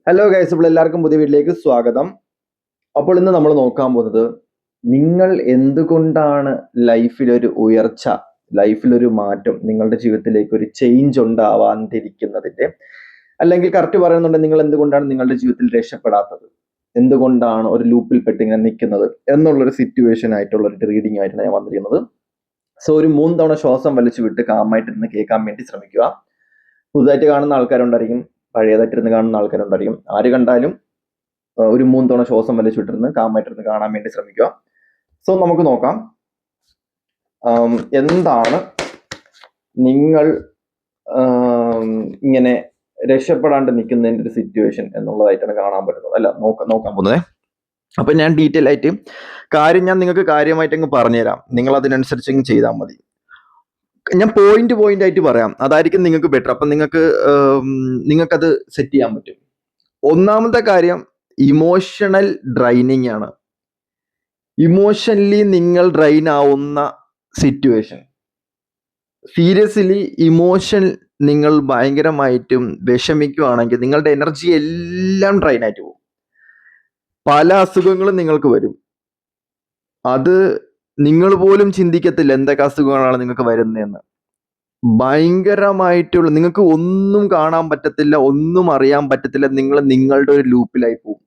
Hello guys, ഇപ്പോൾ എല്ലാവർക്കും പുതിയ വീട്ടിലേക്ക് സ്വാഗതം. അപ്പോൾ ഇന്ന് നമ്മൾ നോക്കാൻ പോകുന്നത് നിങ്ങൾ എന്തുകൊണ്ടാണ് ലൈഫിലൊരു ഉയർച്ച, ലൈഫിലൊരു മാറ്റം, നിങ്ങളുടെ ജീവിതത്തിലേക്ക് ഒരു ചേഞ്ച് ഉണ്ടാവാതിരിക്കുന്നതിന്റെ, അല്ലെങ്കിൽ കറക്റ്റ് പറയുന്നുണ്ട് നിങ്ങൾ എന്തുകൊണ്ടാണ് നിങ്ങളുടെ ജീവിതത്തിൽ രക്ഷപ്പെടാത്തത്, എന്തുകൊണ്ടാണ് ഒരു ലൂപ്പിൽ പെട്ട് ഇങ്ങനെ നിൽക്കുന്നത് എന്നുള്ളൊരു സിറ്റുവേഷൻ ആയിട്ടുള്ള ഒരു റീഡിംഗ് ആയിട്ടാണ് ഞാൻ വന്നിരിക്കുന്നത്. സോ ഒരു 3 തവണ ശ്വാസം വലിച്ചു വിട്ട് കാമായിട്ടിരുന്ന് കേൾക്കാൻ വേണ്ടി ശ്രമിക്കുക. പുതുതായിട്ട് കാണുന്ന ആൾക്കാരുണ്ടായിരിക്കും, പഴയതായിട്ടിരുന്ന് കാണുന്ന ആൾക്കാരുണ്ടായിരിക്കും. ആര് കണ്ടാലും ഒരു 3 തവണ ശ്വാസം വലിച്ചിട്ടിരുന്ന് കാമായിട്ടിരുന്ന് കാണാൻ വേണ്ടി ശ്രമിക്കുക. സോ നമുക്ക് നോക്കാം എന്താണ് നിങ്ങൾ ഇങ്ങനെ രക്ഷപ്പെടാണ്ട് നിൽക്കുന്നതിൻ്റെ ഒരു സിറ്റുവേഷൻ എന്നുള്ളതായിട്ടാണ് കാണാൻ പറ്റുന്നത്, അല്ല നോക്കാൻ പോകുന്നത്. അപ്പൊ ഞാൻ ഡീറ്റെയിൽ ആയിട്ട് കാര്യം ഞാൻ നിങ്ങൾക്ക് കാര്യമായിട്ട് അങ്ങ് പറഞ്ഞുതരാം, നിങ്ങൾ അതിനനുസരിച്ച് അങ്ങ് ചെയ്താൽ മതി. ഞാൻ പോയിന്റ് ആയിട്ട് പറയാം, അതായിരിക്കും നിങ്ങൾക്ക് ബെറ്റർ. അപ്പൊ നിങ്ങൾക്കത് സെറ്റ് ചെയ്യാൻ പറ്റും. ഒന്നാമത്തെ കാര്യം ഇമോഷണൽ ഡ്രൈനിങ് ആണ്. ഇമോഷണലി നിങ്ങൾ ഡ്രൈൻ ആവുന്ന സിറ്റുവേഷൻ, സീരിയസ്ലി ഇമോഷൻ നിങ്ങൾ ഭയങ്കരമായിട്ടും വിഷമിക്കുകയാണെങ്കിൽ നിങ്ങളുടെ എനർജി എല്ലാം ഡ്രൈൻ ആയിട്ട് പോകും. പല അസുഖങ്ങളും നിങ്ങൾക്ക് വരും. അത് നിങ്ങൾ പോലും ചിന്തിക്കത്തില്ല എന്തൊക്കെ അസുഖങ്ങളാണ് നിങ്ങൾക്ക് വരുന്നതെന്ന്. ഭയങ്കരമായിട്ടുള്ള, നിങ്ങൾക്ക് ഒന്നും കാണാൻ പറ്റത്തില്ല, ഒന്നും അറിയാൻ പറ്റത്തില്ല. നിങ്ങളുടെ ഒരു ലൂപ്പിലായി പോകും.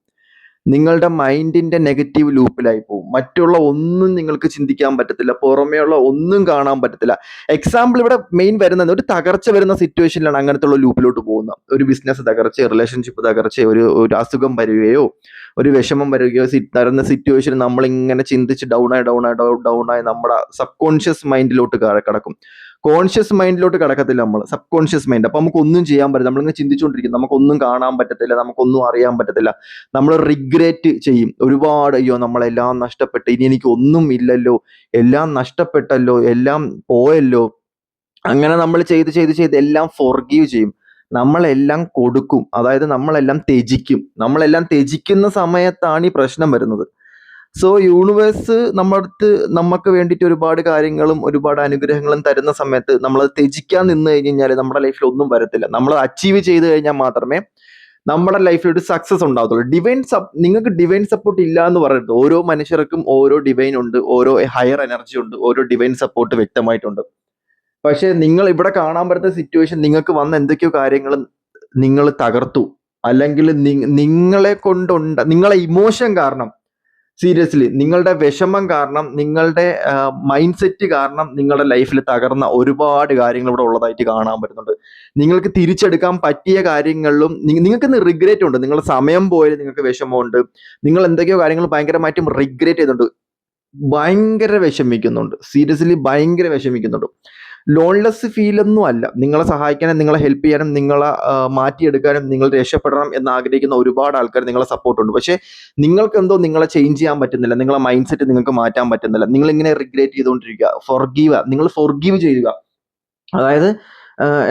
നിങ്ങളുടെ മൈൻഡിന്റെ നെഗറ്റീവ് ലൂപ്പിലായി പോകും. മറ്റുള്ള ഒന്നും നിങ്ങൾക്ക് ചിന്തിക്കാൻ പറ്റത്തില്ല, പുറമേയുള്ള ഒന്നും കാണാൻ പറ്റത്തില്ല. എക്സാമ്പിൾ ഇവിടെ മെയിൻ വരുന്നത് ഒരു തകർച്ച വരുന്ന സിറ്റുവേഷനിലാണ് അങ്ങനത്തെ ഉള്ള ലൂപ്പിലോട്ട് പോകുന്നത്. ഒരു ബിസിനസ് തകർച്ച, റിലേഷൻഷിപ്പ് തകർച്ച, ഒരു അസുഖം വരികയോ ഒരു വിഷമം വരികയോ തരുന്ന സിറ്റുവേഷൻ നമ്മളിങ്ങനെ ചിന്തിച്ച് ഡൗൺ ആയി നമ്മുടെ സബ് കോൺഷ്യസ് മൈൻഡിലോട്ട് കടക്കും. കോൺഷ്യസ് മൈൻഡിലോട്ട് കടക്കത്തില്ല, നമ്മൾ സബ് കോൺഷ്യസ് മൈൻഡ്. അപ്പൊ നമുക്ക് ഒന്നും ചെയ്യാൻ പറ്റില്ല, നമ്മളിങ്ങനെ ചിന്തിച്ചുകൊണ്ടിരിക്കും, നമുക്കൊന്നും കാണാൻ പറ്റത്തില്ല, നമുക്കൊന്നും അറിയാൻ പറ്റത്തില്ല. നമ്മൾ റിഗ്രറ്റ് ചെയ്യും ഒരുപാട്. അയ്യോ, നമ്മളെല്ലാം നഷ്ടപ്പെട്ട്, ഇനി എനിക്ക് ഒന്നും ഇല്ലല്ലോ, എല്ലാം നഷ്ടപ്പെട്ടല്ലോ, എല്ലാം പോയല്ലോ. അങ്ങനെ നമ്മൾ ചെയ്ത് എല്ലാം ഫോർഗീവ് ചെയ്യും, നമ്മളെല്ലാം കൊടുക്കും. അതായത് നമ്മളെല്ലാം ത്യജിക്കും. നമ്മളെല്ലാം ത്യജിക്കുന്ന സമയത്താണ് ഈ പ്രശ്നം വരുന്നത്. സോ യൂണിവേഴ്സ് നമുക്ക് വേണ്ടിയിട്ട് ഒരുപാട് കാര്യങ്ങളും ഒരുപാട് അനുഗ്രഹങ്ങളും തരുന്ന സമയത്ത് നമ്മൾ ത്യജിക്കാൻ നിന്ന് കഴിഞ്ഞാൽ നമ്മുടെ ലൈഫിൽ ഒന്നും വരത്തില്ല. നമ്മൾ അച്ചീവ് ചെയ്ത് കഴിഞ്ഞാൽ മാത്രമേ നമ്മുടെ ലൈഫിൽ ഒരു സക്സസ് ഉണ്ടാകത്തുള്ളൂ. നിങ്ങൾക്ക് ഡിവൈൻ സപ്പോർട്ട് ഇല്ല എന്ന് പറയരുത്. ഓരോ മനുഷ്യർക്കും ഓരോ ഡിവൈൻ ഉണ്ട്, ഓരോ ഹയർ എനർജി ഉണ്ട്, ഓരോ ഡിവൈൻ സപ്പോർട്ട് വ്യക്തമായിട്ടുണ്ട്. പക്ഷെ നിങ്ങൾ ഇവിടെ കാണാൻ പറ്റുന്ന സിറ്റുവേഷൻ, നിങ്ങൾക്ക് വന്ന എന്തൊക്കെയോ കാര്യങ്ങൾ നിങ്ങൾ തകർത്തു, അല്ലെങ്കിൽ നിങ്ങളെ ഇമോഷൻ കാരണം, സീരിയസ്ലി നിങ്ങളുടെ വിഷമം കാരണം, നിങ്ങളുടെ മൈൻഡ് സെറ്റ് കാരണം നിങ്ങളുടെ ലൈഫിൽ തകർന്ന ഒരുപാട് കാര്യങ്ങൾ ഇവിടെ ഉള്ളതായിട്ട് കാണാൻ പറ്റുന്നുണ്ട്. നിങ്ങൾക്ക് തിരിച്ചെടുക്കാൻ പറ്റിയ കാര്യങ്ങളിലും നിങ്ങൾക്ക് റിഗ്രറ്റ് ഉണ്ട്. നിങ്ങളുടെ സമയം പോയാൽ നിങ്ങൾക്ക് വിഷമമുണ്ട്. നിങ്ങൾ എന്തൊക്കെയോ കാര്യങ്ങൾ ഭയങ്കരമായിട്ടും റിഗ്രറ്റ് ചെയ്തിട്ടുണ്ട്, ഭയങ്കര വിഷമിക്കുന്നുണ്ട്, സീരിയസ്ലി ഭയങ്കര വിഷമിക്കുന്നുണ്ട്. ലോൺലെസ് ഫീലൊന്നും അല്ല. നിങ്ങളെ സഹായിക്കാനും നിങ്ങളെ ഹെൽപ്പ് ചെയ്യാനും നിങ്ങളെ മാറ്റിയെടുക്കാനും നിങ്ങൾ രക്ഷപ്പെടണം എന്ന് ആഗ്രഹിക്കുന്ന ഒരുപാട് ആൾക്കാർ നിങ്ങളെ സപ്പോർട്ടുണ്ട്. പക്ഷേ നിങ്ങൾക്ക് എന്തോ നിങ്ങളെ ചേഞ്ച് ചെയ്യാൻ പറ്റുന്നില്ല, നിങ്ങളെ മൈൻഡ് സെറ്റ് നിങ്ങൾക്ക് മാറ്റാൻ പറ്റുന്നില്ല. നിങ്ങൾ ഇങ്ങനെ റിഗ്രറ്റ് ചെയ്തുകൊണ്ടിരിക്കുക. നിങ്ങൾ ഫോർഗീവ് ചെയ്യുക. അതായത്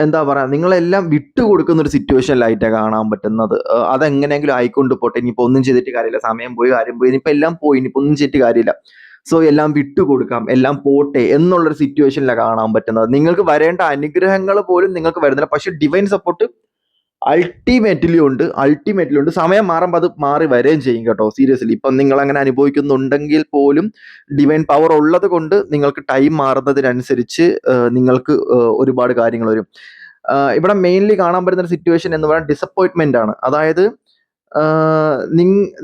എന്താ പറയാ, നിങ്ങളെല്ലാം വിട്ടുകൊടുക്കുന്ന ഒരു സിറ്റുവേഷനിലായിട്ടാണ് കാണാൻ പറ്റുന്നത്. അതെങ്ങനെയെങ്കിലും ആയിക്കൊണ്ട് പോട്ടെ, ഇനിയിപ്പോൾ ഒന്നും ചെയ്തിട്ട് കാര്യമില്ല, സമയം പോയി, കാര്യം പോയി, ഇനിയിപ്പോൾ എല്ലാം പോയി, ഇനിയിപ്പോൾ ഒന്നും ചെയ്തിട്ട് കാര്യമില്ല. സോ എല്ലാം വിട്ടുകൊടുക്കാം, എല്ലാം പോട്ടെ എന്നുള്ളൊരു സിറ്റുവേഷനിലാണ് കാണാൻ പറ്റുന്നത്. നിങ്ങൾക്ക് വരേണ്ട അനുഗ്രഹങ്ങൾ പോലും നിങ്ങൾക്ക് വരുന്നില്ല. പക്ഷെ ഡിവൈൻ സപ്പോർട്ട് അൾട്ടിമേറ്റ്ലി ഉണ്ട്. സമയം മാറുമ്പോൾ അത് മാറി വരികയും ചെയ്യും കേട്ടോ. സീരിയസ്ലി ഇപ്പം നിങ്ങൾ അങ്ങനെ അനുഭവിക്കുന്നുണ്ടെങ്കിൽ പോലും ഡിവൈൻ പവർ ഉള്ളത് കൊണ്ട് നിങ്ങൾക്ക് ടൈം മാറുന്നതിനനുസരിച്ച് നിങ്ങൾക്ക് ഒരുപാട് കാര്യങ്ങൾ വരും. ഇവിടെ മെയിൻലി കാണാൻ പറ്റുന്ന ഒരു സിറ്റുവേഷൻ എന്ന് പറയുന്നത് ഡിസപ്പോയിൻറ്റ്മെന്റ് ആണ്. അതായത്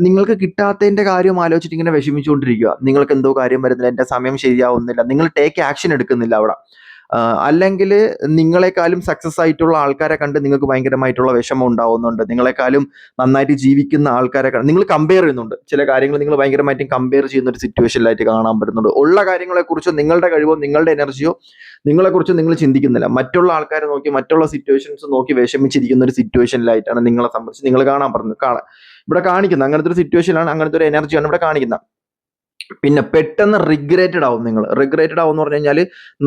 നിങ്ങൾക്ക് കിട്ടാത്തതിന്റെ കാര്യം ആലോചിച്ചിട്ട് ഇങ്ങനെ വിഷമിച്ചുകൊണ്ടിരിക്കുക. നിങ്ങൾക്ക് എന്തോ കാര്യം വരുന്നില്ല, എന്റെ സമയം ശരിയാവുന്നില്ല, നിങ്ങൾ ടേക്ക് ആക്ഷൻ എടുക്കുന്നില്ല അവിടെ. അല്ലെങ്കിൽ നിങ്ങളെക്കാളും സക്സസ് ആയിട്ടുള്ള ആൾക്കാരെ കണ്ട് നിങ്ങൾക്ക് ഭയങ്കരമായിട്ടുള്ള വിഷമം ഉണ്ടാവുന്നുണ്ട്. നിങ്ങളെക്കാളും നന്നായിട്ട് ജീവിക്കുന്ന ആൾക്കാരെ നിങ്ങൾ കമ്പയർ ചെയ്യുന്നുണ്ട്. ചില കാര്യങ്ങൾ നിങ്ങൾ ഭയങ്കരമായിട്ടും കമ്പയർ ചെയ്യുന്ന ഒരു സിറ്റുവേഷനിലായിട്ട് കാണാൻ പറ്റുന്നുണ്ട്. ഉള്ള കാര്യങ്ങളെക്കുറിച്ചോ നിങ്ങളുടെ കഴിവോ നിങ്ങളുടെ എനർജിയോ നിങ്ങളെക്കുറിച്ച് നിങ്ങൾ ചിന്തിക്കുന്നില്ല. മറ്റുള്ള ആൾക്കാരെ നോക്കി, മറ്റുള്ള സിറ്റുവേഷൻസ് നോക്കി വിഷമിച്ചിരിക്കുന്ന ഒരു സിറ്റുവേഷനിലായിട്ടാണ് നിങ്ങളെ സംബന്ധിച്ച് നിങ്ങൾ ഇവിടെ കാണിക്കുന്നത്. അങ്ങനത്തെ ഒരു സിറ്റുവേഷനാണ്, അങ്ങനത്തെ ഒരു എനർജിയാണ് ഇവിടെ കാണിക്കുന്നത്. പിന്നെ പെട്ടെന്ന് റിഗ്രറ്റഡ് ആവും. നിങ്ങൾ റിഗ്രറ്റഡ് ആവും എന്ന് പറഞ്ഞു കഴിഞ്ഞാൽ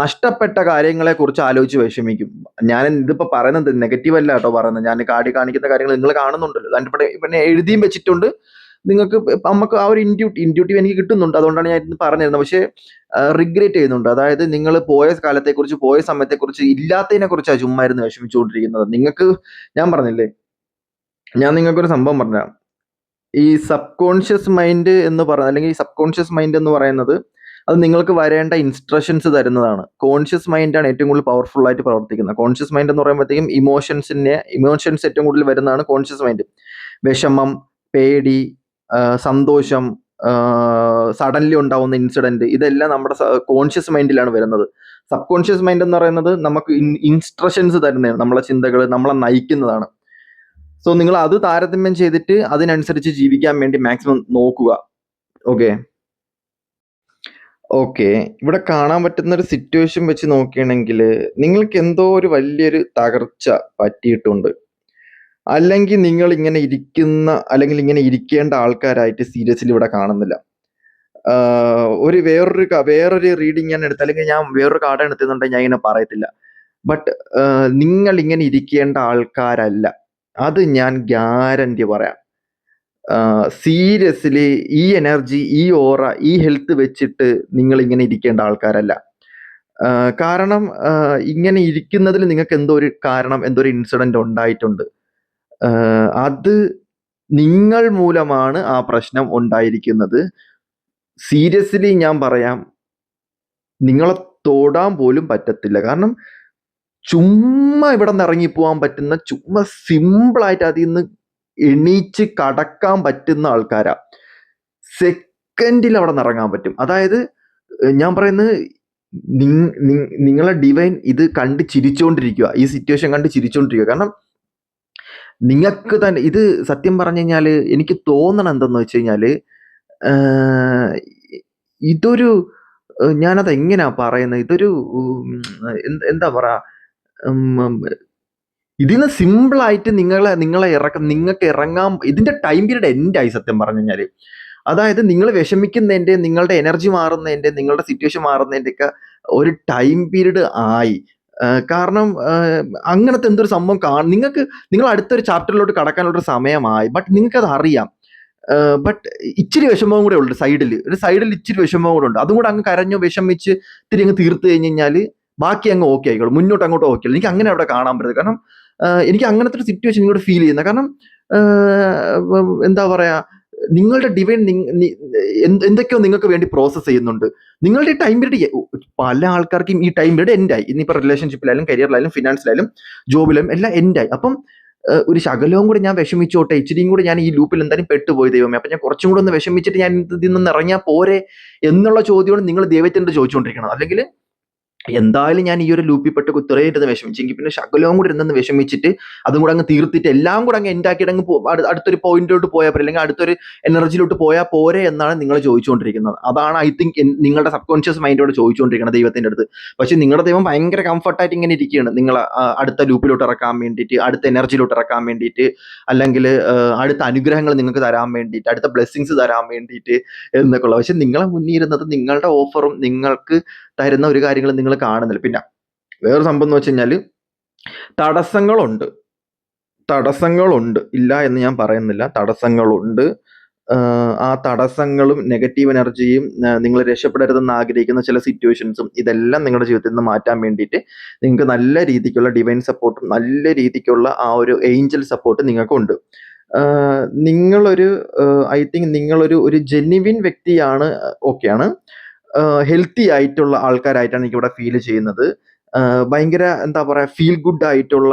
നഷ്ടപ്പെട്ട കാര്യങ്ങളെ കുറിച്ച് ആലോചിച്ച് വിഷമിക്കും. ഞാൻ ഇതിപ്പോ പറയുന്നത് നെഗറ്റീവ് അല്ല കേട്ടോ പറയുന്നത്, ഞാൻ കാണിക്കുന്ന കാര്യങ്ങൾ നിങ്ങൾ കാണുന്നുണ്ടല്ലോ. അതിന്റെ ഇവിടെ എഴുതിയും വെച്ചിട്ടുണ്ട്. നിങ്ങൾക്ക് നമുക്ക് ആ ഒരു ഇൻഡ്യൂട്ടീവ് എനിക്ക് കിട്ടുന്നുണ്ട്, അതുകൊണ്ടാണ് ഞാൻ പറഞ്ഞിരുന്നത്. പക്ഷേ റിഗ്രറ്റ് ചെയ്യുന്നുണ്ട്. അതായത് നിങ്ങൾ പോയ കാലത്തെക്കുറിച്ച്, പോയ സമയത്തെക്കുറിച്ച്, ഇല്ലാത്തതിനെ കുറിച്ചാണ് ചുമ്മാ ഇരുന്ന് വിഷമിച്ചുകൊണ്ടിരിക്കുന്നത്. നിങ്ങൾക്ക് ഞാൻ പറഞ്ഞില്ലേ, ഞാൻ നിങ്ങൾക്കൊരു സംഭവം പറഞ്ഞുതരാം. ഈ സബ് കോൺഷ്യസ് മൈൻഡ് എന്ന് പറയുന്നത്, അല്ലെങ്കിൽ ഈ സബ് കോൺഷ്യസ് മൈൻഡ് എന്ന് പറയുന്നത്, അത് നിങ്ങൾക്ക് വരേണ്ട ഇൻസ്ട്രക്ഷൻസ് തരുന്നതാണ്. കോൺഷ്യസ് മൈൻഡാണ് ഏറ്റവും കൂടുതൽ പവർഫുൾ ആയിട്ട് പ്രവർത്തിക്കുന്നത്. കോൺഷ്യസ് മൈൻഡ് എന്ന് പറയുമ്പോഴത്തേക്കും ഇമോഷൻസ് ഏറ്റവും കൂടുതൽ വരുന്നതാണ് കോൺഷ്യസ് മൈൻഡ്. വിഷമം, പേടി, സന്തോഷം, സഡൻലി ഉണ്ടാവുന്ന ഇൻസിഡന്റ്, ഇതെല്ലാം നമ്മുടെ കോൺഷ്യസ് മൈൻഡിലാണ് വരുന്നത്. സബ് കോൺഷ്യസ് മൈൻഡ് എന്ന് പറയുന്നത് നമുക്ക് ഇൻസ്ട്രക്ഷൻസ് തരുന്നതാണ്, നമ്മളെ ചിന്തകൾ നമ്മളെ നയിക്കുന്നതാണ്. സോ നിങ്ങൾ അത് താരതമ്യം ചെയ്തിട്ട് അതിനനുസരിച്ച് ജീവിക്കാൻ വേണ്ടി മാക്സിമം നോക്കുക. ഓക്കെ ഓക്കെ ഇവിടെ കാണാൻ പറ്റുന്ന ഒരു സിറ്റുവേഷൻ വെച്ച് നോക്കുകയാണെങ്കിൽ നിങ്ങൾക്ക് എന്തോ ഒരു വലിയൊരു തകർച്ച പറ്റിയിട്ടുണ്ട്. അല്ലെങ്കിൽ നിങ്ങൾ ഇങ്ങനെ ഇരിക്കുന്ന, അല്ലെങ്കിൽ ഇങ്ങനെ ഇരിക്കേണ്ട ആൾക്കാരായിട്ട് സീരിയസ്ലി ഇവിടെ കാണുന്നില്ല. വേറൊരു റീഡിങ് ഞാൻ എടുത്ത, അല്ലെങ്കിൽ ഞാൻ വേറൊരു കാർഡ് എടുത്തുന്നുണ്ടെങ്കിൽ ഞാൻ ഇങ്ങനെ പറയത്തില്ല. ബട്ട് നിങ്ങൾ ഇങ്ങനെ ഇരിക്കേണ്ട ആൾക്കാരല്ല, അത് ഞാൻ ഗ്യാരണ്ടി പറയാം. സീരിയസ്ലി ഈ എനർജി, ഈ ഓറ, ഈ ഹെൽത്ത് വെച്ചിട്ട് നിങ്ങൾ ഇങ്ങനെ ഇരിക്കേണ്ട ആൾക്കാരല്ല. കാരണം ഇങ്ങനെ ഇരിക്കുന്നതിൽ നിങ്ങൾക്ക് എന്തോ ഒരു കാരണം, എന്തോ ഒരു ഇൻസിഡന്റ് ഉണ്ടായിട്ടുണ്ട്. അത് നിങ്ങൾ മൂലമാണ് ആ പ്രശ്നം ഉണ്ടായിരിക്കുന്നത്. സീരിയസ്ലി ഞാൻ പറയാം, നിങ്ങളെ തൊടാൻ പോലും പറ്റത്തില്ല. കാരണം ചുമ്മാ ഇവിടെ നിന്ന് ഇറങ്ങിപ്പോവാൻ പറ്റുന്ന, ചുമ്മാ സിമ്പിളായിട്ട് അതിൽ നിന്ന് എണീച്ച് കടക്കാൻ പറ്റുന്ന ആൾക്കാരാ. സെക്കൻഡിൽ അവിടെ നിന്ന് ഇറങ്ങാൻ പറ്റും. അതായത് ഞാൻ പറയുന്നത്, നിങ്ങളെ ഡിവൈൻ ഇത് കണ്ട് ചിരിച്ചുകൊണ്ടിരിക്കുക, ഈ സിറ്റുവേഷൻ കണ്ട് ചിരിച്ചുകൊണ്ടിരിക്കുക. കാരണം നിങ്ങൾക്ക് തന്നെ ഇത് സത്യം പറഞ്ഞു കഴിഞ്ഞാൽ എനിക്ക് തോന്നണം എന്തെന്ന് വെച്ച് കഴിഞ്ഞാൽ, ഇതൊരു ഞാനത് എങ്ങനെയാ പറയുന്നത്, ഇതൊരു എന്താ പറയാ, ഇതിന്ന് സിമ്പിളായിട്ട് നിങ്ങൾക്ക് ഇറങ്ങാൻ, ഇതിന്റെ ടൈം പീരീഡ് എൻഡായി സത്യം പറഞ്ഞു കഴിഞ്ഞാൽ. അതായത് നിങ്ങൾ വിഷമിക്കുന്നതിന്റെ, നിങ്ങളുടെ എനർജി മാറുന്നതിന്റെ, നിങ്ങളുടെ സിറ്റുവേഷൻ മാറുന്നതിന്റെ ഒക്കെ ഒരു ടൈം പീരീഡ് ആയി. കാരണം അങ്ങനത്തെ എന്തൊരു സംഭവം നിങ്ങൾ അടുത്തൊരു ചാപ്റ്ററിലോട്ട് കടക്കാനുള്ള സമയമായി. ബട്ട് നിങ്ങൾക്കത് അറിയാം. ബട്ട് ഇച്ചിരി വിഷമവും കൂടെ ഉണ്ട് ഒരു സൈഡിൽ ഇച്ചിരി വിഷമവും കൂടെ ഉണ്ട്. അതും കൂടെ അങ്ങ് കരഞ്ഞോ വിഷമിച്ച് ഇത്തിരി അങ്ങ് തീർത്ത് കഴിഞ്ഞ് കഴിഞ്ഞാൽ ബാക്കി അങ്ങ് ഓക്കെ ആയിക്കോളും, മുന്നോട്ട് അങ്ങോട്ട് ഓക്കെ ആയി. എനിക്ക് അങ്ങനെ അവിടെ കാണാൻ പറ്റുന്നത്. കാരണം എനിക്ക് അങ്ങനത്തെ ഒരു സിറ്റുവേഷൻ ഇങ്ങോട്ട് ഫീൽ ചെയ്യുന്നത്. കാരണം എന്താ പറയാ, നിങ്ങളുടെ ഡിവൈൻ എന്തൊക്കെയോ നിങ്ങൾക്ക് വേണ്ടി പ്രോസസ്സ് ചെയ്യുന്നുണ്ട്. നിങ്ങളുടെ ടൈം പീരീഡ്, പല ആൾക്കാർക്കും ഈ ടൈം പീരീഡ് എൻഡായി. ഇനിയിപ്പോൾ റിലേഷൻഷിപ്പിലായാലും കരിയറിലായാലും ഫിനാൻസിലായാലും ജോബിലും എല്ലാം എൻഡായി. അപ്പം ഒരു ശകലവും കൂടെ ഞാൻ വിഷമിച്ചോട്ടെ, ഇച്ചിരിയും കൂടെ ഞാൻ ഈ ലൂപ്പിൽ എന്തായാലും പെട്ടുപോയി ദൈവമേ, അപ്പം ഞാൻ കുറച്ചും കൂടെ ഒന്ന് വിഷമിച്ചിട്ട് ഞാൻ ഇതിൽ നിന്ന് ഇറങ്ങിയാൽ പോരെ എന്നുള്ള ചോദ്യമാണ് നിങ്ങൾ ദൈവത്തിനോട് ചോദിച്ചുകൊണ്ടിരിക്കണം. അല്ലെങ്കിൽ എന്തായാലും ഞാൻ ഈ ഒരു ലൂപ്പിൽ പെട്ട് ഇത്രയും ഇരുന്ന് വിഷമിച്ചെങ്കിൽ പിന്നെ ശകലവും കൂടെ ഇരുന്ന് വിഷമിച്ചിട്ട് അതും കൂടെ അങ്ങ് തീർത്തിട്ട് എല്ലാം കൂടെ അങ്ങ് എൻഡാക്കിയിട്ട് അങ്ങ് അടുത്തൊരു പോയിന്റിലോട്ട് പോയാൽ പോരെ, അല്ലെങ്കിൽ അടുത്തൊരു എനർജിയിലോട്ട് പോയാൽ പോരെ എന്നാണ് നിങ്ങൾ ചോദിച്ചുകൊണ്ടിരിക്കുന്നത്. അതാണ് ഐ തിങ്ക് നിങ്ങളുടെ സബ് കോൺഷ്യസ് മൈൻഡോട് ചോദിച്ചുകൊണ്ടിരിക്കുന്നത് ദൈവത്തിന്റെ അടുത്ത്. പക്ഷെ നിങ്ങളുടെ ദൈവം ഭയങ്കര കംഫർട്ടായിട്ട് ഇങ്ങനെ ഇരിക്കുകയാണ്, നിങ്ങളെ അടുത്ത ലൂപ്പിലോട്ട് ഇറക്കാൻ വേണ്ടിയിട്ട്, അടുത്ത എനർജിയിലോട്ട് ഇറക്കാൻ വേണ്ടിയിട്ട്, അല്ലെങ്കിൽ അടുത്ത അനുഗ്രഹങ്ങൾ നിങ്ങൾക്ക് തരാൻ വേണ്ടിയിട്ട്, അടുത്ത ബ്ലെസ്സിങ്സ് തരാൻ വേണ്ടിയിട്ട് എന്നൊക്കെ ഉള്ളത്. പക്ഷെ നിങ്ങളെ മുന്നിൽ ഇരുന്നത് നിങ്ങളുടെ ഓഫറും നിങ്ങൾക്ക് തരുന്ന ഒരു കാര്യങ്ങളും നിങ്ങൾ കാണുന്നില്ല. പിന്നെ വേറൊരു സംഭവം എന്ന് വെച്ച് കഴിഞ്ഞാൽ, തടസ്സങ്ങളുണ്ട്, ഇല്ല എന്ന് ഞാൻ പറയുന്നില്ല, തടസ്സങ്ങളുണ്ട്. ആ തടസ്സങ്ങളും നെഗറ്റീവ് എനർജിയും നിങ്ങൾ രക്ഷപ്പെടരുതെന്ന് ആഗ്രഹിക്കുന്ന ചില സിറ്റുവേഷൻസും ഇതെല്ലാം നിങ്ങളുടെ ജീവിതത്തിൽ നിന്ന് മാറ്റാൻ വേണ്ടിയിട്ട് നിങ്ങൾക്ക് നല്ല രീതിക്കുള്ള ഡിവൈൻ സപ്പോർട്ടും നല്ല രീതിക്കുള്ള ആ ഒരു ഏഞ്ചൽ സപ്പോർട്ട് നിങ്ങൾക്കുണ്ട്. നിങ്ങളൊരു ഐ തിങ്ക് നിങ്ങളൊരു ജെന്യുവിൻ വ്യക്തിയാണ്, ഓക്കെയാണ്. ഹെൽത്തി ആയിട്ടുള്ള ആൾക്കാരായിട്ടാണ് എനിക്കിവിടെ ഫീൽ ചെയ്യുന്നത്. ഭയങ്കര എന്താ പറയുക, ഫീൽ ഗുഡ് ആയിട്ടുള്ള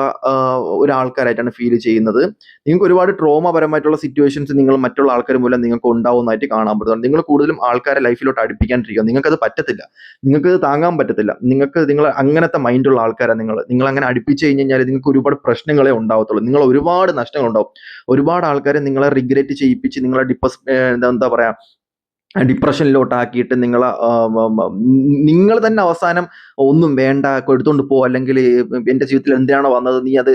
ഒരാൾക്കാരായിട്ടാണ് ഫീൽ ചെയ്യുന്നത്. നിങ്ങൾക്ക് ഒരുപാട് ട്രോമപരമായിട്ടുള്ള സിറ്റുവേഷൻസ് നിങ്ങൾ മറ്റുള്ള ആൾക്കാർ മൂലം നിങ്ങൾക്ക് ഉണ്ടാവുന്നതായിട്ട് കാണാൻ പറ്റുന്നുണ്ട്. നിങ്ങൾ കൂടുതലും ആൾക്കാരെ ലൈഫിലോട്ട് അടുപ്പിക്കാണ്ടിരിക്കുക. നിങ്ങൾക്കത് പറ്റത്തില്ല, നിങ്ങൾക്കത് താങ്ങാൻ പറ്റത്തില്ല. നിങ്ങൾ അങ്ങനത്തെ മൈൻഡുള്ള ആൾക്കാരാണ്. നിങ്ങൾ അങ്ങനെ അടുപ്പിച്ച് കഴിഞ്ഞ് കഴിഞ്ഞാൽ നിങ്ങൾക്ക് ഒരുപാട് പ്രശ്നങ്ങളെ ഉണ്ടാവത്തുള്ളൂ. നിങ്ങൾ ഒരുപാട് നഷ്ടങ്ങളുണ്ടാവും. ഒരുപാട് ആൾക്കാരെ നിങ്ങളെ റിഗ്രറ്റ് ചെയ്യിപ്പിച്ച് നിങ്ങളെ എന്താ പറയാ, ഡിപ്രഷനിലോട്ടാക്കിയിട്ട് നിങ്ങൾ തന്നെ അവസാനം ഒന്നും വേണ്ട, എടുത്തോണ്ട് പോ, അല്ലെങ്കിൽ എന്റെ ജീവിതത്തിൽ എന്തിനാണോ വന്നത് നീ അത്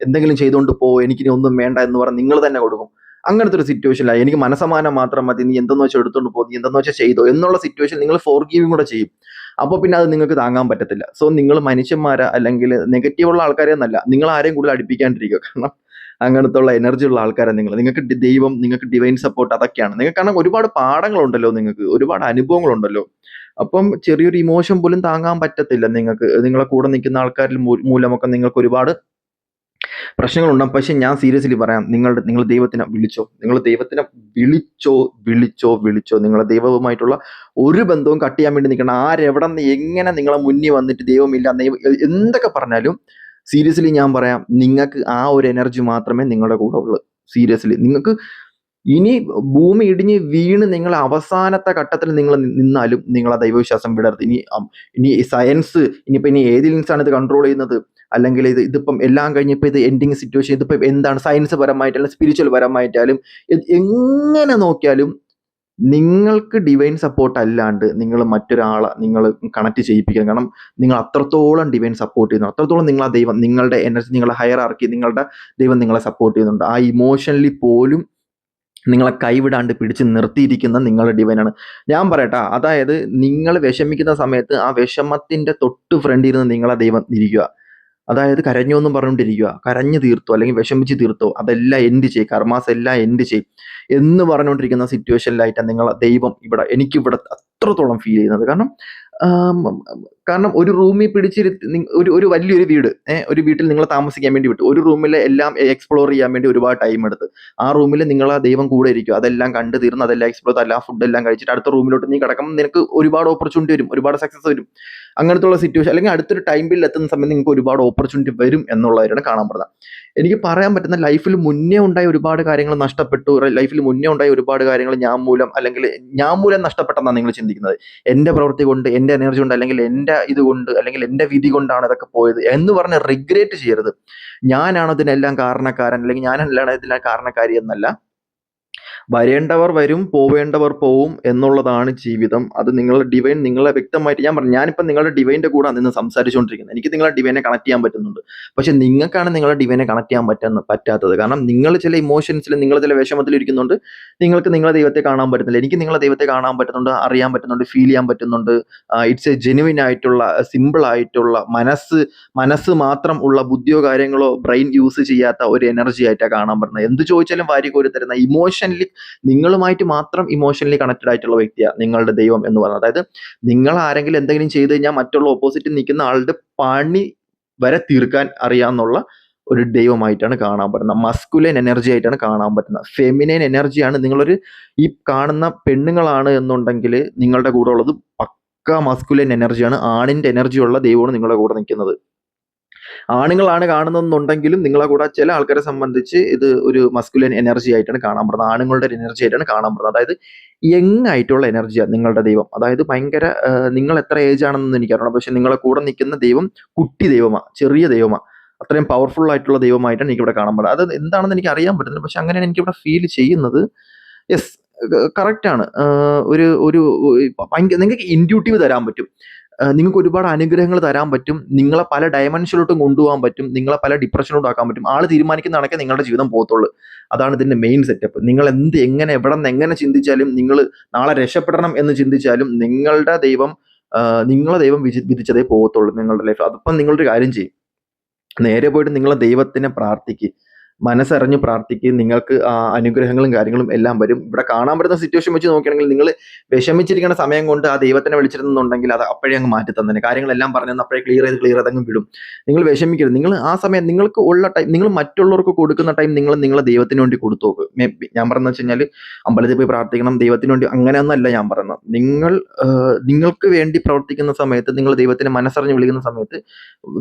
എന്തെങ്കിലും ചെയ്തുകൊണ്ട് പോ, എനിക്കിനി ഒന്നും വേണ്ട എന്ന് പറഞ്ഞ് നിങ്ങൾ തന്നെ കൊടുക്കും. അങ്ങനത്തെ ഒരു സിറ്റുവേഷനിലായി, എനിക്ക് മനസ്സമാനം മാത്രം മതി, നീ എന്തെന്ന് വെച്ചാൽ എടുത്തോണ്ട് പോ, നീ എന്തെന്ന് വെച്ചാൽ ചെയ്തോ എന്നുള്ള സിറ്റുവേഷൻ നിങ്ങൾ ഫോർഗീവിങ് കൂടെ ചെയ്യും. അപ്പോൾ പിന്നെ അത് നിങ്ങൾക്ക് താങ്ങാൻ പറ്റത്തില്ല. സോ നിങ്ങൾ മനുഷ്യന്മാരെ, അല്ലെങ്കിൽ നെഗറ്റീവുള്ള ആൾക്കാരെ എന്നല്ല, നിങ്ങൾ ആരെയും കൂടുതൽ അടുപ്പിക്കാണ്ടിരിക്കുക. കാരണം അങ്ങനത്തെ ഉള്ള എനർജി ഉള്ള ആൾക്കാരെ നിങ്ങൾക്ക് ദൈവം, നിങ്ങൾക്ക് ഡിവൈൻ സപ്പോർട്ട് അതൊക്കെയാണ് നിങ്ങൾക്ക്. കാരണം ഒരുപാട് പാഠങ്ങളുണ്ടല്ലോ, നിങ്ങൾക്ക് ഒരുപാട് അനുഭവങ്ങളുണ്ടല്ലോ. അപ്പം ചെറിയൊരു ഇമോഷൻ പോലും താങ്ങാൻ പറ്റത്തില്ല നിങ്ങൾക്ക്. നിങ്ങളെ കൂടെ നിൽക്കുന്ന ആൾക്കാരിൽ മൂലമൊക്കെ നിങ്ങൾക്ക് ഒരുപാട് പ്രശ്നങ്ങളുണ്ടാകും. പക്ഷെ ഞാൻ സീരിയസ്ലി പറയാം, നിങ്ങൾ ദൈവത്തിനെ വിളിച്ചോ. നിങ്ങൾ ദൈവത്തിനെ വിളിച്ചോ, വിളിച്ചോ, വിളിച്ചോ. നിങ്ങളെ ദൈവവുമായിട്ടുള്ള ഒരു ബന്ധവും കട്ട് ചെയ്യാൻ വേണ്ടി നിൽക്കണം. ആരെവിടെന്ന് എങ്ങനെ നിങ്ങളെ മുന്നിൽ വന്നിട്ട് ദൈവമില്ല, എന്തൊക്കെ പറഞ്ഞാലും സീരിയസ്ലി ഞാൻ പറയാം, നിങ്ങൾക്ക് ആ ഒരു എനർജി മാത്രമേ നിങ്ങളുടെ കൂടെ ഉള്ളൂ. സീരിയസ്ലി നിങ്ങൾക്ക് ഇനി ഭൂമി ഇടിഞ്ഞ് വീണ് നിങ്ങൾ അവസാനത്തെ ഘട്ടത്തിൽ നിങ്ങൾ നിന്നാലും നിങ്ങൾ ആ ദൈവവിശ്വാസം വിടരുത്. ഇനി സയൻസ്, ഇനി ഏതിൽസ് ആണ് ഇത് കൺട്രോൾ ചെയ്യുന്നത്, അല്ലെങ്കിൽ ഇതിപ്പം എല്ലാം കഴിഞ്ഞപ്പോൾ ഇത് എൻഡിങ് സിറ്റുവേഷൻ, ഇതിപ്പോൾ എന്താണ് സയൻസ് പരമായിട്ടാലും സ്പിരിച്വൽ പരമായിട്ടാലും എങ്ങനെ നോക്കിയാലും നിങ്ങൾക്ക് ഡിവൈൻ സപ്പോർട്ട് അല്ലാണ്ട് നിങ്ങൾ മറ്റൊരാളെ നിങ്ങൾ കണക്ട് ചെയ്യിപ്പിക്കുക. കാരണം നിങ്ങൾ അത്രത്തോളം ഡിവൈൻ സപ്പോർട്ട് ചെയ്യുന്നു, അത്രത്തോളം നിങ്ങൾ ആ ദൈവം, നിങ്ങളുടെ എനർജി, നിങ്ങളുടെ ഹയർ ആർക്കി, നിങ്ങളുടെ ദൈവം നിങ്ങളെ സപ്പോർട്ട് ചെയ്യുന്നുണ്ട്. ആ ഇമോഷണലി പോലും നിങ്ങളെ കൈവിടാണ്ട് പിടിച്ച് നിർത്തിയിരിക്കുന്ന നിങ്ങളുടെ ഡിവൈനാണ്. ഞാൻ പറയട്ടാ, അതായത് നിങ്ങൾ വിഷമിക്കുന്ന സമയത്ത് ആ വിഷമത്തിന്റെ തൊട്ട് ഫ്രണ്ടിൽ ഇരുന്ന് നിങ്ങളെ ദൈവം ഇരിക്കുക. അതായത് കരഞ്ഞു എന്നും പറഞ്ഞുകൊണ്ടിരിക്കുക, കരഞ്ഞു തീർത്തോ അല്ലെങ്കിൽ വിഷമിച്ച് തീർത്തോ, അതെല്ലാം എൻഡ് ചെയ്യും, കർമാസ് എല്ലാം എൻഡ് ചെയ്യും എന്ന് പറഞ്ഞുകൊണ്ടിരിക്കുന്ന സിറ്റുവേഷനിലായിട്ടാണ് നിങ്ങളെ ദൈവം എനിക്കിവിടെ അത്രത്തോളം ഫീൽ ചെയ്യുന്നത്. കാരണം ഒരു റൂമിൽ പിടിച്ചിരുത്തി ഒരു വലിയൊരു വീട്, ഒരു വീട്ടിൽ നിങ്ങൾ താമസിക്കാൻ വേണ്ടി വിട്ടു, ഒരു റൂമിൽ എല്ലാം എക്സ്പ്ലോർ ചെയ്യാൻ വേണ്ടി ഒരുപാട് ടൈം എടുത്ത്, ആ റൂമിൽ നിങ്ങളെ ദൈവം കൂടെ ഇരിക്കും, അതെല്ലാം കണ്ടു തീർന്ന് അതെല്ലാം എക്സ്പ്ലോർ, എല്ലാ ഫുഡെല്ലാം കഴിച്ചിട്ട് അടുത്ത റൂമിലോട്ട് നീ കിടക്കുമ്പോൾ നിനക്ക് ഒരുപാട് ഓപ്പർച്യൂണിറ്റി വരും, ഒരുപാട് സക്സസ് വരും. അങ്ങനത്തെ ഉള്ള സിറ്റുവേഷൻ, അല്ലെങ്കിൽ അടുത്തൊരു ടൈം ബില്ല് എത്തുന്ന സമയത്ത് നിങ്ങൾക്ക് ഒരുപാട് ഓപ്പർച്യൂണിറ്റി വരും എന്നുള്ളവരാണ് കാണാൻ പറ്റുന്നത്. എനിക്ക് പറയാൻ പറ്റുന്ന ലൈഫിൽ മുന്നേ ഉണ്ടായ ഒരുപാട് കാര്യങ്ങൾ നഷ്ടപ്പെട്ടു, ലൈഫിൽ മുന്നേ ഉണ്ടായ ഒരുപാട് കാര്യങ്ങൾ ഞാൻ മൂലം നഷ്ടപ്പെട്ടെന്നാണ് നിങ്ങൾ ചിന്തിക്കുന്നത്. എൻ്റെ പ്രവൃത്തി കൊണ്ട്, എൻ്റെ എനർജി കൊണ്ട്, അല്ലെങ്കിൽ എൻ്റെ ഇതുകൊണ്ട്, അല്ലെങ്കിൽ എൻ്റെ വിധി കൊണ്ടാണ് ഇതൊക്കെ പോയത് എന്ന് പറഞ്ഞ് റിഗ്രറ്റ് ചെയ്യരുത്. ഞാനാണ് ഇതിനെല്ലാം കാരണക്കാരൻ, അല്ലെങ്കിൽ ഞാനല്ലാണ് ഇതിനെല്ലാം കാരണക്കാരി എന്നല്ല. വരേണ്ടവർ വരും, പോവേണ്ടവർ പോവും എന്നുള്ളതാണ് ജീവിതം. അത് നിങ്ങളുടെ ഡിവൈൻ നിങ്ങളെ വ്യക്തമായിട്ട്, ഞാനിപ്പം നിങ്ങളുടെ ഡിവൈൻ്റെ കൂടെ നിന്ന് സംസാരിച്ചുകൊണ്ടിരിക്കുന്നത്. എനിക്ക് നിങ്ങളെ ഡിവൈനെ കണക്ട് ചെയ്യാൻ പറ്റുന്നുണ്ട്. പക്ഷെ നിങ്ങൾക്കാണ് നിങ്ങളുടെ ഡിവൈനെ കണക്ട് ചെയ്യാൻ പറ്റാത്തത്. കാരണം നിങ്ങൾ ചില ഇമോഷൻസിൽ, നിങ്ങൾ ചില വിഷമത്തിൽ ഇരിക്കുന്നുണ്ട്, നിങ്ങൾക്ക് നിങ്ങളെ ദൈവത്തെ കാണാൻ പറ്റുന്നില്ല. എനിക്ക് നിങ്ങളെ ദൈവത്തെ കാണാൻ പറ്റുന്നുണ്ട്, അറിയാൻ പറ്റുന്നുണ്ട്, ഫീൽ ചെയ്യാൻ പറ്റുന്നുണ്ട്. ഇറ്റ്സ് എ ജെനുവിൻ ആയിട്ടുള്ള, സിമ്പിൾ ആയിട്ടുള്ള, മനസ്സ് മാത്രം ഉള്ള, ബുദ്ധിയോ കാര്യങ്ങളോ ബ്രെയിൻ യൂസ് ചെയ്യാത്ത ഒരു എനർജി ആയിട്ടാണ് കാണാൻ പറ്റുന്നത്. എന്ത് ചോദിച്ചാലും വാരി കോരി തരുന്ന, ഇമോഷണലി നിങ്ങളുമായിട്ട് മാത്രം ഇമോഷണലി കണക്റ്റഡ് ആയിട്ടുള്ള വ്യക്തിയാണ് നിങ്ങളുടെ ദൈവം എന്ന് പറയുന്നത്. അതായത് നിങ്ങൾ ആരെങ്കിലും എന്തെങ്കിലും ചെയ്ത് കഴിഞ്ഞാൽ മറ്റുള്ള ഓപ്പോസിറ്റ് നിൽക്കുന്ന ആളുടെ പണി വരെ തീർക്കാൻ അറിയാവുന്നുള്ള ഒരു ദൈവമായിട്ടാണ് കാണാൻ പറ്റുന്നത്. മസ്കുലൈൻ എനർജി ആയിട്ടാണ് കാണാൻ പറ്റുന്നത്. ഫെമിനൈൻ എനർജിയാണ്. നിങ്ങളൊരു ഈ കാണുന്ന പെണ്ണുങ്ങളാണ് എന്നുണ്ടെങ്കിൽ നിങ്ങളുടെ കൂടെ ഉള്ളത് പക്ക മസ്കുലൈൻ എനർജിയാണ്. ആണിന്റെ എനർജിയുള്ള ദൈവമാണ് നിങ്ങളുടെ കൂടെ നിൽക്കുന്നത്. ആണുങ്ങളാണ് കാണുന്നതെന്നുണ്ടെങ്കിലും നിങ്ങളെ കൂടെ ചില ആൾക്കാരെ സംബന്ധിച്ച് ഇത് ഒരു മസ്കുലൈൻ എനർജി ആയിട്ടാണ് കാണാൻ പറ്റുന്നത്, ആണുങ്ങളുടെ ഒരു എനർജി ആയിട്ടാണ് കാണാൻ പറ്റുന്നത്. അതായത് യങ് ആയിട്ടുള്ള എനർജിയാണ് നിങ്ങളുടെ ദൈവം. അതായത് ഭയങ്കര, നിങ്ങൾ എത്ര ഏജ് ആണെന്നൊന്നും എനിക്കറിയണം, പക്ഷെ നിങ്ങളെ കൂടെ നിൽക്കുന്ന ദൈവം കുട്ടി ദൈവമാണ്, ചെറിയ ദൈവമാണ്. അത്രയും പവർഫുൾ ആയിട്ടുള്ള ദൈവമായിട്ടാണ് എനിക്കിവിടെ കാണാൻ പറ്റുന്നത്. അത് എന്താണെന്ന് എനിക്ക് അറിയാൻ പറ്റുന്നില്ല, പക്ഷെ അങ്ങനെയാണ് എനിക്കിവിടെ ഫീൽ ചെയ്യുന്നത്. യെസ്, കറക്റ്റാണ്. ഒരു ഒരു നിങ്ങൾക്ക് ഇൻഡ്യൂട്ടീവ് തരാൻ പറ്റും, നിങ്ങൾക്ക് ഒരുപാട് അനുഗ്രഹങ്ങൾ തരാൻ പറ്റും, നിങ്ങളെ പല ഡയമെൻഷനിലോട്ടും കൊണ്ടുപോകാൻ പറ്റും, നിങ്ങളെ പല ഡിപ്രഷനിലോട്ടും ആക്കാൻ പറ്റും. ആൾ തീരുമാനിക്കുന്ന കണക്കെ നിങ്ങളുടെ ജീവിതം പോകത്തുള്ളൂ. അതാണ് ഇതിന്റെ മെയിൻ സെറ്റപ്പ്. നിങ്ങൾ എങ്ങനെ, എവിടെ നിന്ന് എങ്ങനെ ചിന്തിച്ചാലും, നിങ്ങൾ നാളെ രക്ഷപ്പെടണം എന്ന് ചിന്തിച്ചാലും നിങ്ങളുടെ ദൈവം, നിങ്ങളെ ദൈവം വിധിച്ചതേ പോകത്തുള്ളൂ നിങ്ങളുടെ ലൈഫ്. അതിപ്പം നിങ്ങളൊരു കാര്യം ചെയ്യും, നേരെ പോയിട്ട് നിങ്ങളെ ദൈവത്തിനെ പ്രാർത്ഥിക്കുക, മനസ്സറിഞ്ഞ് പ്രാർത്ഥിക്കുക, നിങ്ങൾക്ക് അനുഗ്രഹങ്ങളും കാര്യങ്ങളും എല്ലാം വരും. ഇവിടെ കാണാൻ പറ്റുന്ന സിറ്റുവേഷൻ വെച്ച് നോക്കുകയാണെങ്കിൽ, നിങ്ങൾ വിഷമിച്ചിരിക്കുന്ന സമയം കൊണ്ട് ആ ദൈവത്തിനെ വിളിച്ചിരുന്നുണ്ടെങ്കിൽ അത് അപ്പോഴേ അങ്ങ് മാറ്റി തന്നെ, കാര്യങ്ങളെല്ലാം പറഞ്ഞു അപ്പോഴേ ക്ലിയർ ചെയ്ത് അങ്ങ് വിടും. നിങ്ങൾ വിഷമിക്കരുത്. നിങ്ങൾ ആ സമയം നിങ്ങൾക്ക് ഉള്ള ടൈം, നിങ്ങൾ മറ്റുള്ളവർക്ക് കൊടുക്കുന്ന ടൈം നിങ്ങൾ നിങ്ങളെ ദൈവത്തിന് വേണ്ടി കൊടുത്തു നോക്ക്. ഞാൻ പറഞ്ഞതെന്ന് വെച്ച് കഴിഞ്ഞാൽ അമ്പലത്തിൽ പോയി പ്രാർത്ഥിക്കണം, ദൈവത്തിന് വേണ്ടി, അങ്ങനെയൊന്നല്ല ഞാൻ പറയുന്നത്. നിങ്ങൾക്ക് വേണ്ടി പ്രവർത്തിക്കുന്ന സമയത്ത്, നിങ്ങൾ ദൈവത്തിനെ മനസ്സറിഞ്ഞ് വിളിക്കുന്ന സമയത്ത്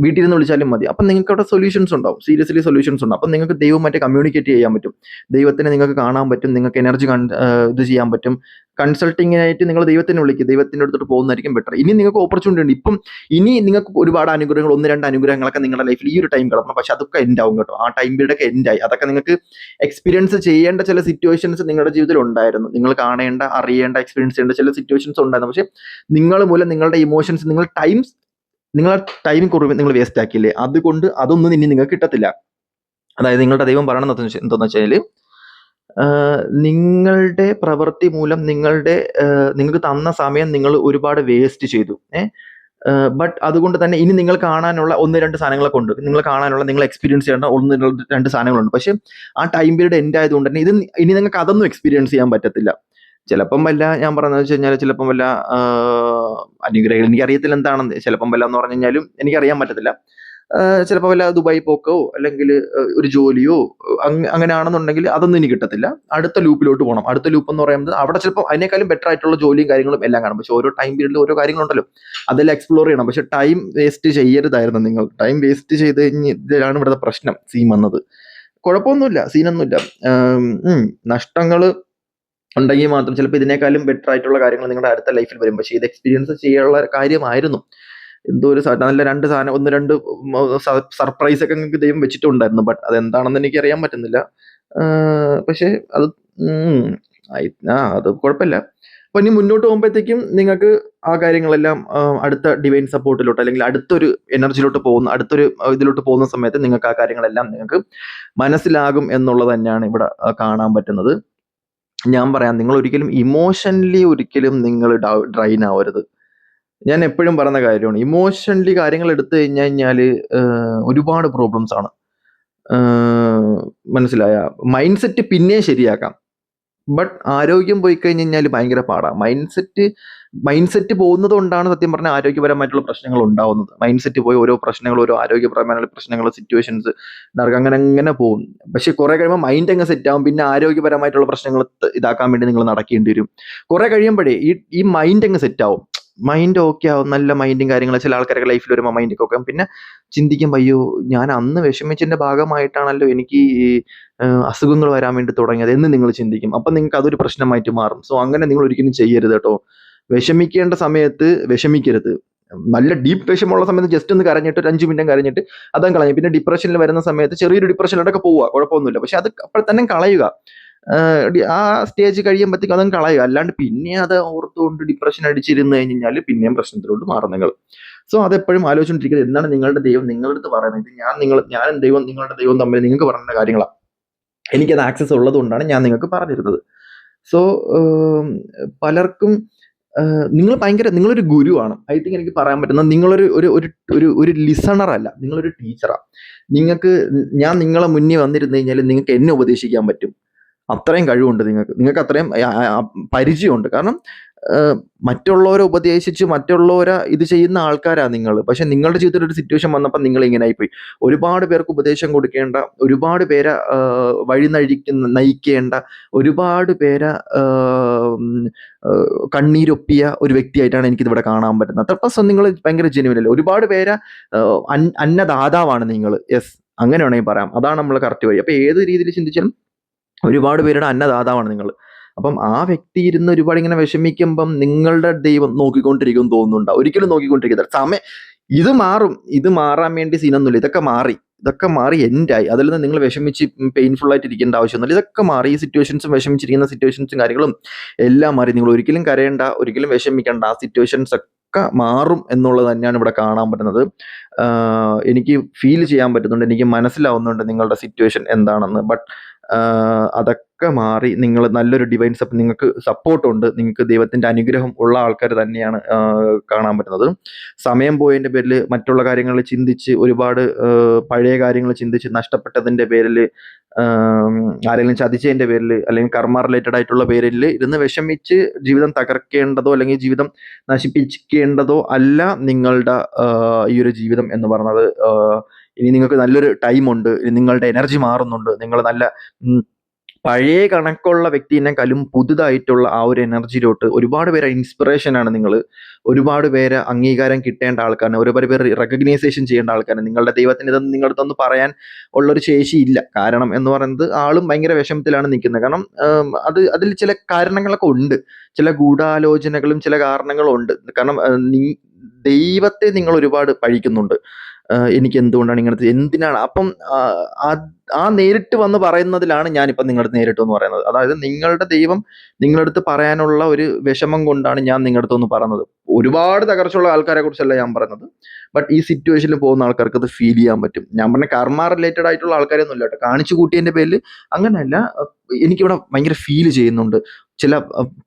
വീട്ടിൽ നിന്ന് വിളിച്ചാലും മതി. അപ്പം നിങ്ങൾക്ക് അവിടെ സൊല്യൂഷൻസ് ഉണ്ടാവും, സീരിയസ്ലി സൊല്യൂഷൻസ് ഉണ്ടാവും. അപ്പം നിങ്ങൾക്ക് ദൈവമായിട്ട് കമ്മ്യൂണിക്കേറ്റ് ചെയ്യാൻ പറ്റും, ദൈവത്തിനെ നിങ്ങൾക്ക് കാണാൻ പറ്റും, നിങ്ങൾക്ക് എനർജി ഇത് ചെയ്യാൻ പറ്റും. കൺസൾട്ടിങ്ങിനായിട്ട് നിങ്ങൾ ദൈവത്തിനെ വിളിക്കുക, ദൈവത്തിൻ്റെ അടുത്തോട്ട് പോകുന്നതായിരിക്കും ബെറ്റർ. ഇനി നിങ്ങൾക്ക് ഓപ്പർച്യൂണിറ്റി ഉണ്ട്. ഇനി നിങ്ങൾക്ക് ഒരുപാട് അനുഗ്രഹങ്ങൾ, 1-2 അനുഗ്രഹങ്ങളൊക്കെ നിങ്ങളുടെ ലൈഫിൽ ഈ ഒരു ടൈം കിടക്കണം. പക്ഷെ അതൊക്കെ എൻഡ് ആവും കേട്ടോ. ആ ടൈം പീരീഡ് ഒക്കെ എൻഡ് ആയി. അതൊക്കെ നിങ്ങൾക്ക് എക്സ്പീരിയൻസ് ചെയ്യേണ്ട ചില സിറ്റുവേഷൻസ് നിങ്ങളുടെ ജീവിതത്തിൽ ഉണ്ടായിരുന്നു, നിങ്ങൾ കാണേണ്ട, അറിയേണ്ട, എക്സ്പീരിയൻസ് ചെയ്യേണ്ട ചില സിറ്റുവേഷൻസ് ഉണ്ടായിരുന്നു. പക്ഷെ നിങ്ങൾ മൂലം നിങ്ങളുടെ ഇമോഷൻസ്, നിങ്ങളെ ടൈം കുറവ് നിങ്ങൾ വേസ്റ്റ് ആക്കിയില്ലേ, അതുകൊണ്ട് അതൊന്നും ഇനി നിങ്ങൾക്ക് കിട്ടത്തില്ല. അതായത് നിങ്ങളുടെ ദൈവം പറയണത് എന്താണെന്ന് വെച്ചാൽ, നിങ്ങളുടെ പ്രവൃത്തി മൂലം നിങ്ങൾക്ക് തന്ന സമയം നിങ്ങൾ ഒരുപാട് വേസ്റ്റ് ചെയ്തു. ബട്ട് അതുകൊണ്ട് തന്നെ ഇനി നിങ്ങൾ കാണാനുള്ള 1-2 സാധനങ്ങളൊക്കെ ഉണ്ട്, നിങ്ങൾ എക്സ്പീരിയൻസ് ചെയ്യേണ്ട 1-2 സാധനങ്ങളുണ്ട്. പക്ഷെ ആ ടൈം പീരീഡ് എൻഡ് ആയതുകൊണ്ട് തന്നെ ഇനി നിങ്ങൾക്ക് അതൊന്നും എക്സ്പീരിയൻസ് ചെയ്യാൻ പറ്റത്തില്ല. ചിലപ്പം ഞാൻ പറയുന്നത് വെച്ച് കഴിഞ്ഞാൽ, ചിലപ്പം വല്ല അനുഗ്രഹങ്ങൾ, എനിക്കറിയത്തില്ല എന്താണെന്ന്, ചിലപ്പം വല്ല എന്ന് പറഞ്ഞു കഴിഞ്ഞാലും എനിക്കറിയാൻ പറ്റത്തില്ല. ചിലപ്പോൾ വല്ല ദുബായ് പോക്കോ അല്ലെങ്കിൽ ഒരു ജോലിയോ അങ്ങനെയാണെന്നുണ്ടെങ്കിൽ അതൊന്നും ഇനി കിട്ടത്തില്ല. അടുത്ത ലൂപ്പിലോട്ട് പോകണം. അടുത്ത ലൂപ്പ് എന്ന് പറയുന്നത് അവിടെ ചിലപ്പോൾ അതിനേക്കാളും ബെറ്റർ ആയിട്ടുള്ള ജോലിയും കാര്യങ്ങളും എല്ലാം കാണും. പക്ഷെ ഓരോ ടൈം പീരീഡിൽ ഓരോ കാര്യങ്ങളുണ്ടല്ലോ, അതെല്ലാം എക്സ്പ്ലോർ ചെയ്യണം. പക്ഷെ ടൈം വേസ്റ്റ് ചെയ്യരുതായിരുന്നു നിങ്ങൾ. ടൈം വേസ്റ്റ് ചെയ്ത് കഴിഞ്ഞാണ് ഇവിടുത്തെ പ്രശ്നം സീൻ വന്നത്. കുഴപ്പമൊന്നുമില്ല, സീനൊന്നുമില്ല. നഷ്ടങ്ങൾ ഉണ്ടെങ്കിൽ മാത്രം ചിലപ്പോൾ ഇതിനേക്കാളും ബെറ്റർ ആയിട്ടുള്ള കാര്യങ്ങൾ നിങ്ങളുടെ അടുത്ത ലൈഫിൽ വരും. പക്ഷേ ഇത് എക്സ്പീരിയൻസ് ചെയ്യാനുള്ള കാര്യമായിരുന്നു. എന്തോ ഒരു നല്ല ഒന്ന് രണ്ട് സർപ്രൈസ് ഒക്കെ നിങ്ങൾക്ക് ദൈവം വെച്ചിട്ടുണ്ടായിരുന്നു. ബട്ട് അതെന്താണെന്ന് എനിക്ക് അറിയാൻ പറ്റുന്നില്ല. പക്ഷേ അത് അത് കുഴപ്പമില്ല. അപ്പൊ ഇനി മുന്നോട്ട് പോകുമ്പോഴത്തേക്കും നിങ്ങൾക്ക് ആ കാര്യങ്ങളെല്ലാം അടുത്ത ഡിവൈൻ സപ്പോർട്ടിലോട്ട് അല്ലെങ്കിൽ അടുത്തൊരു എനർജിയിലോട്ട് പോകുന്ന അടുത്തൊരു ഇതിലോട്ട് പോകുന്ന സമയത്ത് നിങ്ങൾക്ക് ആ കാര്യങ്ങളെല്ലാം നിങ്ങൾക്ക് മനസ്സിലാകും എന്നുള്ളത് തന്നെയാണ് ഇവിടെ കാണാൻ പറ്റുന്നത്. ഞാൻ പറയാം, നിങ്ങൾ ഒരിക്കലും ഇമോഷണലി ഒരിക്കലും നിങ്ങൾ ഡ്രൈൻ ആവരുത്. ഞാൻ എപ്പോഴും പറയുന്ന കാര്യമാണ്, ഇമോഷണലി കാര്യങ്ങൾ എടുത്തു കഴിഞ്ഞാൽ ഒരുപാട് പ്രോബ്ലംസ് ആണ്. മനസ്സിലായ? മൈൻഡ് സെറ്റ് പിന്നെ ശരിയാക്കാം, ബട്ട് ആരോഗ്യം പോയി കഴിഞ്ഞ് കഴിഞ്ഞാൽ ഭയങ്കര പാടാണ്. മൈൻഡ് സെറ്റ് പോകുന്നത് കൊണ്ടാണ് സത്യം പറഞ്ഞാൽ ആരോഗ്യപരമായിട്ടുള്ള പ്രശ്നങ്ങൾ ഉണ്ടാവുന്നത്. മൈൻഡ് സെറ്റ് പോയി ഓരോ പ്രശ്നങ്ങൾ, ഓരോ ആരോഗ്യപരമായിട്ടുള്ള പ്രശ്നങ്ങൾ, സിറ്റുവേഷൻസ് അങ്ങനെ പോകും. പക്ഷെ കുറെ കഴിയുമ്പോൾ മൈൻഡ് അങ്ങ് സെറ്റ് ആവും. പിന്നെ ആരോഗ്യപരമായിട്ടുള്ള പ്രശ്നങ്ങൾ ഇതാക്കാൻ വേണ്ടി നിങ്ങൾ നടക്കേണ്ടി വരും. കുറെ കഴിയുമ്പോഴേ ഈ മൈൻഡ് അങ്ങ് സെറ്റ് ആവും. മൈൻഡ് ഓക്കെ ആവും, നല്ല മൈൻഡും കാര്യങ്ങളും. ചില ആൾക്കാരൊക്കെ ലൈഫിൽ വരുമ്പോൾ മൈൻഡൊക്കെ ഒക്കെ പിന്നെ ചിന്തിക്കുമ്പോൾ, അയ്യോ ഞാൻ അന്ന് വിഷമിച്ചതിന്റെ ഭാഗമായിട്ടാണല്ലോ എനിക്ക് ഈ അസുഖങ്ങൾ വരാൻ വേണ്ടി തുടങ്ങിയത് എന്ന് നിങ്ങൾ ചിന്തിക്കും. അപ്പം നിങ്ങൾക്ക് അതൊരു പ്രശ്നമായിട്ട് മാറും. സോ അങ്ങനെ നിങ്ങൾ ഒരിക്കലും ചെയ്യരുത് കേട്ടോ. വിഷമിക്കേണ്ട സമയത്ത് വിഷമിക്കരുത്. നല്ല ഡീപ്പ് വിഷമമുള്ള സമയത്ത് ജസ്റ്റ് ഒന്ന് കരഞ്ഞിട്ട് ഒരു 5 മിനിറ്റ് കരഞ്ഞിട്ട് അതങ്ങ് കളയും. പിന്നെ ഡിപ്രഷനിൽ വരുന്ന സമയത്ത് ചെറിയൊരു ഡിപ്രഷനിലൊക്കെ പോവുക, കുഴപ്പമൊന്നുമില്ല. പക്ഷെ അത് അപ്പോൾ തന്നെ കളയുക. ആ സ്റ്റേജ് കഴിയുമ്പോഴത്തേക്കും അതങ്ങ് കളയുക. അല്ലാണ്ട് പിന്നെ അത് ഓർത്തുകൊണ്ട് ഡിപ്രഷൻ അടിച്ചിരുന്ന് കഴിഞ്ഞാൽ പിന്നെയും പ്രശ്നത്തിലോട്ട് മാറും നിങ്ങൾ. സോ അതെപ്പോഴും ആലോചിച്ചുകൊണ്ടിരിക്കുന്നത്, എന്താണ് നിങ്ങളുടെ ദൈവം നിങ്ങളുടെ അടുത്ത് പറയുന്നത്. ഇത് ഞാനും ദൈവം നിങ്ങളുടെ ദൈവം തമ്മിൽ നിങ്ങൾക്ക് പറയുന്ന കാര്യങ്ങളാണ്. എനിക്കത് ആക്സസ് ഉള്ളത് കൊണ്ടാണ് ഞാൻ നിങ്ങൾക്ക് പറഞ്ഞിരുന്നത്. സോ പലർക്കും നിങ്ങളൊരു ഗുരുവാണ്. ഐ തിങ്ക് എനിക്ക് പറയാൻ പറ്റുന്നത്, നിങ്ങളൊരു ഒരു ഒരു ഒരു ഒരു ലിസണർ അല്ല, നിങ്ങളൊരു ടീച്ചറാണ്. ഞാൻ നിങ്ങളെ മുന്നിൽ വന്നിരുന്നു കഴിഞ്ഞാൽ നിങ്ങൾക്ക് എന്നെ ഉപദേശിക്കാൻ പറ്റും. അത്രയും കഴിവുണ്ട് നിങ്ങൾക്ക് അത്രയും പരിചയമുണ്ട്. കാരണം മറ്റുള്ളവരെ ഉപദേശിച്ച് മറ്റുള്ളവരെ ഇത് ചെയ്യുന്ന ആൾക്കാരാണ് നിങ്ങൾ. പക്ഷെ നിങ്ങളുടെ ജീവിതത്തിൽ ഒരു സിറ്റുവേഷൻ വന്നപ്പോൾ നിങ്ങൾ ഇങ്ങനെ ആയിപ്പോയി. ഒരുപാട് പേർക്ക് ഉപദേശം കൊടുക്കേണ്ട, ഒരുപാട് പേരെ നയിക്കേണ്ട, ഒരുപാട് പേരെ കണ്ണീരൊപ്പിയ ഒരു വ്യക്തിയായിട്ടാണ് എനിക്കിതിവിടെ കാണാൻ പറ്റുന്നത്. അത്രപ്പം നിങ്ങൾ ഭയങ്കര ജെന്യുവനല്ലേ. ഒരുപാട് പേരെ അന്നദാതാവാണ് നിങ്ങൾ. യെസ്, അങ്ങനെ വേണമെങ്കിൽ പറയാം. അതാണ് നമ്മൾ കറക്റ്റ് വഴി. അപ്പൊ ഏത് രീതിയിൽ ചിന്തിച്ചാലും ഒരുപാട് പേരുടെ അന്നദാതാവാണ് നിങ്ങൾ. അപ്പം ആ വ്യക്തി ഇരുന്ന് ഒരുപാട് ഇങ്ങനെ വിഷമിക്കുമ്പം നിങ്ങളുടെ ദൈവം നോക്കിക്കൊണ്ടിരിക്കും തോന്നുന്നുണ്ടോ? ഒരിക്കലും നോക്കിക്കൊണ്ടിരിക്കത്തില്ല. ഇത് മാറാൻ വേണ്ടി സീനൊന്നുമില്ല. ഇതൊക്കെ മാറി എൻഡായി. അതിൽ നിന്ന് നിങ്ങൾ വിഷമിച്ച് പെയിൻഫുൾ ആയിട്ട് ഇരിക്കേണ്ട ആവശ്യമൊന്നുമില്ല. ഇതൊക്കെ മാറി. ഈ സിറ്റുവേഷൻസും വിഷമിച്ചിരിക്കുന്ന സിറ്റുവേഷൻസും കാര്യങ്ങളും എല്ലാം മാറി. നിങ്ങൾ ഒരിക്കലും കരയേണ്ട, ഒരിക്കലും വിഷമിക്കേണ്ട. ആ സിറ്റുവേഷൻസ് ഒക്കെ മാറും എന്നുള്ളത് തന്നെയാണ് ഇവിടെ കാണാൻ പറ്റുന്നത്. എനിക്ക് ഫീൽ ചെയ്യാൻ പറ്റുന്നുണ്ട്, എനിക്ക് മനസ്സിലാവുന്നുണ്ട് നിങ്ങളുടെ സിറ്റുവേഷൻ എന്താണെന്ന്. ബട്ട് അതൊക്കെ മാറി നിങ്ങൾ നല്ലൊരു ഡിവൈൻ നിങ്ങൾക്ക് സപ്പോർട്ടുണ്ട്. നിങ്ങൾക്ക് ദൈവത്തിന്റെ അനുഗ്രഹം ഉള്ള ആൾക്കാർ തന്നെയാണ് കാണാൻ പറ്റുന്നത്. സമയം പോയതിന്റെ പേരിൽ മറ്റുള്ള കാര്യങ്ങൾ ചിന്തിച്ച്, ഒരുപാട് പഴയ കാര്യങ്ങൾ ചിന്തിച്ച് നഷ്ടപ്പെട്ടതിന്റെ പേരിൽ, ആരെങ്കിലും ചതിച്ചതിന്റെ പേരിൽ, അല്ലെങ്കിൽ കർമ്മ റിലേറ്റഡ് ആയിട്ടുള്ള പേരിൽ ഇരുന്ന് വിഷമിച്ച് ജീവിതം തകർക്കേണ്ടതോ അല്ലെങ്കിൽ ജീവിതം നശിപ്പിക്കേണ്ടതോ അല്ല നിങ്ങളുടെ ഈ ഒരു ജീവിതം എന്ന് പറയുന്നത്. ഇനി നിങ്ങൾക്ക് നല്ലൊരു ടൈമുണ്ട്. നിങ്ങളുടെ എനർജി മാറുന്നുണ്ട്. നിങ്ങൾ നല്ല പഴയ കണക്കുള്ള വ്യക്തിയെക്കാളും പുതുതായിട്ടുള്ള ആ ഒരു എനർജിയിലോട്ട് ഒരുപാട് പേരെ ഇൻസ്പിറേഷനാണ് നിങ്ങൾ. ഒരുപാട് പേര് അംഗീകാരം കിട്ടേണ്ട ആൾക്കാരാണ്. ഒരുപാട് പേര് റെക്കഗ്നൈസേഷൻ ചെയ്യേണ്ട ആൾക്കാരാണ്. നിങ്ങളുടെ ദൈവത്തിന് ഇതൊന്നും നിങ്ങളുടെ അടുത്തൊന്ന് പറയാൻ ഉള്ളൊരു ശേഷിയില്ല. കാരണം എന്ന് പറയുന്നത് ആളും ഭയങ്കര വിഷമത്തിലാണ് നിൽക്കുന്നത്. കാരണം അതിൽ ചില കാരണങ്ങളൊക്കെ ഉണ്ട്. ചില ഗൂഢാലോചനകളും ചില കാരണങ്ങളും ഉണ്ട്. കാരണം ദൈവത്തെ നിങ്ങൾ ഒരുപാട് പഴിക്കുന്നുണ്ട്. എനിക്ക് എന്തുകൊണ്ടാണ് ഇങ്ങനത്തെ, എന്തിനാണ്? അപ്പം ആ നേരിട്ട് വന്ന് പറയുന്നതിലാണ് ഞാനിപ്പം നിങ്ങളുടെ നേരിട്ട് വന്ന് പറയുന്നത്. അതായത് നിങ്ങളുടെ ദൈവം നിങ്ങളുടെ അടുത്ത് പറയാനുള്ള ഒരു വിഷമം കൊണ്ടാണ് ഞാൻ നിങ്ങളുടെ അടുത്തൊന്ന് പറയുന്നത്. ഒരുപാട് തകർച്ചയുള്ള ആൾക്കാരെ കുറിച്ചല്ല ഞാൻ പറയുന്നത്. ബട്ട് ഈ സിറ്റുവേഷനിൽ പോകുന്ന ആൾക്കാർക്ക് അത് ഫീൽ ചെയ്യാൻ പറ്റും. ഞാൻ പറഞ്ഞ കർമ്മ റിലേറ്റഡ് ആയിട്ടുള്ള ആൾക്കാരൊന്നും ഇല്ല കേട്ടോ. കാണിച്ചു കൂട്ടിയതിന്റെ പേരിൽ അങ്ങനെയല്ല. എനിക്കിവിടെ ഭയങ്കര ഫീൽ ചെയ്യുന്നുണ്ട്. ചില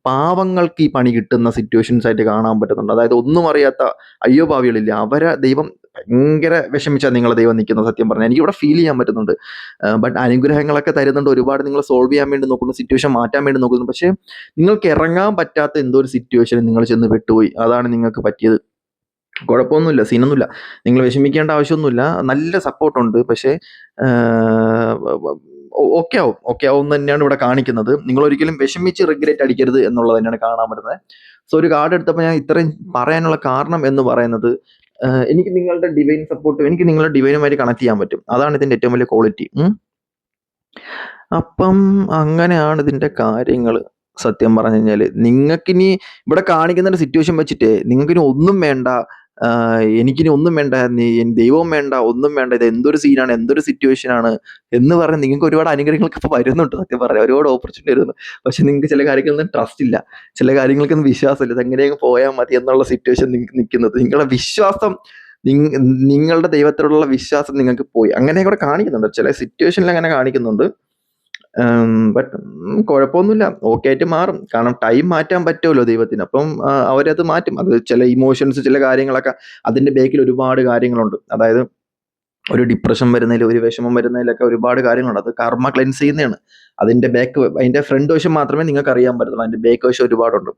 പാവങ്ങൾക്ക് ഈ പണി കിട്ടുന്ന സിറ്റുവേഷൻസ് ആയിട്ട് കാണാൻ പറ്റുന്നുണ്ട്. അതായത് ഒന്നും അറിയാത്ത അയ്യോ ഭാവികളില്ല, അവരെ ദൈവം ഭയങ്കര വിഷമിച്ചാൽ നിങ്ങളെ ദൈവം നിൽക്കുന്നത്. സത്യം പറഞ്ഞാൽ എനിക്കിവിടെ ഫീൽ ചെയ്യാൻ പറ്റുന്നുണ്ട്. ബട്ട് അനുഗ്രഹങ്ങളൊക്കെ തരുന്നുണ്ട്. ഒരുപാട് നിങ്ങൾ സോൾവ് ചെയ്യാൻ വേണ്ടി നോക്കുന്നു, സിറ്റുവേഷൻ മാറ്റാൻ വേണ്ടി നോക്കുന്നു. പക്ഷേ നിങ്ങൾക്ക് ഇറങ്ങാൻ പറ്റാത്ത എന്തോ ഒരു സിറ്റുവേഷനിൽ നിങ്ങൾ ചെന്ന് പെട്ടുപോയി. അതാണ് നിങ്ങൾക്ക് പറ്റിയത്. കുഴപ്പമൊന്നുമില്ല, സീനൊന്നുമില്ല. നിങ്ങൾ വിഷമിക്കേണ്ട ആവശ്യമൊന്നുമില്ല. നല്ല സപ്പോർട്ടുണ്ട്. പക്ഷേ ഓക്കെ ആവും. ഓക്കെ ആവും എന്ന് തന്നെയാണ് ഇവിടെ കാണിക്കുന്നത്. നിങ്ങളൊരിക്കലും വിഷമിച്ച് റിഗ്രറ്റ് അടിക്കരുത് എന്നുള്ളത് തന്നെയാണ് കാണാൻ പറ്റുന്നത്. സോ ഒരു കാർഡ് എടുത്തപ്പോൾ ഞാൻ ഇത്രയും പറയാനുള്ള കാരണം എന്ന് പറയുന്നത്, എനിക്ക് നിങ്ങളുടെ ഡിവൈൻ സപ്പോർട്ട്, എനിക്ക് നിങ്ങളുടെ ഡിവൈനുമായിട്ട് കണക്ട് ചെയ്യാൻ പറ്റും. അതാണ് ഇതിൻ്റെ ഏറ്റവും വലിയ ക്വാളിറ്റി. അപ്പം അങ്ങനെയാണ് ഇതിൻ്റെ കാര്യങ്ങൾ. സത്യം പറഞ്ഞു കഴിഞ്ഞാൽ നിങ്ങൾക്കിനി ഇവിടെ കാണിക്കുന്ന ഒരു സിറ്റുവേഷൻ വെച്ചിട്ട് നിങ്ങൾക്കിനി ഒന്നും വേണ്ട, എനിക്കിനി ഒന്നും വേണ്ട, ദൈവവും വേണ്ട, ഒന്നും വേണ്ട, ഇത് എന്തൊരു സീനാണ്, എന്തൊരു സിറ്റുവേഷൻ ആണ് എന്ന് പറഞ്ഞ് നിങ്ങൾക്ക് ഒരുപാട് അനുഗ്രഹങ്ങളൊക്കെ ഇപ്പോൾ വരുന്നുണ്ട്. സത്യം പറയാം, ഒരുപാട് ഓപ്പർച്യൂണിറ്റി വരുന്നു. പക്ഷെ നിങ്ങൾക്ക് ചില കാര്യങ്ങളൊന്നും ട്രസ്റ്റ് ഇല്ല, ചില കാര്യങ്ങൾക്കൊന്നും വിശ്വാസമില്ല. ഇത് എങ്ങനെയെങ്കിലും പോയാൽ മതി എന്നുള്ള സിറ്റുവേഷൻ നിങ്ങൾക്ക് നിൽക്കുന്നത്. നിങ്ങളുടെ വിശ്വാസം, നിങ്ങളുടെ ദൈവത്തിലുള്ള വിശ്വാസം നിങ്ങൾക്ക് പോയി. അങ്ങനെ കൂടെ കാണിക്കുന്നുണ്ട്, ചില സിറ്റുവേഷനിൽ അങ്ങനെ കാണിക്കുന്നുണ്ട്. ബട്ട് കുഴപ്പമൊന്നുമില്ല, ഓക്കെ ആയിട്ട് മാറും. കാരണം ടൈം മാറ്റാൻ പറ്റുമല്ലോ ദൈവത്തിന്. അപ്പം അവരത് മാറ്റും. അത് ചില ഇമോഷൻസ്, ചില കാര്യങ്ങളൊക്കെ അതിൻ്റെ ബേക്കിൽ ഒരുപാട് കാര്യങ്ങളുണ്ട്. അതായത് ഒരു ഡിപ്രഷൻ വരുന്നതിൽ, ഒരു വിഷമം വരുന്നതിലൊക്കെ ഒരുപാട് കാര്യങ്ങളുണ്ട്. അത് കർമ്മ ക്ലെൻസ് ചെയ്യുന്നതാണ്. അതിൻ്റെ ഫ്രണ്ട് വശം മാത്രമേ നിങ്ങൾക്ക് അറിയാൻ പറ്റത്തുള്ളൂ. അതിൻ്റെ ബാക്ക് വശം ഒരുപാടുണ്ട്.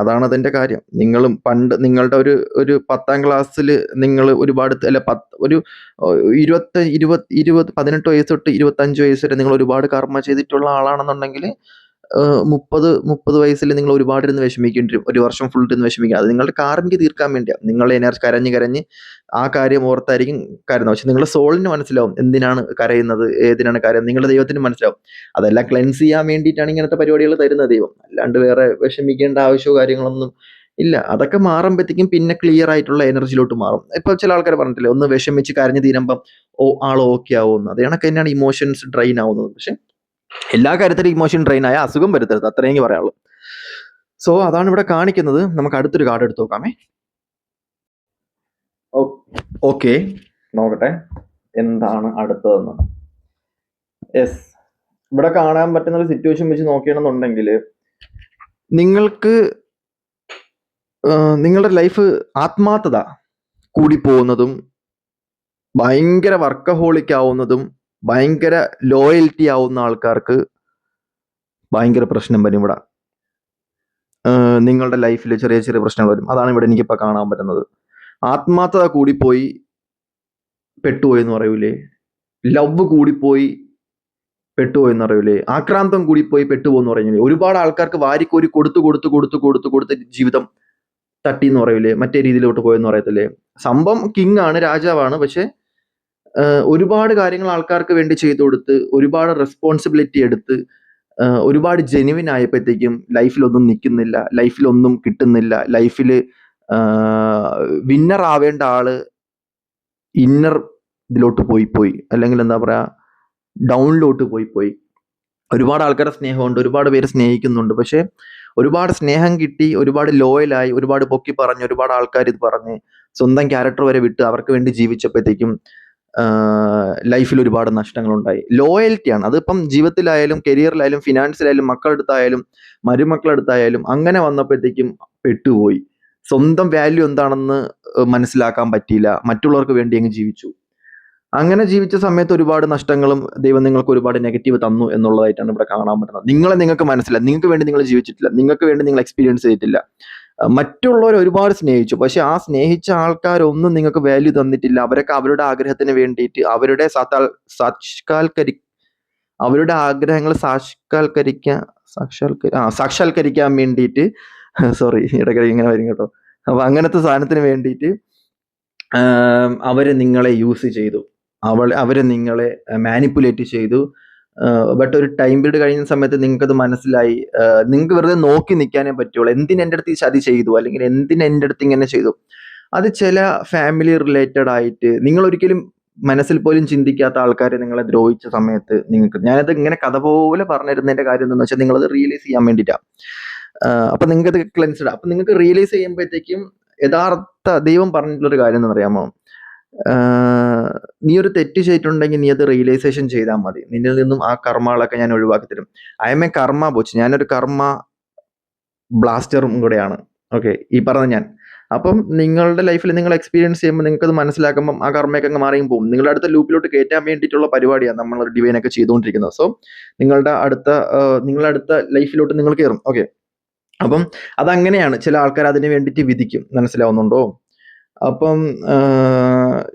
അതാണ് അതിൻ്റെ കാര്യം. നിങ്ങളും പണ്ട് നിങ്ങളുടെ ഒരു 10ാം ക്ലാസ്സിൽ നിങ്ങൾ ഒരുപാട് അല്ല, ഒരു 18 വയസ്സ് തൊട്ട് 25 വയസ്സ് വരെ നിങ്ങൾ ഒരുപാട് കർമ്മ ചെയ്തിട്ടുള്ള ആളാണെന്നുണ്ടെങ്കിൽ 30 വയസ്സിൽ നിങ്ങൾ ഒരുപാട് ഇരുന്ന് വിഷമിക്കേണ്ടി വരും. ഒരു വർഷം ഫുൾ ഇരുന്ന് വിഷമിക്കുക. അത് നിങ്ങളുടെ കാർമിക തീർക്കാൻ വേണ്ടിയാണ്. നിങ്ങളുടെ എനർജി കരഞ്ഞ് ആ കാര്യം ഓർത്തായിരിക്കും കരുതുന്നത്. പക്ഷെ നിങ്ങളുടെ സോളിന് മനസ്സിലാവും എന്തിനാണ് കരയുന്നത്, ഏതിനാണ് കരയുന്നത്. നിങ്ങളുടെ ദൈവത്തിന് മനസ്സിലാവും. അതെല്ലാം ക്ലെൻസ് ചെയ്യാൻ വേണ്ടിയിട്ടാണ് ഇങ്ങനത്തെ പരിപാടികൾ തരുന്നത് ദൈവം. അല്ലാണ്ട് വേറെ വിഷമിക്കേണ്ട ആവശ്യമോ കാര്യങ്ങളൊന്നും ഇല്ല. അതൊക്കെ മാറുമ്പോഴത്തേക്കും പിന്നെ ക്ലിയർ ആയിട്ടുള്ള എനർജിയിലോട്ട് മാറും. ഇപ്പൊ ചില ആൾക്കാർ പറഞ്ഞിട്ടില്ലേ, ഒന്ന് വിഷമിച്ച് കരഞ്ഞ് തീരുമ്പം ആൾ ഓക്കെ ആവുമെന്ന്. അത് കണക്ക് തന്നെയാണ് ഇമോഷൻസ് ഡ്രെയിൻ ആവുന്നത്. പക്ഷെ എല്ലാ കാര്യത്തിലും ഇമോഷൻ ഡ്രെയിൻ ആയ അസുഖം വരുത്തരുത്, അത്രയെങ്കിൽ പറയാനുള്ളൂ. സോ അതാണ് ഇവിടെ കാണിക്കുന്നത്. നമുക്ക് അടുത്തൊരു കാർഡ് എടുത്ത് നോക്കാമേ. ഓക്കെ, നോക്കട്ടെ എന്താണ് അടുത്തതെന്ന്. യെസ്, ഇവിടെ കാണാൻ പറ്റുന്ന ഒരു സിറ്റുവേഷൻ വെച്ച് നോക്കുകയാണെന്നുണ്ടെങ്കിൽ നിങ്ങൾക്ക് നിങ്ങളുടെ ലൈഫ് ആത്മാർത്ഥത കൂടിപ്പോകുന്നതും, ഭയങ്കര വർക്കഹോളിക് ആവുന്നതും, ഭയങ്കര ലോയൽറ്റി ആവുന്ന ആൾക്കാർക്ക് ഭയങ്കര പ്രശ്നം വരും ഇവിടെ. നിങ്ങളുടെ ലൈഫിൽ ചെറിയ ചെറിയ പ്രശ്നങ്ങൾ വരും. അതാണ് ഇവിടെ എനിക്കിപ്പോൾ കാണാൻ പറ്റുന്നത്. ആത്മാർത്ഥത കൂടിപ്പോയി പെട്ടുപോയി എന്ന് പറയൂലേ, ലവ് കൂടിപ്പോയി പെട്ടുപോയി എന്ന് പറയൂലേ, ആക്രാന്തം കൂടിപ്പോയി പെട്ടുപോയെന്ന് പറയൂലേ. ഒരുപാട് ആൾക്കാർക്ക് വാരിക്കോരി കൊടുത്ത് ജീവിതം തട്ടി എന്ന് പറയൂലേ, മറ്റേ രീതിയിലോട്ട് പോയെന്ന് പറയത്തില്ലേ. സംഭവം കിങ് ആണ്, രാജാവാണ്. പക്ഷെ ഒരുപാട് കാര്യങ്ങൾ ആൾക്കാർക്ക് വേണ്ടി ചെയ്തു കൊടുത്ത്, ഒരുപാട് റെസ്പോൺസിബിലിറ്റി എടുത്ത്, ഒരുപാട് ജെനുവിൻ ആയപ്പോഴത്തേക്കും ലൈഫിലൊന്നും നിൽക്കുന്നില്ല, ലൈഫിലൊന്നും കിട്ടുന്നില്ല. ലൈഫിൽ വിന്നർ ആവേണ്ട ആള് ഇന്നർ ഇതിലോട്ട് പോയി, അല്ലെങ്കിൽ എന്താ പറയാ, ഡൗണിലോട്ട് പോയി. ഒരുപാട് ആൾക്കാരുടെ സ്നേഹമുണ്ട്, ഒരുപാട് പേര് സ്നേഹിക്കുന്നുണ്ട്. പക്ഷെ ഒരുപാട് സ്നേഹം കിട്ടി, ഒരുപാട് ലോയലായി, ഒരുപാട് പൊക്കി പറഞ്ഞ്, ഒരുപാട് ആൾക്കാർ ഇത് പറഞ്ഞ് സ്വന്തം ക്യാരക്ടർ വരെ വിട്ട് അവർക്ക് വേണ്ടി ജീവിച്ചപ്പോഴത്തേക്കും ലൈഫിൽ ഒരുപാട് നഷ്ടങ്ങളുണ്ടായി. ലോയൽറ്റിയാണ് അതിപ്പം ജീവിതത്തിലായാലും, കരിയറിലായാലും, ഫിനാൻസിലായാലും, മക്കളെടുത്തായാലും, മരുമക്കളെടുത്തായാലും അങ്ങനെ വന്നപ്പോഴത്തേക്കും പെട്ടുപോയി. സ്വന്തം വാല്യൂ എന്താണെന്ന് മനസ്സിലാക്കാൻ പറ്റിയില്ല, മറ്റുള്ളവർക്ക് വേണ്ടി അങ്ങ് ജീവിച്ചു. അങ്ങനെ ജീവിച്ച സമയത്ത് ഒരുപാട് നഷ്ടങ്ങളും ദൈവം നിങ്ങൾക്ക് ഒരുപാട് നെഗറ്റീവ് തന്നു എന്നുള്ളതായിട്ടാണ് ഇവിടെ കാണാൻ പറ്റുന്നത്. നിങ്ങൾക്ക് മനസ്സിലായി, നിങ്ങൾക്ക് വേണ്ടി നിങ്ങൾ ജീവിച്ചിട്ടില്ല, നിങ്ങൾക്ക് വേണ്ടി നിങ്ങൾ എക്സ്പീരിയൻസ് ചെയ്തിട്ടില്ല. മറ്റുള്ളവർ ഒരുപാട് സ്നേഹിച്ചു, പക്ഷെ ആ സ്നേഹിച്ച ആൾക്കാരൊന്നും നിങ്ങൾക്ക് വാല്യൂ തന്നിട്ടില്ല. അവരൊക്കെ അവരുടെ ആഗ്രഹത്തിന് വേണ്ടിയിട്ട്, അവരുടെ അവരുടെ ആഗ്രഹങ്ങൾ സാക്ഷാത്കരിക്കാൻ വേണ്ടിയിട്ട്, സോറി ഇടയ്ക്കിടയ്ക്ക് ഇങ്ങനെ വരും കേട്ടോ. അപ്പൊ അങ്ങനത്തെ സാധനത്തിന് വേണ്ടിയിട്ട് അവര് നിങ്ങളെ യൂസ് ചെയ്തു, അവര് നിങ്ങളെ മാനിപ്പുലേറ്റ് ചെയ്തു. ബട്ട് ഒരു ടൈം പീരീഡ് കഴിയുന്ന സമയത്ത് നിങ്ങൾക്കത് മനസ്സിലായി. നിങ്ങൾക്ക് വെറുതെ നോക്കി നിൽക്കാനേ പറ്റുള്ളൂ. എന്തിന് എൻ്റെ അടുത്ത് ഈ ചതി ചെയ്തു, അല്ലെങ്കിൽ എന്തിന് എൻ്റെ അടുത്ത് ഇങ്ങനെ ചെയ്തു. അത് ചില ഫാമിലി റിലേറ്റഡ് ആയിട്ട് നിങ്ങൾ ഒരിക്കലും മനസ്സിൽ പോലും ചിന്തിക്കാത്ത ആൾക്കാരെ നിങ്ങളെ ദ്രോഹിച്ച സമയത്ത് ഞാനത് ഇങ്ങനെ കഥ പോലെ പറഞ്ഞിരുന്നതിന്റെ കാര്യം എന്താണെന്ന് വെച്ചാൽ നിങ്ങളത് റിയലൈസ് ചെയ്യാൻ വേണ്ടിയിട്ടാണ്. അപ്പൊ നിങ്ങൾക്ക് അത് ക്ലെൻസ്ഡ്. അപ്പൊ നിങ്ങൾക്ക് റിയലൈസ് ചെയ്യുമ്പോഴത്തേക്കും യഥാർത്ഥ ദൈവം പറഞ്ഞിട്ടുള്ളൊരു കാര്യം എന്ന് അറിയാമോ, നീ ഒരു തെറ്റ് ചെയ്തിട്ടുണ്ടെങ്കിൽ നീ അത് റിയലൈസേഷൻ ചെയ്താൽ മതി. നിന്നിൽ നിന്നും ആ കർമ്മകളൊക്കെ ഞാൻ ഒഴിവാക്കി തരും. ഐ എം എ കർമ്മ ബോച്ച്, ഞാനൊരു കർമ്മ ബ്ലാസ്റ്ററും കൂടെയാണ്. ഓക്കെ, ഈ പറഞ്ഞ ഞാൻ. അപ്പം നിങ്ങളുടെ ലൈഫിൽ നിങ്ങൾ എക്സ്പീരിയൻസ് ചെയ്യുമ്പോൾ നിങ്ങൾക്ക് അത് മനസ്സിലാക്കുമ്പോൾ ആ കർമ്മയൊക്കെ അങ്ങ് മാറിയും പോകും. നിങ്ങളുടെ അടുത്ത ലൂപ്പിലോട്ട് കയറ്റാൻ വേണ്ടിയിട്ടുള്ള പരിപാടിയാണ് നമ്മൾ ഡിവൈനൊക്കെ ചെയ്തുകൊണ്ടിരിക്കുന്നത്. സോ നിങ്ങളുടെ അടുത്ത ലൈഫിലോട്ട് നിങ്ങൾ കയറും. ഓക്കെ, അപ്പം അതങ്ങനെയാണ്. ചില ആൾക്കാർ അതിന് വേണ്ടിയിട്ട് വിധിക്കും, മനസ്സിലാവുന്നുണ്ടോ? അപ്പം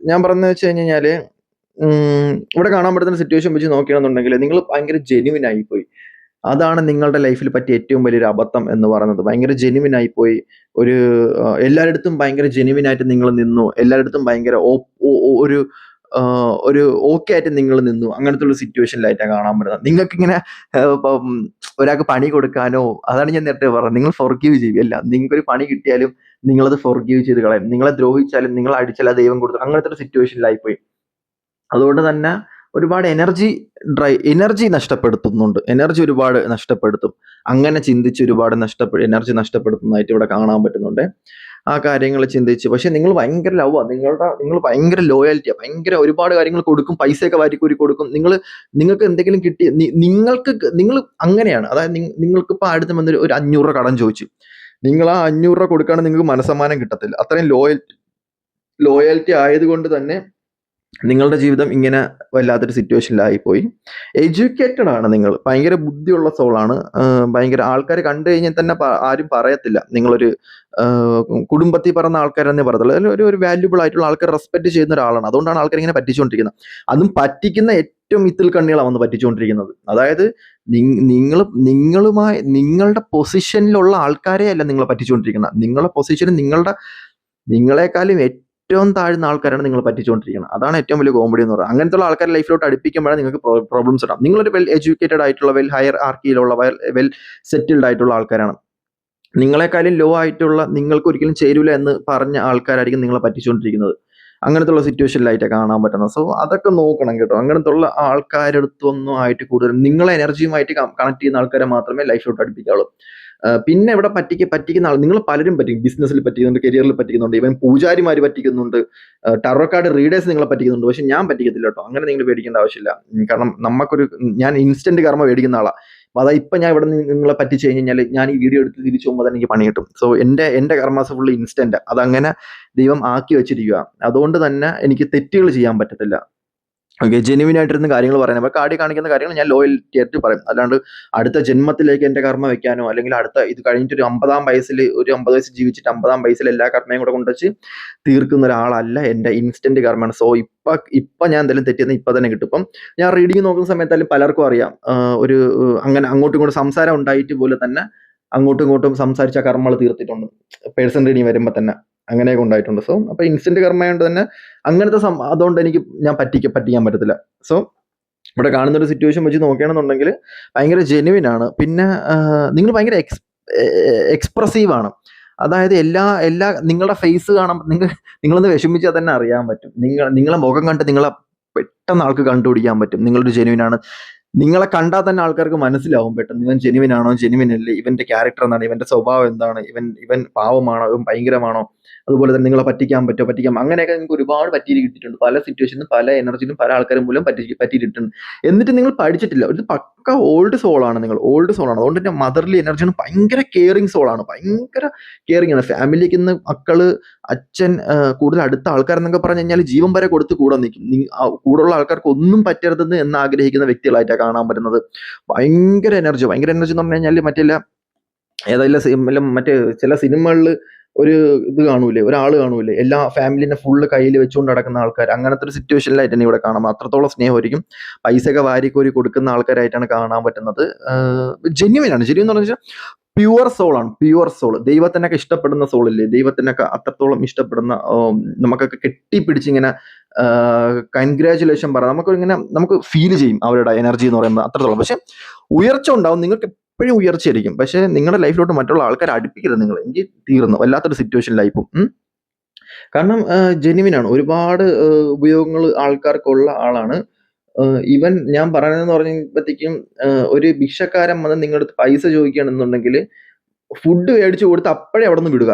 ഞാൻ പറഞ്ഞതെന്ന് വെച്ച് കഴിഞ്ഞാല് ഇവിടെ കാണാൻ പറ്റുന്ന സിറ്റുവേഷൻ വെച്ച് നോക്കുകയാണെന്നുണ്ടെങ്കിൽ നിങ്ങൾ ഭയങ്കര ജെന്യുവിൻ ആയിപ്പോയി. അതാണ് നിങ്ങളുടെ ലൈഫിൽ പറ്റിയ ഏറ്റവും വലിയൊരു അബദ്ധം എന്ന് പറയുന്നത്. ഭയങ്കര ജെന്യുവിൻ ആയിപ്പോയി. ഒരു എല്ലാരടുത്തും ഭയങ്കര ജെന്യുവിൻ ആയിട്ട് നിങ്ങൾ നിന്നു. എല്ലാരടുത്തും ഭയങ്കര ഒരു ഒരു ഓക്കെ ആയിട്ട് നിങ്ങൾ നിന്നു. അങ്ങനത്തെ ഒരു സിറ്റുവേഷനിലായിട്ടാണ് കാണാൻ പറ്റുന്നത്. നിങ്ങൾക്കിങ്ങനെ ഇപ്പം ഒരാൾക്ക് പണി കൊടുക്കാനോ, അതാണ് ഞാൻ നേരത്തെ പറഞ്ഞത്. നിങ്ങൾ ഫോർഗീവ് ചെയ്യും. അല്ല, നിങ്ങൾക്കൊരു പണി കിട്ടിയാലും നിങ്ങളത് ഫോർഗീവ് ചെയ്ത് കളയും. നിങ്ങളെ ദ്രോഹിച്ചാലും നിങ്ങളെ അടിച്ചാലും അത് ദൈവം കൊടുത്തു. അങ്ങനത്തെ ഒരു സിറ്റുവേഷനിലായിപ്പോയി. അതുകൊണ്ട് തന്നെ ഒരുപാട് എനർജി നഷ്ടപ്പെടുത്തുന്നുണ്ട്. എനർജി ഒരുപാട് നഷ്ടപ്പെടുത്തും. അങ്ങനെ ചിന്തിച്ച് ഒരുപാട് എനർജി നഷ്ടപ്പെടുത്തുന്നതായിട്ട് ഇവിടെ കാണാൻ പറ്റുന്നുണ്ട്. ആ കാര്യങ്ങൾ ചിന്തിച്ച് പക്ഷെ നിങ്ങൾ ഭയങ്കര ലവാ. നിങ്ങൾ ഭയങ്കര ലോയാലിറ്റിയാ. ഭയങ്കര ഒരുപാട് കാര്യങ്ങൾ കൊടുക്കും. പൈസയൊക്കെ വാരിക്കോരി കൊടുക്കും. നിങ്ങൾക്ക് എന്തെങ്കിലും കിട്ടി നിങ്ങൾ അങ്ങനെയാണ്. അതായത് നിങ്ങൾക്കിപ്പോൾ അടുത്ത് വന്നൊരു ഒരു 500 രൂപ കടം ചോദിച്ചു. നിങ്ങൾ ആ 500 രൂപ കൊടുക്കുകയാണെങ്കിൽ നിങ്ങൾക്ക് മനസ്സമാനം കിട്ടത്തില്ല. അത്രയും ലോയാലിറ്റി ആയതുകൊണ്ട് തന്നെ നിങ്ങളുടെ ജീവിതം ഇങ്ങനെ വല്ലാത്തൊരു സിറ്റുവേഷനിലായി പോയി. എഡ്യൂക്കേറ്റഡ് ആണ് നിങ്ങൾ. ഭയങ്കര ബുദ്ധിയുള്ള സോളാണ്. ഭയങ്കര ആൾക്കാർ കണ്ടു കഴിഞ്ഞാൽ തന്നെ ആരും പറയത്തില്ല നിങ്ങളൊരു കുടുംബത്തിൽ പറഞ്ഞ ആൾക്കാരെന്നേ പറയത്തുള്ളൂ. അതിൽ ഒരു വാല്യുബിൾ ആയിട്ടുള്ള ആൾക്കാർ റെസ്പെക്ട് ചെയ്യുന്ന ഒരാളാണ്. അതുകൊണ്ടാണ് ആൾക്കാർ ഇങ്ങനെ പറ്റിച്ചുകൊണ്ടിരിക്കുന്നത്. അതും പറ്റിക്കുന്ന ഏറ്റവും ഇത്തിൽ കണ്ണികളാണ് വന്ന് പറ്റിച്ചുകൊണ്ടിരിക്കുന്നത്. അതായത് നിങ്ങളുടെ പൊസിഷനിലുള്ള ആൾക്കാരെ അല്ല നിങ്ങളെ പറ്റിച്ചുകൊണ്ടിരിക്കുന്നത്. നിങ്ങളുടെ പൊസിഷന് നിങ്ങളെക്കാളും ഏറ്റവും താഴ്ന്ന ആൾക്കാരാണ് നിങ്ങൾ പറ്റിച്ചുകൊണ്ടിരിക്കുന്നത്. അതാണ് ഏറ്റവും വലിയ കോമഡി എന്ന് പറയുന്നത്. അങ്ങനത്തെ ആൾക്കാരെ ലൈഫിലോട്ട് അടുപ്പിക്കുമ്പോഴാണ് നിങ്ങൾക്ക് പ്രോബ്ലംസ് ഉണ്ടാവും. നിങ്ങളൊരു വെൽ എഡ്യൂക്കേറ്റഡ് ആയിട്ടുള്ള വെൽ ഹയർ ആർക്കിയിലുള്ള വെൽ സെറ്റിൽഡ് ആയിട്ടുള്ള ആൾക്കാരാണ്. നിങ്ങളെക്കാളും ലോ ആയിട്ടുള്ള നിങ്ങൾക്ക് ഒരിക്കലും ചേരൂല എന്ന് പറഞ്ഞ ആൾക്കാരായിരിക്കും നിങ്ങളെ പറ്റിച്ചുകൊണ്ടിരിക്കുന്നത്. അങ്ങനത്തെ സിറ്റുവേഷനിലായിട്ടാണ് കാണാൻ പറ്റുന്നത്. സോ അതൊക്കെ നോക്കണം കേട്ടോ. അങ്ങനത്തെ ആൾക്കാരടുത്തൊന്നും ആയിട്ട് കൂടുതൽ നിങ്ങളെ എനർജിയുമായിട്ട് കണക്ട് ചെയ്യുന്ന ആൾക്കാരെ മാത്രമേ ലൈഫിലോട്ട് അടുപ്പിക്കാവുള്ളൂ. പിന്നെ ഇവിടെ പറ്റിക്കുന്ന ആൾ നിങ്ങൾ പലരും പറ്റിക്കും. ബിസിനസ്സിൽ പറ്റിക്കുന്നുണ്ട്, കരിയറിൽ പറ്റിക്കുന്നുണ്ട്, ഇവൻ പൂജാരിമാർ പറ്റിക്കുന്നുണ്ട്, ടാറോ കാർഡ് റീഡേഴ്സ് നിങ്ങളെ പറ്റിക്കുന്നുണ്ട്. പക്ഷെ ഞാൻ പറ്റിക്കത്തില്ല കേട്ടോ. അങ്ങനെ നിങ്ങൾ പേടിക്കേണ്ട ആവശ്യമില്ല. കാരണം ഞാൻ ഇൻസ്റ്റന്റ് കർമ്മ മേടിക്കുന്ന ആളാണ്. അപ്പൊ അതാ ഇപ്പൊ ഞാൻ ഇവിടെ നിങ്ങളെ പറ്റിച്ചു കഴിഞ്ഞാൽ ഞാൻ ഈ വീഡിയോ എടുത്ത് തിരിച്ചു പോകുമ്പോൾ തന്നെ എനിക്ക് പണി കിട്ടും. സോ എന്റെ കർമാസ് ഫുള്ള് ഇൻസ്റ്റന്റ്. അതങ്ങനെ ദൈവം ആക്കി വെച്ചിരിക്കുക. അതുകൊണ്ട് തന്നെ എനിക്ക് തെറ്റുകൾ ചെയ്യാൻ പറ്റത്തില്ല. ഓക്കെ, ജെനുവിൻ ആയിട്ടിരുന്ന് കാര്യങ്ങൾ പറയുന്നത്. അപ്പൊ കാണിക്കുന്ന കാര്യങ്ങൾ ഞാൻ ലോയൽറ്റി ആയിട്ട് പറയും. അല്ലാണ്ട് അടുത്ത ജന്മത്തിലേക്ക് എന്റെ കർമ്മ വെക്കാനോ, അല്ലെങ്കിൽ അടുത്ത ഇത് കഴിഞ്ഞിട്ട് ഒരു 50-ആം വയസ്സിൽ ഒരു 50 വയസ്സ് ജീവിച്ചിട്ട് 50-ആം വയസ്സിൽ എല്ലാ കർമ്മയും കൂടെ കൊണ്ടുവച്ച് തീർക്കുന്ന ഒരാളല്ല എന്റെ ഇൻസ്റ്റന്റ് കർമ്മമാണ്. സോ ഇപ്പൊ ഞാൻ എന്തെങ്കിലും തെറ്റിയെന്ന് ഇപ്പൊ തന്നെ കിട്ടും. ഇപ്പം ഞാൻ റീഡിങ് നോക്കുന്ന സമയത്തായാലും പലർക്കും അറിയാം, ഒരു അങ്ങനെ അങ്ങോട്ടും ഇങ്ങോട്ടും സംസാരം ഉണ്ടായിട്ട് പോലെ തന്നെ അങ്ങോട്ടും ഇങ്ങോട്ടും സംസാരിച്ച കർമ്മങ്ങൾ തീർത്തിട്ടുണ്ട്. പേഴ്സൺ റീഡിങ് വരുമ്പോൾ തന്നെ അങ്ങനെയൊക്കെ ഉണ്ടായിട്ടുണ്ട്. സോ അപ്പൊ ഇൻസ്റ്റന്റ് കർമ്മയായതുകൊണ്ട് തന്നെ അങ്ങനത്തെ അതുകൊണ്ട് ഞാൻ പറ്റിക്കാൻ പറ്റത്തില്ല. സോ ഇവിടെ കാണുന്ന ഒരു സിറ്റുവേഷൻ വെച്ച് നോക്കുകയാണെന്നുണ്ടെങ്കിൽ ഭയങ്കര ജെനുവിൻ ആണ്. പിന്നെ നിങ്ങൾ ഭയങ്കര എക്സ്പ്രസീവ് ആണ്. അതായത് എല്ലാ നിങ്ങളുടെ ഫേസ് കാണുമ്പോൾ നിങ്ങളൊന്ന് വിഷമിച്ചാൽ തന്നെ അറിയാൻ പറ്റും. നിങ്ങളെ മുഖം കണ്ട് നിങ്ങളെ പെട്ടെന്ന് ആൾക്ക് കണ്ടുപിടിക്കാൻ പറ്റും നിങ്ങളൊരു ജെനുവിൻ ആണ്. നിങ്ങളെ കണ്ടാൽ തന്നെ ആൾക്കാർക്ക് മനസ്സിലാവും പെട്ടെന്ന് ഇവൻ ജെനുവിൻ ആണോ ജെനുവിൻ അല്ലേ, ഇവന്റെ ക്യാരക്ടർ എന്താണ്, ഇവന്റെ സ്വഭാവം എന്താണ്, ഇവൻ പാവമാണോ, ഇവൻ ഭയങ്കരമാണോ. അതുപോലെ തന്നെ നിങ്ങളെ പറ്റിക്കാൻ അങ്ങനെയൊക്കെ നിങ്ങൾക്ക് ഒരുപാട് പറ്റിയിട്ടുണ്ട്. പല സിറ്റുവേഷനും പല എനർജിയിലും പല ആൾക്കാരും മൂലം പറ്റിയിട്ടുണ്ട്. എന്നിട്ട് നിങ്ങൾ പഠിച്ചിട്ടില്ല. ഒരു പക്ക ഓൾഡ് സോളാണ് നിങ്ങൾ. അതുകൊണ്ട് തന്നെ മദർലി എനർജിയാണ്. ഭയങ്കര കെയറിങ് സോളാണ്. ഭയങ്കര കെയറിങ് ആണ്. ഫാമിലിക്ക് മക്കള്, അച്ഛൻ, കൂടുതൽ അടുത്ത ആൾക്കാരെന്നൊക്കെ പറഞ്ഞു കഴിഞ്ഞാൽ ജീവൻ വരെ കൊടുത്ത് കൂടെ നിൽക്കും. കൂടെയുള്ള ആൾക്കാർക്ക് ഒന്നും പറ്റരുതെന്ന് എന്ന് ആഗ്രഹിക്കുന്ന വ്യക്തികളായിട്ടാണ് കാണാൻ പറ്റുന്നത്. ഭയങ്കര എനർജി എന്ന് പറഞ്ഞു കഴിഞ്ഞാൽ മറ്റേ ചില സിനിമകളിൽ ഒരു ഇത് കാണൂലേ, ഒരാൾ കാണൂലേ, എല്ലാ ഫാമിലിനെ ഫുള്ള് കയ്യിൽ വെച്ചുകൊണ്ട് നടക്കുന്ന ആൾക്കാർ. അങ്ങനത്തെ ഒരു സിറ്റുവേഷനിലായിട്ട് തന്നെ ഇവിടെ കാണാം. അത്രത്തോളം സ്നേഹമായിരിക്കും. പൈസയൊക്കെ വാരിക്കോരി കൊടുക്കുന്ന ആൾക്കാരായിട്ടാണ് കാണാൻ പറ്റുന്നത്. ജെന്യുവിൻ ആണ്. ജെന്യുവൻ എന്ന് പറഞ്ഞാൽ പ്യുവർ സോളാണ്. Pure soul. ദൈവത്തിനൊക്കെ ഇഷ്ടപ്പെടുന്ന സോളില്ലേ, ദൈവത്തിനൊക്കെ അത്രത്തോളം ഇഷ്ടപ്പെടുന്ന, നമുക്കൊക്കെ കെട്ടിപ്പിടിച്ചിങ്ങനെ കൺഗ്രാജുലേഷൻ പറയാം. നമുക്ക് ഫീൽ ചെയ്യും അവരുടെ എനർജി എന്ന് പറയുന്നത് അത്രത്തോളം. പക്ഷെ ഉയർച്ച ഉണ്ടാവും. നിങ്ങൾക്ക് എപ്പോഴും ഉയർച്ചയായിരിക്കും. പക്ഷെ നിങ്ങളുടെ ലൈഫിലോട്ട് മറ്റുള്ള ആൾക്കാരെ അടുപ്പിക്കരുത് നിങ്ങൾ. എനിക്ക് തീർന്നു വല്ലാത്തൊരു സിറ്റുവേഷനിലായി പോകും. കാരണം ജെന്യുവിൻ ആണ്. ഒരുപാട് ഉപയോഗങ്ങൾ ആൾക്കാർക്കുള്ള ആളാണ്. ഈവൻ ഞാൻ പറയുന്നതെന്ന് പറയുമ്പോഴത്തേക്കും ഒരു ഭിക്ഷക്കാരൻ വന്ന് നിങ്ങളുടെ അടുത്ത് പൈസ ചോദിക്കുകയാണെന്നുണ്ടെങ്കിൽ ഫുഡ് മേടിച്ചു കൊടുത്ത് അപ്പോഴേ അവിടെ നിന്ന് വിടുക.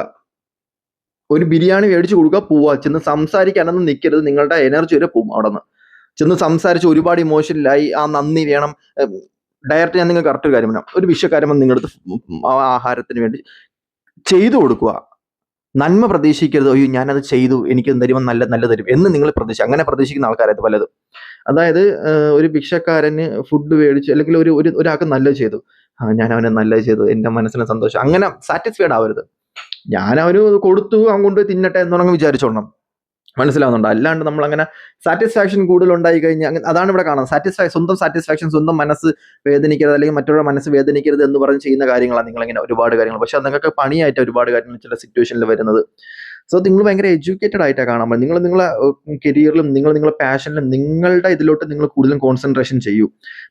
ഒരു ബിരിയാണി മേടിച്ചു കൊടുക്കുക, പോവുക. ചെന്ന് സംസാരിക്കാനൊന്നും നിൽക്കരുത്. നിങ്ങളുടെ എനർജി വരെ പോകും. അവിടെ നിന്ന് ചെന്ന് സംസാരിച്ച് ഒരുപാട് ഇമോഷനിലായി ആ നന്ദി വേണം. ഡയറക്റ്റ് ഞാൻ നിങ്ങൾക്ക് കറക്റ്റ് ഒരു കാര്യം പറയാം. ഒരു ഭിക്ഷക്കാരൻ വന്ന് നിങ്ങളുടെ അടുത്ത് ആഹാരത്തിന് വേണ്ടി ചെയ്തു കൊടുക്കുക. നന്മ പ്രതീക്ഷിക്കരുത്. അയ്യോ ഞാനത് ചെയ്തു, എനിക്ക് തരുമ്പോൾ നല്ല തരും എന്ന് നിങ്ങൾ അങ്ങനെ പ്രതീക്ഷിക്കുന്ന ആൾക്കാരായത് പലതും. അതായത് ഒരു ഭിക്ഷക്കാരന് ഫുഡ് മേടിച്ച് അല്ലെങ്കിൽ ഒരാൾക്ക് നല്ലത് ചെയ്തു, ഞാൻ അവനെ നല്ലത് ചെയ്തു, എൻ്റെ മനസ്സിന് സന്തോഷം, അങ്ങനെ സാറ്റിസ്ഫൈഡ് ആവരുത്. ഞാൻ അവന് കൊടുത്തു, അവൻ കൊണ്ട് തിന്നട്ടെ എന്നുണങ്ങ് വിചാരിച്ചോളണം. മനസ്സിലാവുന്നുണ്ടോ? അല്ലാണ്ട് നമ്മളങ്ങനെ സാറ്റിസ്ഫാക്ഷൻ കൂടുതൽ ഉണ്ടായി കഴിഞ്ഞാൽ അതാണ് ഇവിടെ കാണുന്നത്. സ്വന്തം സാറ്റിസ്ഫാക്ഷൻ, സ്വന്തം മനസ്സ് വേദനിക്കരുത്, അല്ലെങ്കിൽ മറ്റുള്ള മനസ്സ് വേദനിക്കരുത് എന്ന് പറഞ്ഞ് ചെയ്യുന്ന കാര്യങ്ങളാണ് നിങ്ങളിങ്ങനെ ഒരുപാട് കാര്യങ്ങൾ. പക്ഷെ അത് നിങ്ങൾക്ക് പണിയായിട്ട് ഒരുപാട് കാര്യങ്ങൾ ചില സിറ്റുവേഷനിൽ വരുന്നത്. സോ നിങ്ങൾ ഭയങ്കര എഡ്യൂക്കേറ്റഡ് ആയിട്ടാണ് കാണാൻ പറ്റും. നിങ്ങൾ നിങ്ങളെ കരിയറിലും നിങ്ങളുടെ പാഷനിലും നിങ്ങളുടെ ഇതിലോട്ട് നിങ്ങൾ കൂടുതലും കോൺസെൻട്രേഷൻ ചെയ്യൂ.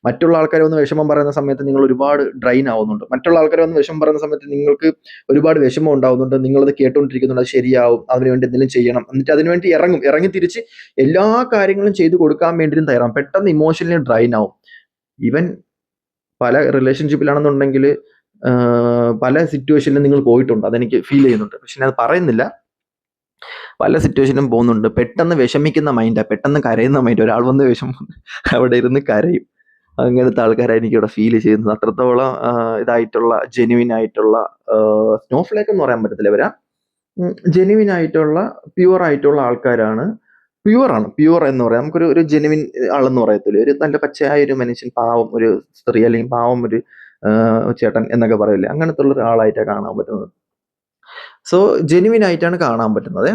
മറ്റുള്ള ആൾക്കാരെ വന്ന് വിഷമം പറയുന്ന സമയത്ത് നിങ്ങൾ ഒരുപാട് ഡ്രൈൻ ആവുന്നുണ്ട്. മറ്റുള്ള ആൾക്കാരെ വന്ന് വിഷമം പറയുന്ന സമയത്ത് നിങ്ങൾക്ക് ഒരുപാട് വിഷമം ഉണ്ടാവുന്നുണ്ട്. നിങ്ങളത് കേട്ടുകൊണ്ടിരിക്കുന്നുണ്ട്, അത് ശരിയാവും, അതിനുവേണ്ടി എന്തെങ്കിലും ചെയ്യണം, എന്നിട്ട് അതിനുവേണ്ടി ഇറങ്ങി തിരിച്ച് എല്ലാ കാര്യങ്ങളും ചെയ്തു കൊടുക്കാൻ വേണ്ടിയും തയ്യാറാവും. പെട്ടെന്ന് ഇമോഷണലി ഡ്രൈൻ ആവും. ഈവൻ പല റിലേഷൻഷിപ്പിലാണെന്നുണ്ടെങ്കിൽ പല സിറ്റുവേഷനിലും നിങ്ങൾ പോയിട്ടുണ്ട്, അതെനിക്ക് ഫീൽ ചെയ്യുന്നുണ്ട്. പക്ഷെ ഞാൻ അത് പറയുന്നില്ല. പല സിറ്റുവേഷനും പോകുന്നുണ്ട്. പെട്ടെന്ന് വിഷമിക്കുന്ന മൈൻഡാണ്, പെട്ടെന്ന് കരയുന്ന മൈൻഡ്. ഒരാൾ വന്ന് അവിടെ ഇരുന്ന് കരയും. അങ്ങനത്തെ ആൾക്കാരെ എനിക്കിവിടെ ഫീൽ ചെയ്യുന്നത്. അത്രത്തോളം ഇതായിട്ടുള്ള ജെന്യുവിൻ ആയിട്ടുള്ള സ്നോഫ്ലേക്ക് എന്ന് പറയാൻ പറ്റത്തില്ല. ഇവരാ ജെന്യുവിൻ ആയിട്ടുള്ള പ്യുവർ ആയിട്ടുള്ള ആൾക്കാരാണ്. പ്യുവർ എന്ന് പറയാം. നമുക്കൊരു ജെന്യുവിൻ ആളെന്ന് പറയത്തില്ല, ഒരു നല്ല പച്ചയായ ഒരു മനുഷ്യൻ, പാവം ഒരു സ്ത്രീ, അല്ലെങ്കിൽ പാവം ഒരു ചേട്ടൻ എന്നൊക്കെ പറയില്ലേ, അങ്ങനത്തെ ഉള്ള ഒരാളായിട്ടാണ് കാണാൻ പറ്റുന്നത്. സോ ജെന്യുവിൻ ആയിട്ടാണ് കാണാൻ പറ്റുന്നത്.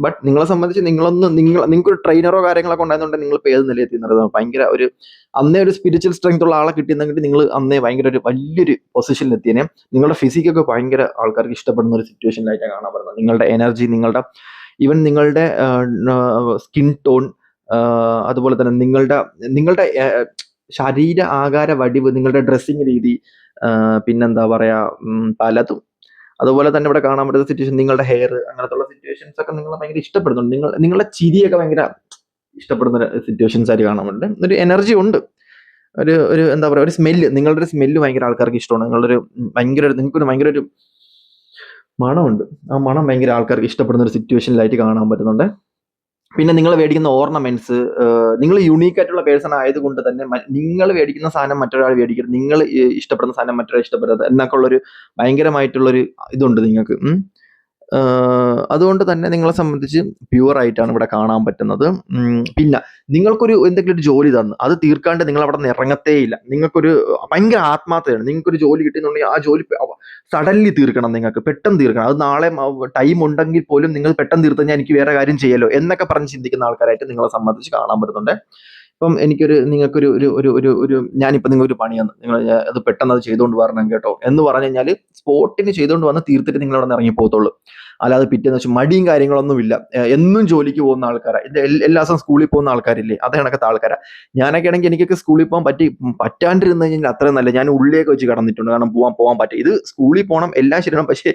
ബട്ട് നിങ്ങളെ സംബന്ധിച്ച് നിങ്ങൾക്ക് ഒരു ട്രെയിനറോ കാര്യങ്ങളൊക്കെ ഉണ്ടായിരുന്നുണ്ടെങ്കിൽ നിങ്ങൾ ഇപ്പോൾ ഏത് നിലയെത്തി എന്നുള്ളത് ഭയങ്കര അന്നേ ഒരു സ്പിരിച്വൽ സ്ട്രെങ്ത് ഉള്ള ആളെ കിട്ടിയെന്നെങ്കിൽ നിങ്ങൾ അന്നേ ഭയങ്കര ഒരു വലിയൊരു പൊസിഷനിൽ എത്തിയേനെ. നിങ്ങളുടെ ഫിസിക്കൊക്കെ ഭയങ്കര ആൾക്കാർക്ക് ഇഷ്ടപ്പെടുന്ന ഒരു സിറ്റുവേഷനിലായിട്ടാണ് കാണാൻ പറ്റുന്നത്. നിങ്ങളുടെ എനർജി, ഈവൻ നിങ്ങളുടെ സ്കിൻ ടോൺ, അതുപോലെ തന്നെ നിങ്ങളുടെ ശരീര ആകാര വടിവ്, നിങ്ങളുടെ ഡ്രസ്സിങ് രീതി, പിന്നെന്താ പറയാ, പലതും. അതുപോലെ തന്നെ ഇവിടെ കാണാൻ പറ്റുന്ന സിറ്റുവേഷൻ, നിങ്ങളുടെ ഹെയർ, അങ്ങനത്തുള്ള സിറ്റുവേഷൻസ് ഒക്കെ നിങ്ങൾ ഭയങ്കര ഇഷ്ടപ്പെടുന്നുണ്ട്. നിങ്ങളുടെ ചിരിയൊക്കെ ഭയങ്കര ഇഷ്ടപ്പെടുന്ന സിറ്റുവേഷൻസ് ആയിട്ട് കാണാൻ പറ്റുന്നുണ്ട്. ഒരു എനർജി ഉണ്ട്, ഒരു എന്താ പറയുക, ഒരു സ്മെല്ല്, നിങ്ങളുടെ ഒരു സ്മെല്ല് ഭയങ്കര ആൾക്കാർക്ക് ഇഷ്ടമാണ്. നിങ്ങൾക്കൊരു ഭയങ്കര ഒരു മണമുണ്ട്. ആ മണം ഭയങ്കര ആൾക്കാർക്ക് ഇഷ്ടപ്പെടുന്ന ഒരു സിറ്റുവേഷനിലായിട്ട് കാണാൻ പറ്റുന്നുണ്ട്. പിന്നെ നിങ്ങൾ മേടിക്കുന്ന ഓർണമെന്റ്സ്, നിങ്ങൾ യുണീക്ക് ആയിട്ടുള്ള പേഴ്സൺ ആയതുകൊണ്ട് തന്നെ നിങ്ങൾ മേടിക്കുന്ന സാധനം മറ്റൊരാൾ മേടിക്കരുത്, നിങ്ങൾ ഇഷ്ടപ്പെടുന്ന സാധനം മറ്റൊരാൾ ഇഷ്ടപ്പെടരുത് എന്നൊക്കെ ഉള്ളൊരു ഭയങ്കരമായിട്ടുള്ളൊരു ഇതുണ്ട് നിങ്ങൾക്ക്. അതുകൊണ്ട് തന്നെ നിങ്ങളെ സംബന്ധിച്ച് പ്യുവർ ആയിട്ടാണ് ഇവിടെ കാണാൻ പറ്റുന്നത്. പിന്നെ നിങ്ങൾക്കൊരു എന്തെങ്കിലും ഒരു ജോലി തന്നു അത് തീർക്കാണ്ട് നിങ്ങൾ അവിടെ നിന്ന് ഇറങ്ങത്തേ ഇല്ല. നിങ്ങൾക്കൊരു ഭയങ്കര ആത്മാർത്ഥതയാണ്. നിങ്ങൾക്കൊരു ജോലി കിട്ടുന്നുണ്ടെങ്കിൽ ആ ജോലി സഡൻലി തീർക്കണം, നിങ്ങൾക്ക് പെട്ടെന്ന് തീർക്കണം. അത് നാളെ ടൈം ഉണ്ടെങ്കിൽ പോലും നിങ്ങൾ പെട്ടെന്ന് തീർത്തു കഴിഞ്ഞാൽ എനിക്ക് വേറെ കാര്യം ചെയ്യാലോ എന്നൊക്കെ പറഞ്ഞ് ചിന്തിക്കുന്ന ആൾക്കാരായിട്ട് നിങ്ങളെ സംബന്ധിച്ച് കാണാൻ പറ്റുന്നുണ്ട്. ഇപ്പം നിങ്ങൾക്കൊരു ഞാനിപ്പോൾ നിങ്ങളൊരു പണി തന്നു, നിങ്ങൾ അത് പെട്ടെന്ന് അത് ചെയ്തുകൊണ്ട് വരണം കേട്ടോ എന്ന് പറഞ്ഞു കഴിഞ്ഞാൽ സ്പോട്ടിന് ചെയ്തുകൊണ്ട് വന്ന് തീർത്തിട്ട് നിങ്ങൾ അവിടെ നിന്ന് ഇറങ്ങി പോകത്തുള്ളൂ. അല്ലാതെ പിറ്റേന്ന് വെച്ചാൽ മടിയും കാര്യങ്ങളൊന്നുമില്ല. എന്നും ജോലിക്ക് പോകുന്ന ആൾക്കാരാണ്. എല്ലാ ദിവസവും സ്കൂളിൽ പോകുന്ന ആൾക്കാരില്ലേ, അത് കണക്കത്തെ ആൾക്കാരാണ്. ഞാനൊക്കെ ആണെങ്കിൽ എനിക്കൊക്കെ സ്കൂളിൽ പോകാൻ പറ്റാണ്ടിരുന്നു കഴിഞ്ഞാൽ അത്രയും നല്ല. ഞാൻ ഉള്ളിലേക്ക് വെച്ച് കടന്നിട്ടുണ്ട്, കാരണം പോകാൻ പറ്റും. ഇത് സ്കൂളിൽ പോകണം, എല്ലാം ശരിയാണ്, പക്ഷേ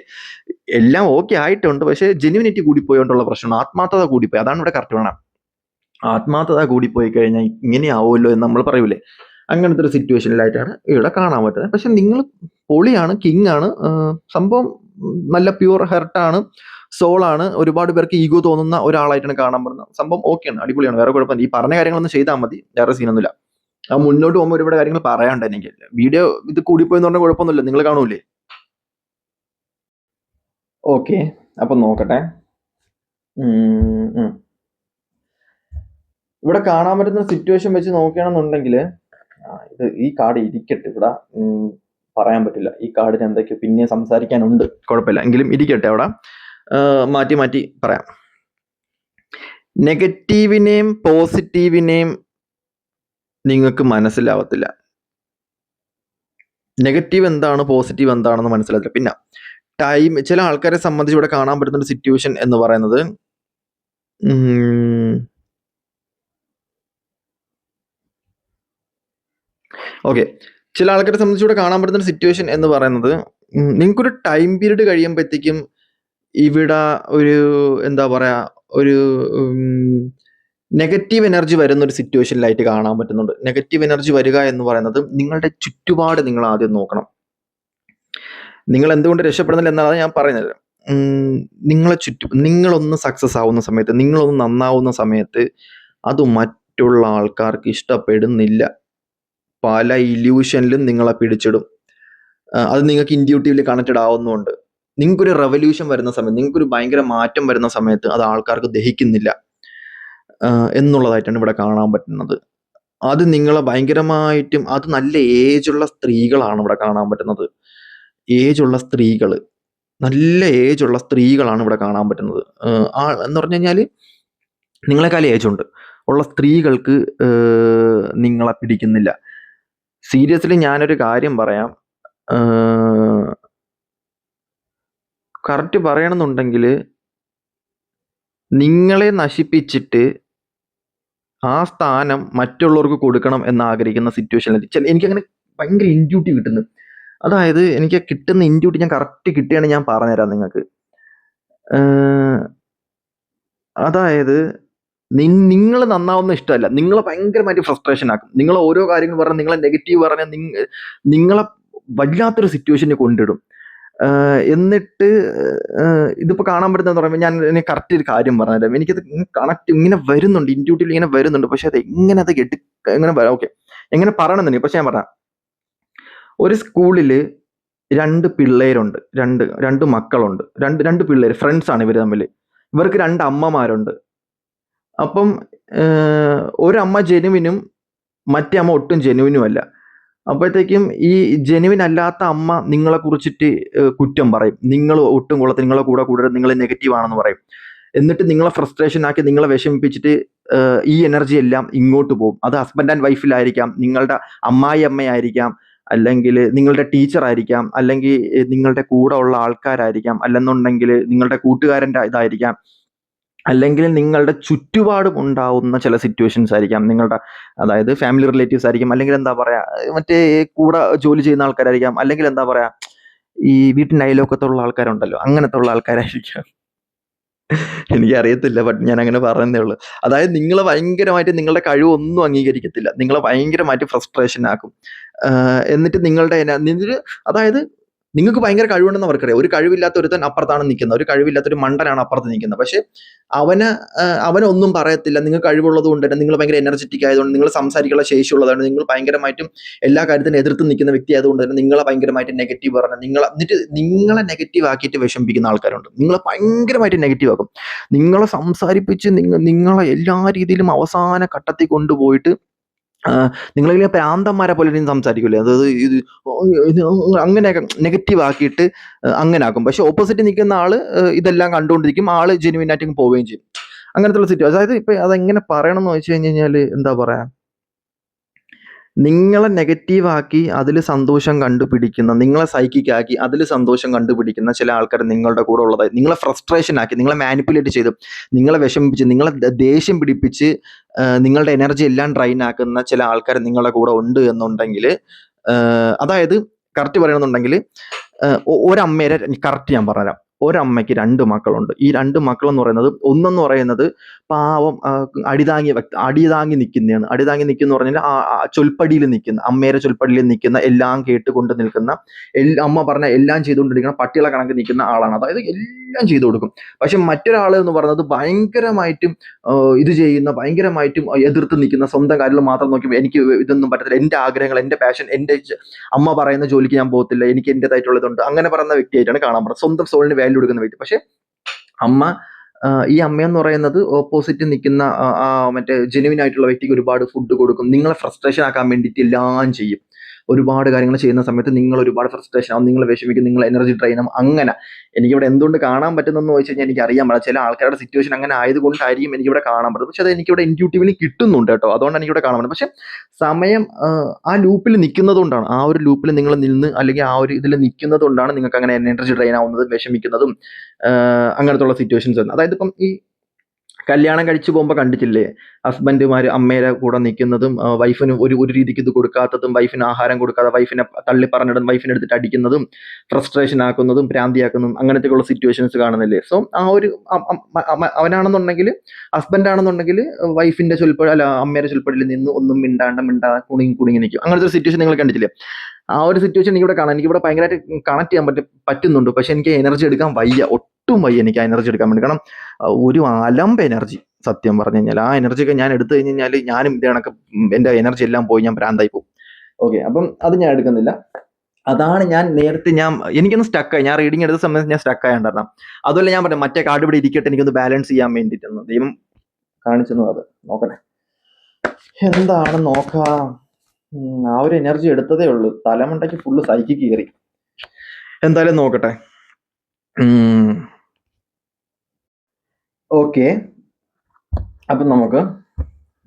എല്ലാം ഓക്കെ ആയിട്ടുണ്ട്. പക്ഷേ ജെന്യുവിനിറ്റി കൂടിപ്പോയോണ്ടുള്ള പ്രശ്നമാണ്, ആത്മാർത്ഥത കൂടിപ്പോയി. അതാണ് ഇവിടെ കറക്റ്റ് വേണം. ആത്മാർത്ഥത കൂടിപ്പോയി കഴിഞ്ഞാൽ ഇങ്ങനെയാവുമല്ലോ എന്ന് നമ്മൾ പറയൂലേ, അങ്ങനത്തെ ഒരു സിറ്റുവേഷനിലായിട്ടാണ് ഇവിടെ കാണാൻ പറ്റുന്നത്. പക്ഷെ നിങ്ങൾ പൊളിയാണ്, കിങ് ആണ്, സംഭവം നല്ല പ്യുവർ ഹെർട്ടാണ്, സോളാണ്. ഒരുപാട് പേർക്ക് ഈഗോ തോന്നുന്ന ഒരാളായിട്ടാണ് കാണാൻ പറ്റുന്നത്. സംഭവം ഓക്കെയാണ്, അടിപൊളിയാണ്, വേറെ കുഴപ്പമില്ല. ഈ പറഞ്ഞ കാര്യങ്ങളൊന്നും ചെയ്താൽ മതി, വേറെ സീനൊന്നുമില്ല. ആ മുന്നോട്ട് പോകുമ്പോൾ ഒരുപാട് കാര്യങ്ങൾ പറയാണ്ട് എനിക്ക്. വീഡിയോ ഇത് കൂടിപ്പോയെന്ന് പറഞ്ഞാൽ കുഴപ്പമൊന്നുമില്ല, നിങ്ങൾ കാണൂലേ? ഓക്കെ, അപ്പം നോക്കട്ടെ. ഇവിടെ കാണാൻ പറ്റുന്ന സിറ്റുവേഷൻ വെച്ച് നോക്കുകയാണെന്നുണ്ടെങ്കിൽ ഈ കാർഡ് ഇരിക്കട്ടെ ഇവിടെ. പറയാൻ പറ്റില്ല, ഈ കാർഡിന് എന്തൊക്കെയോ പിന്നെ സംസാരിക്കാനുണ്ട്, കുഴപ്പമില്ല, എങ്കിലും ഇരിക്കട്ടെ അവിടെ. മാറ്റി പറയാം. നെഗറ്റീവിനെയും പോസിറ്റീവിനെയും നിങ്ങൾക്ക് മനസ്സിലാവത്തില്ല. നെഗറ്റീവ് എന്താണ്, പോസിറ്റീവ് എന്താണെന്ന് മനസ്സിലാവില്ല. പിന്നെ ചില ആൾക്കാരെ സംബന്ധിച്ച് ഇവിടെ കാണാൻ പറ്റുന്ന ഒരു സിറ്റുവേഷൻ എന്ന് പറയുന്നത്, ഓക്കെ, ചില ആൾക്കാരെ സംബന്ധിച്ച് ഇവിടെ കാണാൻ പറ്റുന്ന ഒരു സിറ്റുവേഷൻ എന്ന് പറയുന്നത്, നിങ്ങൾക്കൊരു ടൈം പീരീഡ് കഴിയുമ്പോഴത്തേക്കും ഇവിടെ എന്താ പറയാ, ഒരു നെഗറ്റീവ് എനർജി വരുന്ന ഒരു സിറ്റുവേഷനിലായിട്ട് കാണാൻ പറ്റുന്നുണ്ട്. നെഗറ്റീവ് എനർജി വരിക എന്ന് പറയുന്നത്, നിങ്ങളുടെ ചുറ്റുപാട് നിങ്ങൾ ആദ്യം നോക്കണം. നിങ്ങൾ എന്തുകൊണ്ട് രക്ഷപ്പെടുന്നില്ല എന്നാണ് ഞാൻ പറയുന്നത്. നിങ്ങളെ നിങ്ങളൊന്ന് സക്സസ് ആവുന്ന സമയത്ത്, നിങ്ങളൊന്ന് നന്നാവുന്ന സമയത്ത് അത് മറ്റുള്ള ആൾക്കാർക്ക് ഇഷ്ടപ്പെടുന്നില്ല. പല ഇല്യൂഷനിലും നിങ്ങളെ പിടിച്ചിടും. അത് നിങ്ങൾക്ക് ഇൻഡ്യൂട്ടീവ്ലി കണക്റ്റഡ് ആവുന്നുണ്ട്. നിങ്ങൾക്കൊരു റെവല്യൂഷൻ വരുന്ന സമയത്ത്, നിങ്ങൾക്കൊരു ഭയങ്കര മാറ്റം വരുന്ന സമയത്ത് അത് ആൾക്കാർക്ക് ദഹിക്കുന്നില്ല എന്നുള്ളതായിട്ടാണ് ഇവിടെ കാണാൻ പറ്റുന്നത്. അത് നിങ്ങളെ ഭയങ്കരമായിട്ടും, അത് നല്ല ഏജുള്ള സ്ത്രീകളാണ് ഇവിടെ കാണാൻ പറ്റുന്നത്. ഏജുള്ള സ്ത്രീകൾ, നല്ല ഏജുള്ള സ്ത്രീകളാണ് ഇവിടെ കാണാൻ പറ്റുന്നത്. എന്ന് പറഞ്ഞു കഴിഞ്ഞാൽ നിങ്ങളെക്കാളും ഏജുണ്ട് ഉള്ള സ്ത്രീകൾക്ക് നിങ്ങളെ പിടിക്കുന്നില്ല. സീരിയസ്ലി ഞാനൊരു കാര്യം പറയാം. കറക്റ്റ് പറയണമെന്നുണ്ടെങ്കിൽ നിങ്ങളെ നശിപ്പിച്ചിട്ട് ആ സ്ഥാനം മറ്റുള്ളവർക്ക് കൊടുക്കണം എന്ന് ആഗ്രഹിക്കുന്ന സിറ്റുവേഷനിൽ എനിക്കങ്ങനെ ഭയങ്കര ഇൻഡ്യൂട്ടി കിട്ടുന്നു. അതായത് എനിക്ക് കിട്ടുന്ന ഇൻഡ്യൂട്ടി ഞാൻ കറക്റ്റ് കിട്ടുകയാണെങ്കിൽ ഞാൻ പറഞ്ഞുതരാം നിങ്ങൾക്ക്. അതായത് നിങ്ങൾ നന്നാവുന്ന ഇഷ്ടമല്ല, നിങ്ങളെ ഭയങ്കരമായിട്ട് ഫ്രസ്ട്രേഷൻ ആക്കും. നിങ്ങൾ ഓരോ കാര്യങ്ങൾ പറഞ്ഞാൽ, നിങ്ങളെ നെഗറ്റീവ് പറഞ്ഞാൽ നിങ്ങളെ വല്ലാത്തൊരു സിറ്റുവേഷനിൽ കൊണ്ടിടും. എന്നിട്ട് ഇതിപ്പോൾ കാണാൻ പറ്റുന്നതെന്ന് പറയുമ്പോൾ ഞാൻ കറക്റ്റ് ഒരു കാര്യം പറഞ്ഞുതരാം. എനിക്കത് കണക്ട് ഇങ്ങനെ വരുന്നുണ്ട്, ഇൻഡ്യൂട്ടിയിൽ ഇങ്ങനെ വരുന്നുണ്ട്. പക്ഷെ അത് എങ്ങനെ അത് എങ്ങനെ ഓക്കെ എങ്ങനെ പറയണമെന്ന് പക്ഷെ ഞാൻ പറയാം. ഒരു സ്കൂളിൽ 2 പിള്ളേരുണ്ട്, രണ്ട് മക്കളുണ്ട്, രണ്ട് പിള്ളേർ ഫ്രണ്ട്സാണ് ഇവർ തമ്മിൽ. ഇവർക്ക് 2 അമ്മമാരുണ്ട്. അപ്പം ഒരമ്മ ജെനുവിനും മറ്റേ അമ്മ ഒട്ടും ജെനുവിനുമല്ല. അപ്പോഴത്തേക്കും ഈ ജെനുവിൻ അല്ലാത്ത അമ്മ നിങ്ങളെ കുറിച്ചിട്ട് കുറ്റം പറയും. നിങ്ങൾ ഒട്ടും കൊള്ളത്തില്ല, നിങ്ങളെ കൂടെ കൂടരുത്, നിങ്ങൾ നെഗറ്റീവ് ആണെന്ന് പറയും. എന്നിട്ട് നിങ്ങളെ ഫ്രസ്ട്രേഷൻ ആക്കി നിങ്ങളെ വിഷമിപ്പിച്ചിട്ട് ഈ എനർജി എല്ലാം ഇങ്ങോട്ട് പോകും. അത് ഹസ്ബൻഡ് ആൻഡ് വൈഫിലായിരിക്കാം, നിങ്ങളുടെ അമ്മായി അമ്മയായിരിക്കാം, അല്ലെങ്കിൽ നിങ്ങളുടെ ടീച്ചർ ആയിരിക്കാം, അല്ലെങ്കിൽ നിങ്ങളുടെ കൂടെ ഉള്ള ആൾക്കാരായിരിക്കാം, അല്ലെന്നുണ്ടെങ്കിൽ നിങ്ങളുടെ കൂട്ടുകാരൻ്റെ ഇതായിരിക്കാം, അല്ലെങ്കിൽ നിങ്ങളുടെ ചുറ്റുപാടും ഉണ്ടാവുന്ന ചില സിറ്റുവേഷൻസ് ആയിരിക്കാം. നിങ്ങളുടെ അതായത് ഫാമിലി റിലേറ്റീവ്സ് ആയിരിക്കും, അല്ലെങ്കിൽ എന്താ പറയാ മറ്റേ കൂടെ ജോലി ചെയ്യുന്ന ആൾക്കാരായിരിക്കാം, അല്ലെങ്കിൽ എന്താ പറയാ ഈ വീട്ടിൻ്റെ അയൽവക്കത്തുള്ള ആൾക്കാരുണ്ടല്ലോ, അങ്ങനത്തെ ഉള്ള ആൾക്കാരായിരിക്കാം. എനിക്കറിയത്തില്ല, ബട്ട് ഞാൻ അങ്ങനെ പറയുന്നേ ഉള്ളൂ. അതായത് നിങ്ങളെ ഭയങ്കരമായിട്ട് നിങ്ങളുടെ കഴിവൊന്നും അംഗീകരിക്കത്തില്ല, നിങ്ങളെ ഭയങ്കരമായിട്ട് ഫ്രസ്ട്രേഷൻ ആക്കും. എന്നിട്ട് അതായത് നിങ്ങൾക്ക് ഭയങ്കര കഴിവുണ്ടെന്ന് അവർക്കറിയാം. ഒരു കഴിവില്ലാത്ത ഒരുത്തൻ അപ്പുറത്താണ് നിൽക്കുന്നത്, ഒരു കഴിവില്ലാത്തൊരു മണ്ടനാണ് അപ്പുറത്ത് നിൽക്കുന്നത്. പക്ഷെ അവനൊന്നും പറയത്തില്ല. നിങ്ങൾ കഴിവുള്ളത് കൊണ്ട് തന്നെ, നിങ്ങൾ ഭയങ്കര എനർജറ്റിക് ആയതുകൊണ്ട്, നിങ്ങൾ സംസാരിക്കാനുള്ള ശേഷിയുള്ളതാണ്, നിങ്ങൾ ഭയങ്കരമായിട്ടും എല്ലാ കാര്യത്തിനും എതിർത്ത് നിൽക്കുന്ന വ്യക്തി ആയതുകൊണ്ട് തന്നെ നിങ്ങളെ ഭയങ്കരമായിട്ട് നെഗറ്റീവ് പറഞ്ഞ് എന്നിട്ട് നിങ്ങളെ നെഗറ്റീവ് ആക്കിയിട്ട് വിഷമിപ്പിക്കുന്ന ആൾക്കാരുണ്ട്. നിങ്ങളെ ഭയങ്കരമായിട്ട് നെഗറ്റീവ് ആക്കും. നിങ്ങളെ സംസാരിപ്പിച്ച് നിങ്ങളെ എല്ലാ രീതിയിലും അവസാന ഘട്ടത്തിൽ കൊണ്ടുപോയിട്ട് നിങ്ങളിങ്ങനെ പ്രാന്തന്മാരെ പോലെ ഇരുന്ന് സംസാരിക്കൂലേ, അതായത് അങ്ങനെയൊക്കെ നെഗറ്റീവ് ആക്കിയിട്ട് അങ്ങനെ ആക്കും. പക്ഷെ ഓപ്പോസിറ്റ് നിൽക്കുന്ന ആള് ഇതെല്ലാം കണ്ടുകൊണ്ടിരിക്കും, ആള് ജെനുവിൻ ആയിട്ട് പോവുകയും ചെയ്യും. അങ്ങനത്തെ ഉള്ള സിറ്റുവേഷൻ. അതായത് ഇപ്പൊ അതെങ്ങനെ പറയണം എന്ന് വെച്ച് കഴിഞ്ഞാൽ എന്താ പറയാ, നിങ്ങളെ നെഗറ്റീവ് ആക്കി അതിൽ സന്തോഷം കണ്ടുപിടിക്കുന്ന, നിങ്ങളെ സൈക്കിക് ആക്കി അതിൽ സന്തോഷം കണ്ടുപിടിക്കുന്ന ചില ആൾക്കാർ നിങ്ങളുടെ കൂടെ ഉള്ളതായി, നിങ്ങളെ ഫ്രസ്ട്രേഷൻ ആക്കി, നിങ്ങളെ മാനിപ്പുലേറ്റ് ചെയ്ത്, നിങ്ങളെ വിഷമിപ്പിച്ച്, നിങ്ങളെ ദേഷ്യം പിടിപ്പിച്ച് നിങ്ങളുടെ എനർജി എല്ലാം ഡ്രൈൻ ആക്കുന്ന ചില ആൾക്കാർ നിങ്ങളുടെ കൂടെ ഉണ്ട് എന്നുണ്ടെങ്കിൽ, അതായത് കറക്റ്റ് പറയണമെന്നുണ്ടെങ്കിൽ ഒരമ്മേരെ കറക്റ്റ് ഞാൻ പറഞ്ഞുതരാം. ഒരമ്മയ്ക്ക് 2 മക്കളുണ്ട്. ഈ 2 മക്കളെന്ന് പറയുന്നത്, ഒന്നെന്ന് പറയുന്നത് പാവം അടിതാങ്ങി നിൽക്കുന്നതാണ്. അടിതാങ്ങി നിൽക്കുന്ന പറഞ്ഞാൽ ചൊൽപ്പടിയിൽ നിൽക്കുന്ന, അമ്മേരെ ചൊൽപ്പടിയിൽ നിൽക്കുന്ന, എല്ലാം കേട്ടുകൊണ്ട് നിൽക്കുന്ന, അമ്മ പറഞ്ഞ എല്ലാം ചെയ്തുകൊണ്ടിരിക്കുന്ന പട്ടികളെ കണക്ക് നിൽക്കുന്ന ആളാണ്. അതായത് എല്ലാം ചെയ്തു കൊടുക്കും. പക്ഷെ മറ്റൊരാൾ എന്ന് പറയുന്നത് ഭയങ്കരമായിട്ടും ഇത് ചെയ്യുന്ന, ഭയങ്കരമായിട്ടും എതിർത്ത് നിൽക്കുന്ന, സ്വന്തം കാര്യങ്ങൾ മാത്രം നോക്കി, എനിക്ക് ഇതൊന്നും പറ്റത്തില്ല, എൻ്റെ ആഗ്രഹങ്ങൾ, എൻ്റെ പാഷൻ, എൻ്റെ അമ്മ പറയുന്ന ജോലിക്ക് ഞാൻ പോകത്തില്ല, എനിക്ക് എൻ്റെതായിട്ടുള്ളതുണ്ട്, അങ്ങനെ പറയുന്ന വ്യക്തിയായിട്ടാണ് കാണാൻ പറ്റുന്നത്. സ്വന്തം സോളിന് വാല്യൂ കൊടുക്കുന്ന വ്യക്തി. പക്ഷെ അമ്മ ഈ അമ്മയെന്ന് പറയുന്നത് ഓപ്പോസിറ്റ് നിൽക്കുന്ന മറ്റേ ജെനുവിൻ ആയിട്ടുള്ള വ്യക്തിക്ക് ഒരുപാട് ഫുഡ് കൊടുക്കും, നിങ്ങളെ ഫ്രസ്ട്രേഷൻ ആക്കാൻ വേണ്ടിയിട്ട് എല്ലാം ചെയ്യും. ഒരുപാട് കാര്യങ്ങൾ ചെയ്യുന്ന സമയത്ത് നിങ്ങൾ ഒരുപാട് ഫ്രസ്ട്രേഷൻ ആവും, നിങ്ങൾ വിഷമിക്കും, നിങ്ങൾ എനർജി ഡ്രെയിൻ ആവും. അങ്ങനെ എനിക്കിവിടെ എന്തുകൊണ്ട് കാണാൻ പറ്റുന്നെന്ന് ചോദിച്ചു കഴിഞ്ഞാൽ എനിക്ക് അറിയാൻ പാടില്ല. ചില ആൾക്കാരുടെ സിറ്റുവേഷൻ അങ്ങനെ ആയതുകൊണ്ടായിരിക്കും എനിക്കിവിടെ കാണാൻ പറ്റുന്നത്. പക്ഷെ അത് എനിക്കിവിടെ ഇൻറ്റ്യൂട്ടീവ്ലി കിട്ടുന്നുണ്ട് കേട്ടോ, അതുകൊണ്ടാണ് എനിക്കിവിടെ കാണാൻ പറ്റുന്നത്. പക്ഷെ സമയം ആ ലൂപ്പിൽ നിൽക്കുന്നത് കൊണ്ടാണ്, ആ ഒരു ലൂപ്പിൽ നിങ്ങൾ നിന്ന്, അല്ലെങ്കിൽ ആ ഒരു ഇതിൽ നിൽക്കുന്നത് കൊണ്ടാണ് നിങ്ങൾക്ക് അങ്ങനെ എനർജി ഡ്രെയിൻ ആവുന്നതും വിഷമിക്കുന്നതും അങ്ങനത്തെ ഉള്ള സിറ്റുവേഷൻസ് വരുന്നത്. അതായത് ഇപ്പം ഈ കല്യാണം കഴിച്ചു പോകുമ്പോൾ കണ്ടിട്ടില്ലേ, ഹസ്ബൻഡുമാർ അമ്മയുടെ കൂടെ നിൽക്കുന്നതും വൈഫിന് ഒരു രീതിക്ക് ഇത് കൊടുക്കാത്തതും, വൈഫിന് ആഹാരം കൊടുക്കാതെ വൈഫിനെ തള്ളി പറഞ്ഞിടും, വൈഫിനെ എടുത്തിട്ട് അടിക്കുന്നതും, ഫ്രസ്ട്രേഷൻ ആക്കുന്നതും, ഭ്രാന്തിയാക്കുന്നതും, അങ്ങനത്തെയുള്ള സിറ്റുവേഷൻസ് കാണുന്നില്ലേ. സോ ആ ഒരു അവനാണെന്നുണ്ടെങ്കിൽ, ഹസ്ബൻഡ് ആണെന്നുണ്ടെങ്കിൽ വൈഫിന്റെ അമ്മയുടെ ചൊൽപ്പടിയിൽ നിന്ന് ഒന്നും മിണ്ടാതെ കുണുങ്ങി നിൽക്കും. അങ്ങനത്തെ ഒരു സിറ്റുവേഷൻ നിങ്ങൾ കണ്ടിട്ടില്ലേ. ആ ഒരു സിറ്റുവേഷൻ എനിക്കിവിടെ കാണാൻ, എനിക്കിവിടെ ഭയങ്കരമായിട്ട് കണക്ട് ചെയ്യാൻ പറ്റുന്നുണ്ട്. പക്ഷെ എനിക്ക് എനർജി എടുക്കാൻ വയ്യ, ഒട്ടും വയ്യ എനിക്ക് ആ എനർജി എടുക്കാൻ വേണ്ടി. കാരണം ഒരു അലമ്പ് എനർജി, സത്യം പറഞ്ഞു കഴിഞ്ഞാൽ ആ എനർജിയൊക്കെ ഞാൻ എടുത്തു കഴിഞ്ഞാൽ ഞാനും ഇത് കണക്ക് എൻ്റെ എനർജി എല്ലാം പോയി ഞാൻ ഭ്രാന്തായി പോകും. ഓക്കെ, അപ്പം അത് ഞാൻ എടുക്കുന്നില്ല. അതാണ് ഞാൻ നേരത്തെ എനിക്കൊന്ന് സ്റ്റക്കായി, ഞാൻ റീഡിങ് എടുത്ത സമയത്ത് ഞാൻ സ്റ്റക്കായിട്ടുണ്ടായിരുന്നു. അതുപോലെ ഞാൻ പറഞ്ഞു മറ്റേ കാർഡ് ഇവിടെ ഇരിക്കട്ടെ, എനിക്കൊന്ന് ബാലൻസ് ചെയ്യാൻ വേണ്ടിയിട്ടൊന്ന് ദൈവം കാണിച്ചെന്നു. അത് നോക്കട്ടെ എന്താണ് നോക്കാം. ആ ഒരു എനർജി എടുത്തതേ ഉള്ളൂ, തലമുണ്ടയ്ക്ക് ഫുള്ള് സൈക്കിക്ക് കയറി. എന്തായാലും നോക്കട്ടെ. ഓക്കെ, അപ്പം നമുക്ക്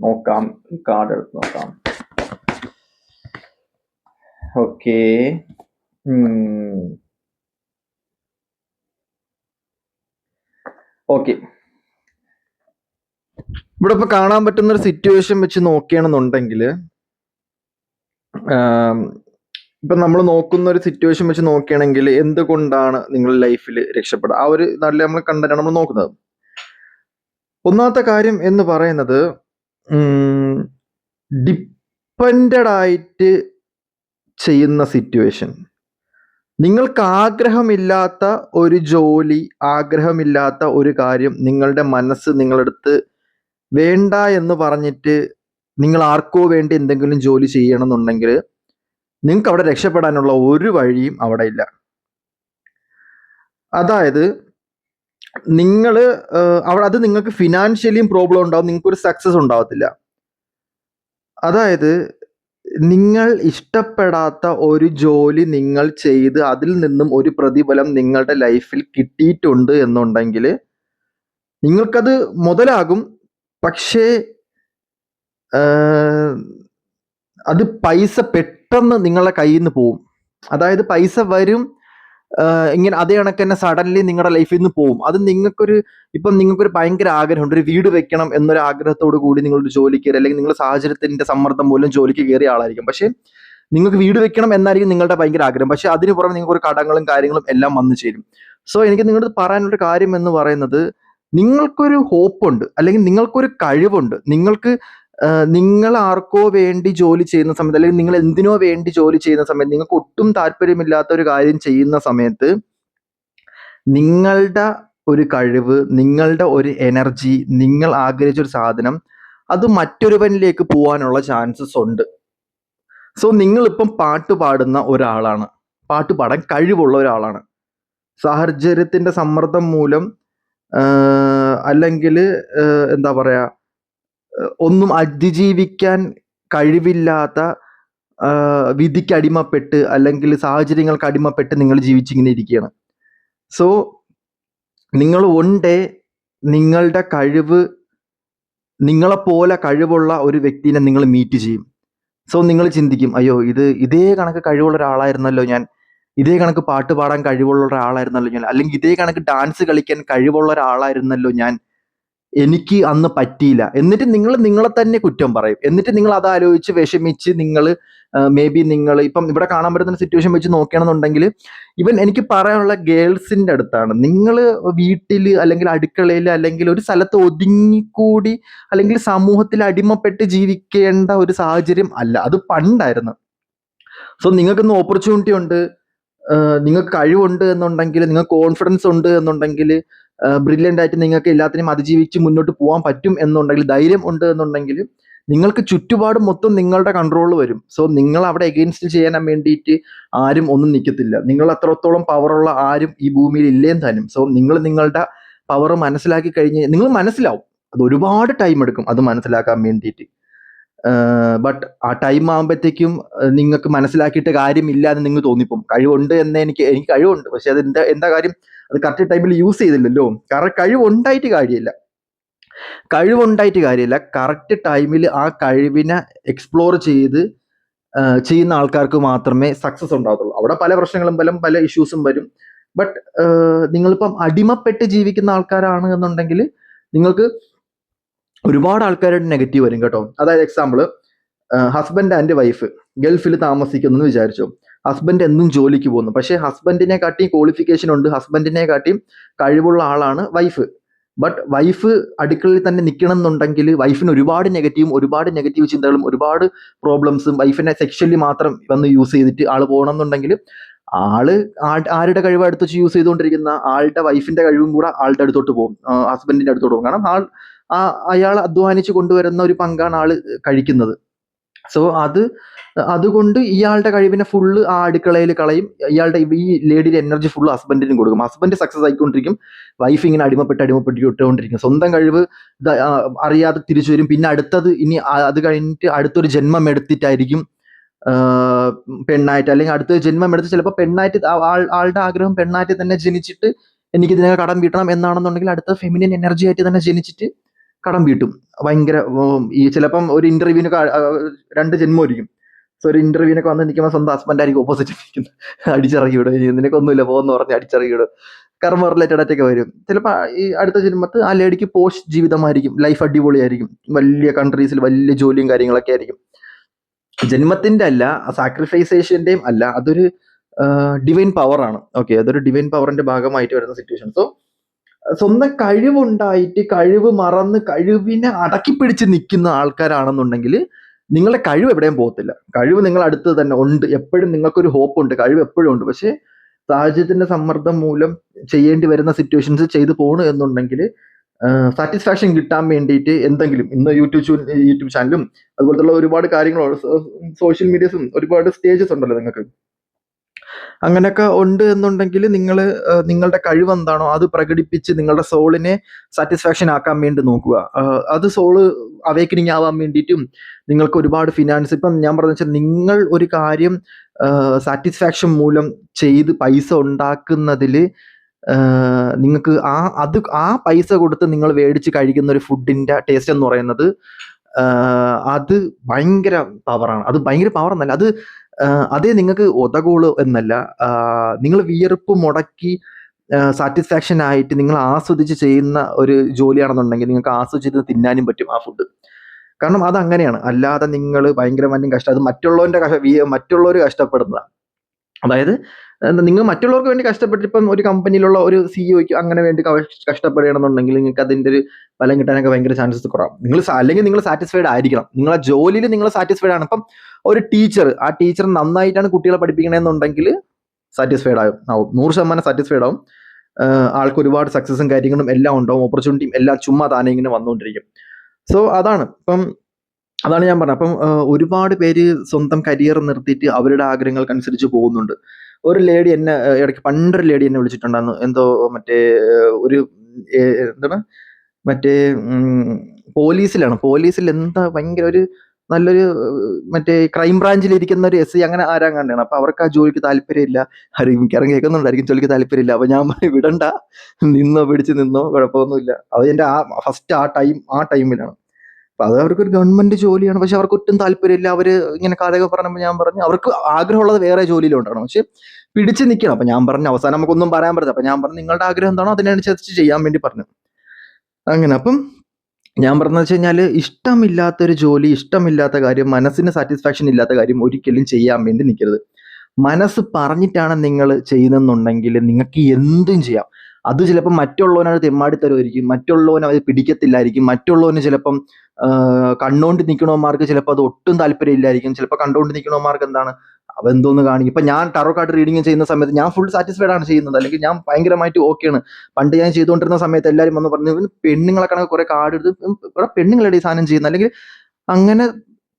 നോക്കാം, കാർഡ് എടുത്ത് നോക്കാം. Okay, okay. ഇവിടെ ഇപ്പൊ കാണാൻ പറ്റുന്ന ഒരു സിറ്റുവേഷൻ വെച്ച് നോക്കുകയാണെന്നുണ്ടെങ്കിൽ, ഇപ്പൊ നമ്മൾ നോക്കുന്ന ഒരു സിറ്റുവേഷൻ വെച്ച് നോക്കുകയാണെങ്കിൽ എന്തുകൊണ്ടാണ് നിങ്ങൾ ലൈഫിൽ രക്ഷപ്പെടുക, ആ ഒരു നല്ല നമ്മൾ കണ്ടാണ് നമ്മൾ നോക്കുന്നത്. ഒന്നാമത്തെ കാര്യം എന്ന് പറയുന്നത് ഡിപ്പെൻഡഡ് ആയിട്ട് ചെയ്യുന്ന സിറ്റുവേഷൻ. നിങ്ങൾക്ക് ആഗ്രഹമില്ലാത്ത ഒരു ജോലി, ആഗ്രഹമില്ലാത്ത ഒരു കാര്യം നിങ്ങളുടെ മനസ്സ് നിങ്ങളടുത്ത് വേണ്ട എന്ന് പറഞ്ഞിട്ട് നിങ്ങൾ ആർക്കോ വേണ്ടി എന്തെങ്കിലും ജോലി ചെയ്യണമെന്നുണ്ടെങ്കിൽ നിങ്ങൾക്ക് അവിടെ രക്ഷപ്പെടാനുള്ള ഒരു വഴിയും അവിടെ ഇല്ല. അതായത് നിങ്ങൾ അവിടെ അത് നിങ്ങൾക്ക് ഫിനാൻഷ്യലിയും പ്രോബ്ലം ഉണ്ടാവും, നിങ്ങൾക്ക് ഒരു സക്സസ് ഉണ്ടാവത്തില്ല. അതായത് നിങ്ങൾ ഇഷ്ടപ്പെടാത്ത ഒരു ജോലി നിങ്ങൾ ചെയ്ത് അതിൽ നിന്നും ഒരു പ്രതിഫലം നിങ്ങളുടെ ലൈഫിൽ കിട്ടിയിട്ടുണ്ട് എന്നുണ്ടെങ്കിൽ നിങ്ങൾക്കത് മുതലാകും. പക്ഷേ അത് പൈസ പെട്ടെന്ന് നിങ്ങളുടെ കയ്യിൽ നിന്ന് പോവും. അതായത് പൈസ വരും, ഇങ്ങനെ അതേ കണക്ക് തന്നെ സഡൻലി നിങ്ങളുടെ ലൈഫിൽ നിന്ന് പോവും. അത് നിങ്ങൾക്കൊരു ഭയങ്കര ആഗ്രഹമുണ്ട്, ഒരു വീട് വെക്കണം എന്നൊരു ആഗ്രഹത്തോടു കൂടി നിങ്ങളൊരു ജോലി കയറി, അല്ലെങ്കിൽ നിങ്ങളുടെ സാഹചര്യത്തിന്റെ സമ്മർദ്ദം മൂലം ജോലിക്ക് കയറിയ ആളായിരിക്കും. പക്ഷെ നിങ്ങൾക്ക് വീട് വെക്കണം എന്നായിരിക്കും നിങ്ങളുടെ ഭയങ്കര ആഗ്രഹം. പക്ഷെ അതിന് പുറമെ നിങ്ങൾക്ക് ഒരു കടങ്ങളും കാര്യങ്ങളും എല്ലാം വന്നു ചേരും. സോ എനിക്ക് നിങ്ങളോട് പറയാനുള്ളൊരു കാര്യം എന്ന് പറയുന്നത്, നിങ്ങൾക്കൊരു ഹോപ്പുണ്ട്, അല്ലെങ്കിൽ നിങ്ങൾക്കൊരു കഴിവുണ്ട്. നിങ്ങൾ ആർക്കോ വേണ്ടി ജോലി ചെയ്യുന്ന സമയത്ത്, അല്ലെങ്കിൽ നിങ്ങൾ എന്തിനോ വേണ്ടി ജോലി ചെയ്യുന്ന സമയത്ത്, നിങ്ങൾക്ക് ഒട്ടും താല്പര്യമില്ലാത്ത ഒരു കാര്യം ചെയ്യുന്ന സമയത്ത് നിങ്ങളുടെ ഒരു കഴിവ്, നിങ്ങളുടെ ഒരു എനർജി, നിങ്ങൾ ആഗ്രഹിച്ചൊരു സാധനം അത് മറ്റൊരുവനിലേക്ക് പോകാനുള്ള ചാൻസസ് ഉണ്ട്. സോ നിങ്ങളിപ്പം പാട്ട് പാടുന്ന ഒരാളാണ്, പാട്ട് പാടാൻ കഴിവുള്ള ഒരാളാണ്. സാഹചര്യത്തിന്റെ സമ്മർദ്ദം മൂലം അല്ലെങ്കിൽ എന്താ പറയാ, ഒന്നും അതിജീവിക്കാൻ കഴിവില്ലാത്ത, വിധിക്ക് അടിമപ്പെട്ട് അല്ലെങ്കിൽ സാഹചര്യങ്ങൾക്ക് അടിമപ്പെട്ട് നിങ്ങൾ ജീവിച്ചിങ്ങനെ ഇരിക്കുകയാണ്. സോ നിങ്ങൾ ഡേ നിങ്ങളുടെ കഴിവ്, നിങ്ങളെപ്പോലെ കഴിവുള്ള ഒരു വ്യക്തിനെ നിങ്ങൾ മീറ്റ് ചെയ്യും. സോ നിങ്ങൾ ചിന്തിക്കും, അയ്യോ ഇതേ കണക്ക് കഴിവുള്ള ഒരാളായിരുന്നല്ലോ ഞാൻ, ഇതേ കണക്ക് പാട്ട് പാടാൻ കഴിവുള്ള ഒരാളായിരുന്നല്ലോ ഞാൻ, അല്ലെങ്കിൽ ഇതേ കണക്ക് ഡാൻസ് കളിക്കാൻ കഴിവുള്ള ഒരാളായിരുന്നല്ലോ ഞാൻ, എനിക്ക് അന്ന് പറ്റിയില്ല. എന്നിട്ട് നിങ്ങൾ നിങ്ങളെ തന്നെ കുറ്റം പറയും. എന്നിട്ട് നിങ്ങൾ അത് ആലോചിച്ച് വിഷമിച്ച് നിങ്ങൾ മേ ബി നിങ്ങൾ ഇപ്പം ഇവിടെ കാണാൻ പറ്റുന്ന സിറ്റുവേഷൻ വെച്ച് നോക്കുകയാണെന്നുണ്ടെങ്കിൽ, ഇവൻ എനിക്ക് പറയാനുള്ള ഗേൾസിന്റെ അടുത്താണ്. നിങ്ങൾ വീട്ടിൽ അല്ലെങ്കിൽ അടുക്കളയിൽ അല്ലെങ്കിൽ ഒരു സ്ഥലത്ത് ഒതുങ്ങിക്കൂടി അല്ലെങ്കിൽ സമൂഹത്തിൽ അടിമപ്പെട്ട് ജീവിക്കേണ്ട ഒരു സാഹചര്യം അല്ല, അത് പണ്ടായിരുന്നു. സോ നിങ്ങൾക്കിന്ന് ഓപ്പർച്യൂണിറ്റി ഉണ്ട്, നിങ്ങൾക്ക് കഴിവുണ്ട് എന്നുണ്ടെങ്കിൽ, നിങ്ങൾക്ക് കോൺഫിഡൻസ് ഉണ്ട് എന്നുണ്ടെങ്കിൽ, ബ്രില്യൻ്റ് ആയിട്ട് നിങ്ങൾക്ക് എല്ലാത്തിനെയും അതിജീവിച്ച് മുന്നോട്ട് പോകാൻ പറ്റും എന്നുണ്ടെങ്കിൽ, ധൈര്യം ഉണ്ട് എന്നുണ്ടെങ്കിൽ, നിങ്ങൾക്ക് ചുറ്റുപാടും മൊത്തം നിങ്ങളുടെ കൺട്രോളിൽ വരും. സോ നിങ്ങൾ അവിടെ എഗെയിൻസ്റ്റ് ചെയ്യാൻ വേണ്ടിയിട്ട് ആരും ഒന്നും നിൽക്കത്തില്ല. നിങ്ങൾ അത്രത്തോളം പവറുള്ള ആരും ഈ ഭൂമിയിൽ ഇല്ലേം താനും. സോ നിങ്ങൾ നിങ്ങളുടെ പവർ മനസ്സിലാക്കി കഴിഞ്ഞ് നിങ്ങൾ മനസ്സിലാവും. അത് ഒരുപാട് ടൈം എടുക്കും അത് മനസ്സിലാക്കാൻ വേണ്ടിയിട്ട്. ബട്ട് ആ ടൈം ആകുമ്പോഴത്തേക്കും നിങ്ങൾക്ക് മനസ്സിലാക്കിയിട്ട് കാര്യമില്ല എന്ന് നിങ്ങൾ തോന്നിപ്പോകും. കഴിവുണ്ട് എന്ന് എനിക്ക് കഴിവുണ്ട്, പക്ഷെ അത് എന്താ കാര്യം, അത് കറക്റ്റ് ടൈമിൽ യൂസ് ചെയ്തില്ലല്ലോ. കാരണം കഴിവുണ്ടായിട്ട് കാര്യമില്ല. കറക്റ്റ് ടൈമിൽ ആ കഴിവിനെ എക്സ്പ്ലോർ ചെയ്യുന്ന ആൾക്കാർക്ക് മാത്രമേ സക്സസ് ഉണ്ടാകത്തുള്ളൂ. അവിടെ പല പ്രശ്നങ്ങളും പല ഇഷ്യൂസും വരും. ബട്ട് നിങ്ങളിപ്പം അടിമപ്പെട്ട് ജീവിക്കുന്ന ആൾക്കാരാണ് എന്നുണ്ടെങ്കിൽ നിങ്ങൾക്ക് ഒരുപാട് ആൾക്കാരുടെ നെഗറ്റീവ് വരും കേട്ടോ. അതായത് എക്സാമ്പിൾ, ഹസ്ബൻഡ് ആൻഡ് വൈഫ് ഗൾഫിൽ താമസിക്കുന്നു എന്ന് വിചാരിച്ചു. ഹസ്ബൻഡ് എന്നും ജോലിക്ക് പോകുന്നു, പക്ഷേ ഹസ്ബൻഡിനെ കാട്ടിയും ക്വാളിഫിക്കേഷൻ ഉണ്ട്, ഹസ്ബൻഡിനെ കാട്ടിയും കഴിവുള്ള ആളാണ് വൈഫ്. ബട്ട് വൈഫ് അടുക്കളയിൽ തന്നെ നിൽക്കണം എന്നുണ്ടെങ്കിൽ വൈഫിന് ഒരുപാട് നെഗറ്റീവ് ചിന്തകളും ഒരുപാട് പ്രോബ്ലംസും, വൈഫിനെ സെക്ഷലി മാത്രം വന്ന് യൂസ് ചെയ്തിട്ട് ആള് പോകണം എന്നുണ്ടെങ്കിൽ ആരുടെ കഴിവ് അടുത്ത് വെച്ച് യൂസ് ചെയ്തുകൊണ്ടിരിക്കുന്ന ആളുടെ വൈഫിന്റെ കഴിവും കൂടെ ആളുടെ അടുത്തോട്ട് പോകും, ഹസ്ബൻഡിന്റെ അടുത്തോട്ട് പോകും. കാരണം അയാൾ അധ്വാനിച്ച് കൊണ്ടുവരുന്ന ഒരു പങ്കാണ് ആള് കഴിക്കുന്നത്. സോ അതുകൊണ്ട് ഇയാളുടെ കഴിവിനെ ഫുള്ള് ആ അടുക്കളയിൽ കളയും. ഈ ലേഡിയുടെ എനർജി ഫുള്ള് ഹസ്ബൻഡിനും കൊടുക്കും. ഹസ്ബൻഡ് സക്സസ് ആയിക്കൊണ്ടിരിക്കും, വൈഫ് ഇങ്ങനെ അടിമപ്പെട്ടുകൊണ്ടിരിക്കും. സ്വന്തം കഴിവ് അറിയാതെ തിരിച്ചു വരും. പിന്നെ അടുത്തത് ഇനി അത് കഴിഞ്ഞിട്ട് അടുത്തൊരു ജന്മം എടുത്തിട്ടായിരിക്കും പെണ്ണായിട്ട്, അല്ലെങ്കിൽ അടുത്തൊരു ജന്മം എടുത്ത് ചിലപ്പോൾ പെണ്ണായിട്ട്, ആളുടെ ആഗ്രഹം പെണ്ണായിട്ട് തന്നെ ജനിച്ചിട്ട് എനിക്കിതിനെ കടം വീട്ടണം എന്നാണെന്നുണ്ടെങ്കിൽ അടുത്ത ഫെമിനിൻ എനർജി ആയിട്ട് തന്നെ ജനിച്ചിട്ട് കടം വീട്ടും. ഭയങ്കര ഈ ചിലപ്പം ഒരു ഇന്റർവ്യൂവിനൊക്കെ 2 ജന്മമായിരിക്കും. സോ ഒരു ഇന്റർവ്യൂവിനൊക്കെ വന്ന് നിൽക്കുമ്പോൾ സ്വന്തം ഹസ്ബൻഡ് ആയിരിക്കും ഓപ്പോസിറ്റ് നിൽക്കുന്നത്. അടിച്ചിറക്കി വിടും, നിനക്കൊന്നുമില്ല പോകുമെന്ന് പറഞ്ഞ് അടിച്ചിറക്കി വിടും. കർമ്മ റിലേറ്റഡ് ആയിട്ടൊക്കെ വരും. ചിലപ്പോൾ ഈ അടുത്ത ജന്മത്ത് ആ ലേഡിക്ക് പോഷ് ജീവിതമായിരിക്കും, ലൈഫ് അടിപൊളിയായിരിക്കും, വലിയ കൺട്രീസിൽ വലിയ ജോലിയും കാര്യങ്ങളൊക്കെ ആയിരിക്കും. ജന്മത്തിന്റെ അല്ല, സാക്രിഫൈസേഷന്റെയും അല്ല, അതൊരു ഡിവൈൻ പവർ ആണ്. ഓക്കെ, അതൊരു ഡിവൈൻ പവറിന്റെ ഭാഗമായിട്ട് വരുന്ന സിറ്റുവേഷൻ. സോ സ്വന്തം കഴിവുണ്ടായിട്ട് കഴിവ് മറന്ന് കഴിവിനെ അടക്കി പിടിച്ച് നിൽക്കുന്ന ആൾക്കാരാണെന്നുണ്ടെങ്കിൽ നിങ്ങളുടെ കഴിവ് എവിടെയും പോകത്തില്ല. കഴിവ് നിങ്ങൾ അടുത്ത് തന്നെ ഉണ്ട്, എപ്പോഴും നിങ്ങൾക്കൊരു ഹോപ്പ് ഉണ്ട്, കഴിവ് എപ്പോഴും ഉണ്ട്. പക്ഷേ സാഹചര്യത്തിന്റെ സമ്മർദ്ദം മൂലം ചെയ്യേണ്ടി വരുന്ന സിറ്റുവേഷൻസ് ചെയ്തു പോകണു എന്നുണ്ടെങ്കിൽ സാറ്റിസ്ഫാക്ഷൻ കിട്ടാൻ വേണ്ടിയിട്ട് എന്തെങ്കിലും, ഇന്ന് യൂട്യൂബ് ചാനലും അതുപോലത്തുള്ള ഒരുപാട് കാര്യങ്ങൾ, സോഷ്യൽ മീഡിയസും ഒരുപാട് സ്റ്റേജസ് ഉണ്ടല്ലോ നിങ്ങൾക്ക്. അങ്ങനെയൊക്കെ ഉണ്ട് എന്നുണ്ടെങ്കിൽ നിങ്ങൾ നിങ്ങളുടെ കഴിവ് എന്താണോ അത് പ്രകടിപ്പിച്ച് നിങ്ങളുടെ സോളിനെ സാറ്റിസ്ഫാക്ഷൻ ആക്കാൻ വേണ്ടി നോക്കുക. അത് സോള് അവേക്കനിങ് ആവാൻ വേണ്ടിയിട്ടും നിങ്ങൾക്ക് ഒരുപാട് ഫിനാൻസ്, ഇപ്പം ഞാൻ പറഞ്ഞു വെച്ചാൽ നിങ്ങൾ ഒരു കാര്യം സാറ്റിസ്ഫാക്ഷൻ മൂലം ചെയ്ത് പൈസ ഉണ്ടാക്കുന്നതിൽ നിങ്ങൾക്ക് ആ പൈസ കൊടുത്ത് നിങ്ങൾ മേടിച്ച് കഴിക്കുന്ന ഒരു ഫുഡിന്റെ ടേസ്റ്റ് എന്ന് പറയുന്നത് അത് ഭയങ്കര പവറാണ്. അത് ഭയങ്കര പവർ എന്നല്ല, അത് അതേ നിങ്ങൾക്ക് ഉതകുള്ളൂ എന്നല്ല. നിങ്ങൾ വിയർപ്പ് മുടക്കി സാറ്റിസ്ഫാക്ഷൻ ആയിട്ട് നിങ്ങൾ ആസ്വദിച്ച് ചെയ്യുന്ന ഒരു ജോലിയാണെന്നുണ്ടെങ്കിൽ നിങ്ങൾക്ക് ആസ്വദിച്ച് തിന്നാനും പറ്റും ആ ഫുഡ്. കാരണം അത് അങ്ങനെയാണ്. അല്ലാതെ നിങ്ങൾ ഭയങ്കരമായിട്ടും കഷ്ടം, അത് മറ്റുള്ളവർ കഷ്ടപ്പെടുന്നതാണ്. അതായത് നിങ്ങൾ മറ്റുള്ളവർക്ക് വേണ്ടി കഷ്ടപ്പെട്ട്, ഇപ്പം ഒരു കമ്പനിയിലുള്ള ഒരു സിഇഒയ്ക്ക് അങ്ങനെ വേണ്ടി കഷ്ടപ്പെടുകയാണെന്നുണ്ടെങ്കിൽ നിങ്ങൾക്ക് അതിൻ്റെ ഒരു ഫലം കിട്ടാനൊക്കെ ഭയങ്കര ചാൻസസ് കുറവാണ്. അല്ലെങ്കിൽ നിങ്ങൾ സാറ്റിസ്ഫൈഡ് ആയിരിക്കണം, നിങ്ങളെ ജോലിയിൽ നിങ്ങൾ സാറ്റിസ്ഫൈഡ് ആണ്. ഇപ്പം ഒരു ആ ടീച്ചർ നന്നായിട്ടാണ് കുട്ടികളെ പഠിപ്പിക്കണമെന്നുണ്ടെങ്കിൽ സാറ്റിസ്ഫൈഡ് ആവും, 100% സാറ്റിസ്ഫൈഡ് ആവും. ആൾക്ക് ഒരുപാട് സക്സസും കാര്യങ്ങളും എല്ലാം ഉണ്ടാവും, ഓപ്പർച്യൂണിറ്റിയും എല്ലാം ചുമ്മാ താനെ ഇങ്ങനെ വന്നുകൊണ്ടിരിക്കും. സോ അതാണ് ഞാൻ പറഞ്ഞത്. അപ്പം ഒരുപാട് പേര് സ്വന്തം കരിയർ നിർത്തിയിട്ട് അവരുടെ ആഗ്രഹങ്ങൾക്കനുസരിച്ച് പോകുന്നുണ്ട്. ഒരു ലേഡി എന്നെ ഇടയ്ക്ക് പണ്ടൊരു ലേഡി എന്നെ വിളിച്ചിട്ടുണ്ടായിരുന്നു. എന്തോ ഒരു എന്താണ് പോലീസിൽ എന്താ ഭയങ്കര ഒരു നല്ലൊരു ക്രൈം ബ്രാഞ്ചിൽ ഇരിക്കുന്ന ഒരു SI അങ്ങനെ ആരാങ്ങാണ്ടാണ്. അപ്പൊ അവർക്ക് ആ ജോലിക്ക് താല്പര്യമില്ല. മിക്കവാറും കേൾക്കുന്നുണ്ടായിരിക്കും, ജോലിക്ക് താല്പര്യമില്ല. അപ്പൊ ഞാൻ വിടണ്ട, പിടിച്ച് നിന്നോ, കുഴപ്പമൊന്നുമില്ല. അത് എന്റെ ഫസ്റ്റ് ആ ടൈമിലാണ്. അപ്പൊ അത് അവർക്കൊരു ഗവൺമെന്റ് ജോലിയാണ്, പക്ഷെ അവർക്ക് ഒട്ടും താല്പര്യമില്ല. അവര് ഇങ്ങനെ കഥയൊക്കെ പറഞ്ഞപ്പോൾ ഞാൻ പറഞ്ഞു അവർക്ക് ആഗ്രഹമുള്ളത് വേറെ ജോലിയിലുണ്ടാണ്, പക്ഷെ പിടിച്ച് നിൽക്കണം. അപ്പൊ ഞാൻ പറഞ്ഞു അവസാനം നമുക്കൊന്നും പറയാൻ പറ്റില്ല. അപ്പൊ ഞാൻ പറഞ്ഞു നിങ്ങളുടെ ആഗ്രഹം എന്താണോ അതിനനുസരിച്ച് ചെയ്യാൻ വേണ്ടി പറഞ്ഞു. അങ്ങനെ അപ്പം ഞാൻ പറഞ്ഞതെന്ന് വെച്ച് കഴിഞ്ഞാൽ ഇഷ്ടമില്ലാത്തൊരു ജോലി, ഇഷ്ടമില്ലാത്ത കാര്യം, മനസ്സിന് സാറ്റിസ്ഫാക്ഷൻ ഇല്ലാത്ത കാര്യം ഒരിക്കലും ചെയ്യാൻ വേണ്ടി നിൽക്കരുത്. മനസ്സ് പറഞ്ഞിട്ടാണ് നിങ്ങൾ ചെയ്യുന്നെന്നുണ്ടെങ്കിൽ നിങ്ങൾക്ക് എന്തും ചെയ്യാം. അത് ചിലപ്പോൾ മറ്റുള്ളവനത് തെമ്മാടിത്തരമായിരിക്കും, മറ്റുള്ളവന് അത് പിടിക്കത്തില്ലായിരിക്കും, മറ്റുള്ളവന് ചിലപ്പം കണ്ടുകൊണ്ട് നിൽക്കണവന്മാർക്ക് ചിലപ്പോൾ അത് ഒട്ടും താല്പര്യമില്ലായിരിക്കും. ചിലപ്പോൾ കണ്ടുകൊണ്ട് നിൽക്കണവന്മാർക്ക് എന്താണ് അവ എന്തോന്ന് കാണിക്കും. ഇപ്പം ഞാൻ ടാറോ കാർഡ് റീഡിങ് ചെയ്യുന്ന സമയത്ത് ഞാൻ ഫുൾ സാറ്റിസ്ഫൈഡ് ആണ് ചെയ്യുന്നത്, അല്ലെങ്കിൽ ഞാൻ ഭയങ്കരമായിട്ട് ഓക്കെയാണ്. പണ്ട് ഞാൻ ചെയ്തുകൊണ്ടിരുന്ന സമയത്ത് എല്ലാവരും വന്ന് പറഞ്ഞു പെണ്ണുങ്ങളെ കണക്ക് കുറെ കാർഡ് എടുത്ത് ഇവിടെ പെണ്ണുങ്ങളുടെ ഈ സാധനം ചെയ്യുന്നത്, അല്ലെങ്കിൽ അങ്ങനെ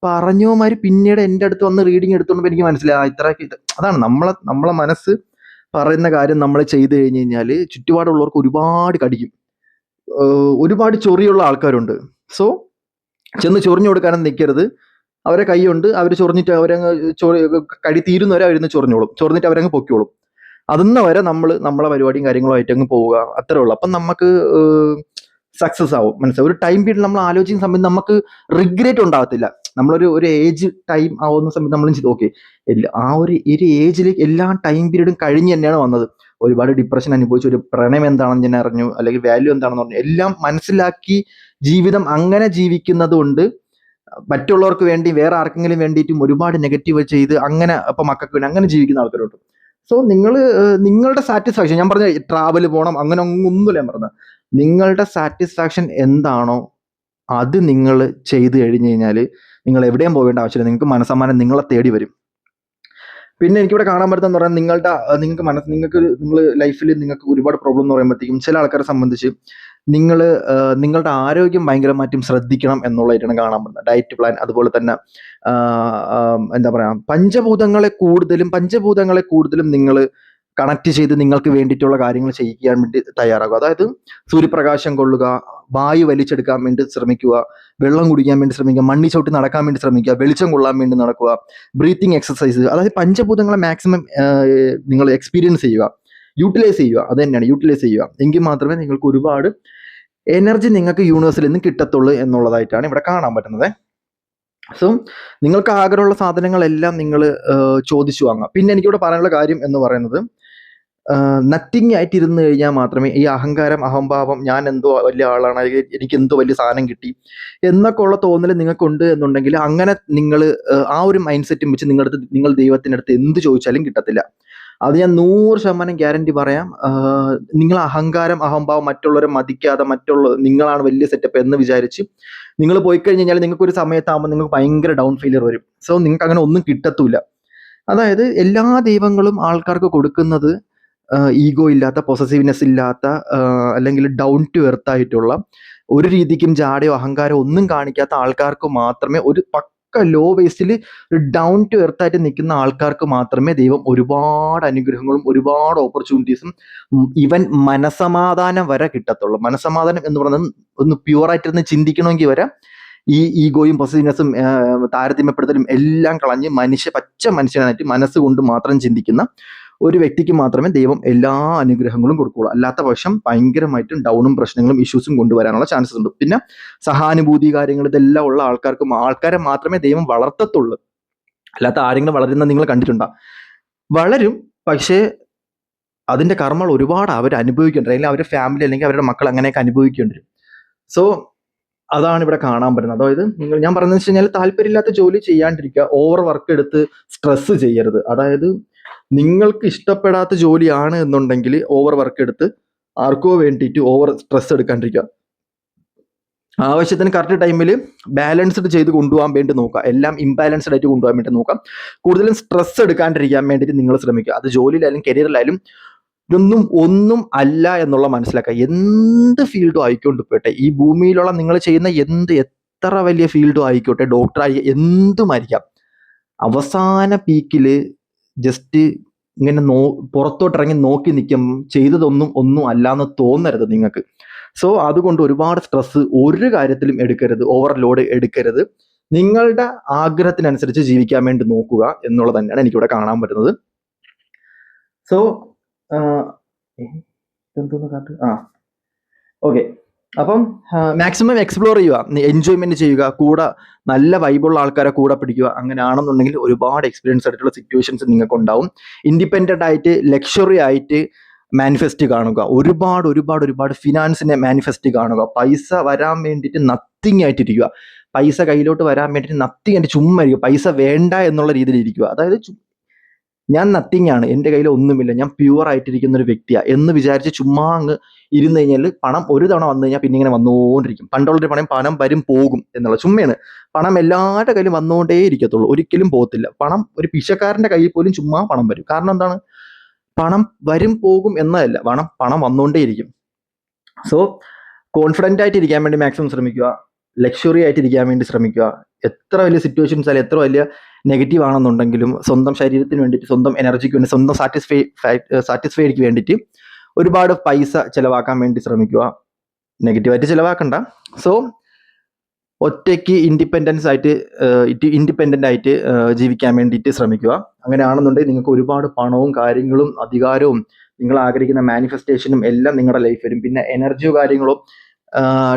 പറഞ്ഞവന്മാര് പിന്നീട് എൻ്റെ അടുത്ത് വന്ന് റീഡിങ് എടുത്തുകൊണ്ടപ്പോൾ എനിക്ക് മനസ്സിലായി ഇത്രയൊക്കെ അതാണ് നമ്മളെ മനസ്സ് പറയുന്ന കാര്യം നമ്മൾ ചെയ്തു കഴിഞ്ഞ് കഴിഞ്ഞാൽ ചുറ്റുപാടുള്ളവർക്ക് ഒരുപാട് കടിക്കും. ഒരുപാട് ചൊറിയുള്ള ആൾക്കാരുണ്ട്. സോ ചെന്ന് ചൊറിഞ്ഞു കൊടുക്കാനും നിൽക്കരുത്. അവരെ കൈയുണ്ട്, അവർ ചൊറിഞ്ഞിട്ട് അവരങ്ങ് കടി തീരുന്നവരെ അവരിന്ന് ചൊറിഞ്ഞിട്ട് അവരങ്ങ് പൊക്കിയോളും. അതൊന്നും വരെ നമ്മളെ പരിപാടിയും കാര്യങ്ങളുമായിട്ട് അങ്ങ് പോവുക, അത്രേ ഉള്ളൂ. അപ്പം നമുക്ക് സക്സസ് ആവും. മനസ്സിലാവും. ഒരു ടൈം പീരീഡ് നമ്മൾ ആലോചിക്കുന്ന സമയത്ത് നമുക്ക് റിഗ്രറ്റ് ഉണ്ടാകത്തില്ല. നമ്മളൊരു ഏജ് ടൈം ആവുന്ന സമയത്ത് നമ്മൾ ചെയ്ത് ഓക്കെ ആ ഒരു ഏജിലേക്ക് എല്ലാ ടൈം പീരീഡും കഴിഞ്ഞ് തന്നെയാണ് വന്നത്. ഒരുപാട് ഡിപ്രഷൻ അനുഭവിച്ചു, ഒരു പ്രണയം എന്താണെന്ന് ഞാൻ അറിഞ്ഞു, അല്ലെങ്കിൽ വാല്യൂ എന്താണെന്ന് പറഞ്ഞു, എല്ലാം മനസ്സിലാക്കി ജീവിതം അങ്ങനെ ജീവിക്കുന്നത് കൊണ്ട് മറ്റുള്ളവർക്ക് വേണ്ടി വേറെ ആർക്കെങ്കിലും വേണ്ടിയിട്ടും ഒരുപാട് നെഗറ്റീവ് ചെയ്ത് അങ്ങനെ ഇപ്പൊ മക്കൾക്ക് വേണ്ടി അങ്ങനെ ജീവിക്കുന്ന ആൾക്കാരുണ്ട്. സോ നിങ്ങളുടെ സാറ്റിസ്ഫാക്ഷൻ, ഞാൻ പറഞ്ഞ ട്രാവൽ പോകണം അങ്ങനെ ഒന്നുമില്ല ഞാൻ പറഞ്ഞത്, നിങ്ങളുടെ സാറ്റിസ്ഫാക്ഷൻ എന്താണോ അത് നിങ്ങൾ ചെയ്തു കഴിഞ്ഞു കഴിഞ്ഞാൽ നിങ്ങൾ എവിടെയും പോകേണ്ട ആവശ്യമില്ല. നിങ്ങൾക്ക് മനസ്സമാനം നിങ്ങളെ തേടി വരും. പിന്നെ എനിക്കിവിടെ കാണാൻ പറ്റുന്ന പറയാൻ നിങ്ങൾ ലൈഫിൽ നിങ്ങൾക്ക് ഒരുപാട് പ്രോബ്ലം എന്ന് പറയുമ്പോഴത്തേക്കും ചില ആൾക്കാരെ സംബന്ധിച്ച് നിങ്ങളുടെ ആരോഗ്യം ഭയങ്കരമായിട്ടും ശ്രദ്ധിക്കണം എന്നുള്ളതായിട്ടാണ് കാണാൻ പറ്റുന്നത്. ഡയറ്റ് പ്ലാൻ, അതുപോലെ തന്നെ എന്താ പറയാ പഞ്ചഭൂതങ്ങളെ കൂടുതലും നിങ്ങൾ കണക്ട് ചെയ്ത് നിങ്ങൾക്ക് വേണ്ടിയിട്ടുള്ള കാര്യങ്ങൾ ചെയ്യാൻ വേണ്ടി തയ്യാറാകുക. അതായത് സൂര്യപ്രകാശം കൊള്ളുക, വായു വലിച്ചെടുക്കാൻ വേണ്ടി ശ്രമിക്കുക, വെള്ളം കുടിക്കാൻ വേണ്ടി ശ്രമിക്കുക, മണ്ണി ചവിട്ടി നടക്കാൻ വേണ്ടി ശ്രമിക്കുക, വെളിച്ചം കൊള്ളാൻ വേണ്ടി നടക്കുക, ബ്രീത്തിങ് എക്സസൈസ്, അതായത് പഞ്ചഭൂതങ്ങളെ മാക്സിമം നിങ്ങൾ എക്സ്പീരിയൻസ് ചെയ്യുക. യൂട്ടിലൈസ് ചെയ്യുക. അത് തന്നെയാണ്, യൂട്ടിലൈസ് ചെയ്യുക. എങ്കിൽ മാത്രമേ നിങ്ങൾക്ക് ഒരുപാട് എനർജി നിങ്ങൾക്ക് യൂണിവേഴ്സിൽ നിന്ന് കിട്ടത്തുള്ളൂ എന്നുള്ളതായിട്ടാണ് ഇവിടെ കാണാൻ പറ്റുന്നത്. സോ നിങ്ങൾക്ക് ആഗ്രഹമുള്ള സാധനങ്ങളെല്ലാം നിങ്ങൾ ചോദിച്ചു വാങ്ങാം. പിന്നെ എനിക്കിവിടെ പറയാനുള്ള കാര്യം എന്ന് പറയുന്നത്, നത്തിങ് ആയിട്ട് ഇരുന്ന് കഴിഞ്ഞാൽ മാത്രമേ ഈ അഹങ്കാരം, അഹംഭാവം, ഞാൻ എന്തോ വലിയ ആളാണ്, അല്ലെങ്കിൽ എനിക്ക് എന്തോ വലിയ സാധനം കിട്ടി എന്നൊക്കെ ഉള്ള തോന്നൽ നിങ്ങൾക്കുണ്ട് എന്നുണ്ടെങ്കിൽ, അങ്ങനെ നിങ്ങൾ ആ ഒരു മൈൻഡ് സെറ്റും വെച്ച് നിങ്ങൾ ദൈവത്തിൻ്റെ അടുത്ത് എന്ത് ചോദിച്ചാലും കിട്ടത്തില്ല. അത് ഞാൻ 100% ഗ്യാരണ്ടി പറയാം. നിങ്ങൾ അഹങ്കാരം, അഹംഭാവം, മറ്റുള്ളവരെ മതിക്കാതെ നിങ്ങളാണ് വലിയ സെറ്റപ്പ് എന്ന് വിചാരിച്ച് നിങ്ങൾ പോയി കഴിഞ്ഞ് കഴിഞ്ഞാൽ നിങ്ങൾക്ക് ഒരു സമയത്താകുമ്പോൾ നിങ്ങൾക്ക് ഭയങ്കര ഡൗൺ ഫെയിലിയർ വരും. സോ നിങ്ങൾക്ക് അങ്ങനെ ഒന്നും കിട്ടത്തൂല. അതായത് എല്ലാ ദൈവങ്ങളും ആൾക്കാർക്ക് കൊടുക്കുന്നത് ഈഗോ ഇല്ലാത്ത, പൊസസീവ്നെസ് ഇല്ലാത്ത, അല്ലെങ്കിൽ ഡൗൺ ടു എർത്ത് ആയിട്ടുള്ള, ഒരു രീതിക്കും ജാടയോ അഹങ്കാരമോ ഒന്നും കാണിക്കാത്ത ആൾക്കാർക്ക് മാത്രമേ, ഒരു പക്ക ലോ വേസ്റ്റിൽ ഡൗൺ ടു എർത്ത് ആയിട്ട് നിൽക്കുന്ന ആൾക്കാർക്ക് മാത്രമേ ദൈവം ഒരുപാട് അനുഗ്രഹങ്ങളും ഒരുപാട് ഓപ്പർച്യൂണിറ്റീസും ഈവൻ മനസമാധാനം വരെ കിട്ടത്തുള്ളൂ. മനസമാധാനം എന്ന് പറയുന്നത് ഒന്ന് പ്യുവറായിട്ടിരുന്ന് ചിന്തിക്കണമെങ്കിൽ വരെ ഈ ഈഗോയും പൊസസീവ്നെസ്സും താരതമ്യപ്പെടുത്തലും എല്ലാം കളഞ്ഞ് പച്ച മനുഷ്യനായിട്ട് മനസ്സുകൊണ്ട് മാത്രം ചിന്തിക്കുന്ന ഒരു വ്യക്തിക്ക് മാത്രമേ ദൈവം എല്ലാ അനുഗ്രഹങ്ങളും കൊടുക്കുകയുള്ളൂ. അല്ലാത്ത പക്ഷം ഭയങ്കരമായിട്ടും ഡൗണും പ്രശ്നങ്ങളും ഇഷ്യൂസും കൊണ്ടുവരാനുള്ള ചാൻസസ് ഉണ്ട്. പിന്നെ സഹാനുഭൂതി കാര്യങ്ങൾ ഇതെല്ലാം ഉള്ള ആൾക്കാരെ മാത്രമേ ദൈവം വളർത്തത്തുള്ളൂ. അല്ലാത്ത ആരെങ്കിലും വളരുന്ന നിങ്ങൾ കണ്ടിട്ടുണ്ടോ? വളരും, പക്ഷേ അതിൻ്റെ കർമ്മങ്ങൾ ഒരുപാട് അവർ അനുഭവിക്കേണ്ടി വരും, അല്ലെങ്കിൽ അവരുടെ ഫാമിലി അല്ലെങ്കിൽ അവരുടെ മക്കൾ അങ്ങനെയൊക്കെ അനുഭവിക്കേണ്ടി വരും. സോ അതാണ് ഇവിടെ കാണാൻ പറ്റുന്നത്. അതായത് ഞാൻ പറയുന്നത് വെച്ച് കഴിഞ്ഞാൽ, താല്പര്യമില്ലാത്ത ജോലി ചെയ്യാണ്ടിരിക്കുക, ഓവർ വർക്ക് എടുത്ത് സ്ട്രെസ് ചെയ്യരുത്. അതായത് നിങ്ങൾക്ക് ഇഷ്ടപ്പെടാത്ത ജോലിയാണ് എന്നുണ്ടെങ്കിൽ ഓവർ വർക്ക് എടുത്ത് ആർക്കോ വേണ്ടിയിട്ട് ഓവർ സ്ട്രെസ് എടുക്കാണ്ടിരിക്കുക. ആവശ്യത്തിന് കറക്റ്റ് ടൈമിൽ ബാലൻസ്ഡ് ചെയ്ത് കൊണ്ടുപോകാൻ വേണ്ടി നോക്കുക. എല്ലാം ഇംബാലൻസ്ഡ് ആയിട്ട് കൊണ്ടുപോകാൻ വേണ്ടി നോക്കാം. കൂടുതലും സ്ട്രെസ് എടുക്കാണ്ടിരിക്കാൻ വേണ്ടിയിട്ട് നിങ്ങൾ ശ്രമിക്കുക. അത് ജോലിയിലായാലും കരിയറിലായാലും ഒന്നും അല്ല എന്നുള്ള മനസ്സിലാക്കുക. എന്ത് ഫീൽഡും ആയിക്കൊണ്ട് പോട്ടെ, ഈ ഭൂമിയിലുള്ള നിങ്ങൾ ചെയ്യുന്ന എത്ര വലിയ ഫീൽഡും ആയിക്കോട്ടെ, ഡോക്ടറായി എന്തുമായിരിക്കാം, അവസാന പീക്കിൽ ജസ്റ്റ് ഇങ്ങനെ പുറത്തോട്ടിറങ്ങി നോക്കി നിൽക്കും ഒന്നും അല്ലാന്ന് തോന്നരുത് നിങ്ങൾക്ക്. സോ അതുകൊണ്ട് ഒരുപാട് സ്ട്രെസ് ഒരു കാര്യത്തിലും എടുക്കരുത്, ഓവർലോഡ് എടുക്കരുത്. നിങ്ങളുടെ ആഗ്രഹത്തിനനുസരിച്ച് ജീവിക്കാൻ വേണ്ടി നോക്കുക എന്നുള്ളത് തന്നെയാണ് എനിക്കിവിടെ കാണാൻ പറ്റുന്നത്. സോ ഓക്കെ, അപ്പം മാക്സിമം എക്സ്പ്ലോർ ചെയ്യുക, എൻജോയ്മെന്റ് ചെയ്യുക, കൂടെ നല്ല വൈബുള്ള ആൾക്കാരെ കൂടെ പിടിക്കുക. അങ്ങനെയാണെന്നുണ്ടെങ്കിൽ ഒരുപാട് എക്സ്പീരിയൻസ് ആയിട്ടുള്ള സിറ്റുവേഷൻസ് നിങ്ങൾക്ക് ഉണ്ടാവും. ഇൻഡിപെൻഡന്റ് ആയിട്ട്, ലക്ഷറി ആയിട്ട് മാനിഫെസ്റ്റ് കാണുക. ഒരുപാട് ഫിനാൻസിനെ മാനിഫെസ്റ്റ് കാണുക. പൈസ വരാൻ വേണ്ടിയിട്ട് നത്തിങ് ആയിട്ടിരിക്കുക. പൈസ കയ്യിലോട്ട് വരാൻ വേണ്ടിയിട്ട് നത്തിങ് ആയിട്ട് ചുമ്മാ ഇരിക്കുക. പൈസ വേണ്ട എന്നുള്ള രീതിയിൽ ഇരിക്കുക. അതായത് ഞാൻ നത്തിങ് ആണ്, എൻ്റെ കയ്യിൽ ഒന്നുമില്ല, ഞാൻ പ്യുവർ ആയിട്ടിരിക്കുന്ന ഒരു വ്യക്തിയാണ് എന്ന് വിചാരിച്ച് ചുമ്മാ അങ്ങ് ഇരുന്ന് കഴിഞ്ഞാൽ പണം ഒരു തവണ വന്നു കഴിഞ്ഞാൽ പിന്നെ ഇങ്ങനെ വന്നുകൊണ്ടിരിക്കും. പണ്ടുള്ളൊരു പണം വരും പോകും എന്നുള്ള ചുമ്മയാണ്. പണം എല്ലാവരുടെ കയ്യിലും വന്നുകൊണ്ടേ ഇരിക്കത്തുള്ളൂ, ഒരിക്കലും പോകത്തില്ല. പണം ഒരു പിശക്കാരൻ്റെ കയ്യിൽ പോലും ചുമ്മാ പണം വരും. കാരണം എന്താണ്? പണം വരും പോകും എന്നതല്ല, പണം വന്നുകൊണ്ടേ ഇരിക്കും. സോ കോൺഫിഡൻ്റ് ആയിട്ട് ഇരിക്കാൻ വേണ്ടി മാക്സിമം ശ്രമിക്കുക. ലക്ഷറി ആയിട്ട് ഇരിക്കാൻ വേണ്ടി ശ്രമിക്കുക. എത്ര വലിയ സിറ്റുവേഷൻസ് അല്ലെങ്കിൽ എത്ര വലിയ നെഗറ്റീവ് ആണെന്നുണ്ടെങ്കിലും സ്വന്തം ശരീരത്തിന് വേണ്ടിയിട്ട്, സ്വന്തം എനർജിക്ക് വേണ്ടി, സ്വന്തം സാറ്റിസ്ഫൈഡിക്ക് വേണ്ടിയിട്ട് ഒരുപാട് പൈസ ചിലവാക്കാൻ വേണ്ടി ശ്രമിക്കുക. നെഗറ്റീവായിട്ട് ചിലവാക്കണ്ട. സോ ഒറ്റയ്ക്ക് ഇൻഡിപെൻഡൻ്റ് ആയിട്ട് ജീവിക്കാൻ വേണ്ടിയിട്ട് ശ്രമിക്കുക. അങ്ങനെയാണെന്നുണ്ടെങ്കിൽ നിങ്ങൾക്ക് ഒരുപാട് പണവും കാര്യങ്ങളും അധികാരവും നിങ്ങൾ ആഗ്രഹിക്കുന്ന മാനിഫെസ്റ്റേഷനും എല്ലാം നിങ്ങളുടെ ലൈഫ് വരും. പിന്നെ എനർജിയോ കാര്യങ്ങളോ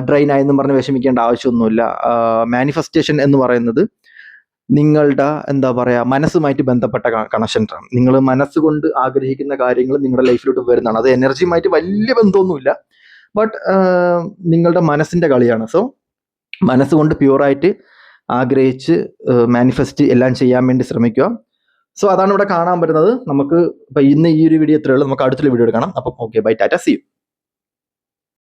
ഡ്രെയിൻ ആയെന്നും പറഞ്ഞ് വിഷമിക്കേണ്ട ആവശ്യമൊന്നുമില്ല. മാനിഫെസ്റ്റേഷൻ എന്ന് പറയുന്നത് നിങ്ങളുടെ മനസ്സുമായിട്ട് ബന്ധപ്പെട്ട കണക്ഷനാണ്. നിങ്ങൾ മനസ്സുകൊണ്ട് ആഗ്രഹിക്കുന്ന കാര്യങ്ങൾ നിങ്ങളുടെ ലൈഫിലോട്ട് വരുന്നതാണ്. അത് എനർജിയുമായിട്ട് വലിയ ബന്ധമൊന്നുമില്ല, ബട്ട് നിങ്ങളുടെ മനസ്സിൻ്റെ കളിയാണ്. സോ മനസ്സുകൊണ്ട് പ്യുവറായിട്ട് ആഗ്രഹിച്ച് മാനിഫെസ്റ്റ് എല്ലാം ചെയ്യാൻ വേണ്ടി ശ്രമിക്കുക. സോ അതാണ് ഇവിടെ കാണാൻ പറ്റുന്നത്. നമുക്ക് ഇന്ന് ഈ ഒരു വീഡിയോ ഇത്രയേ ഉള്ളൂ. നമുക്ക് അടുത്തൊരു വീഡിയോ കാണാം. അപ്പം okay, bye, tata, see U.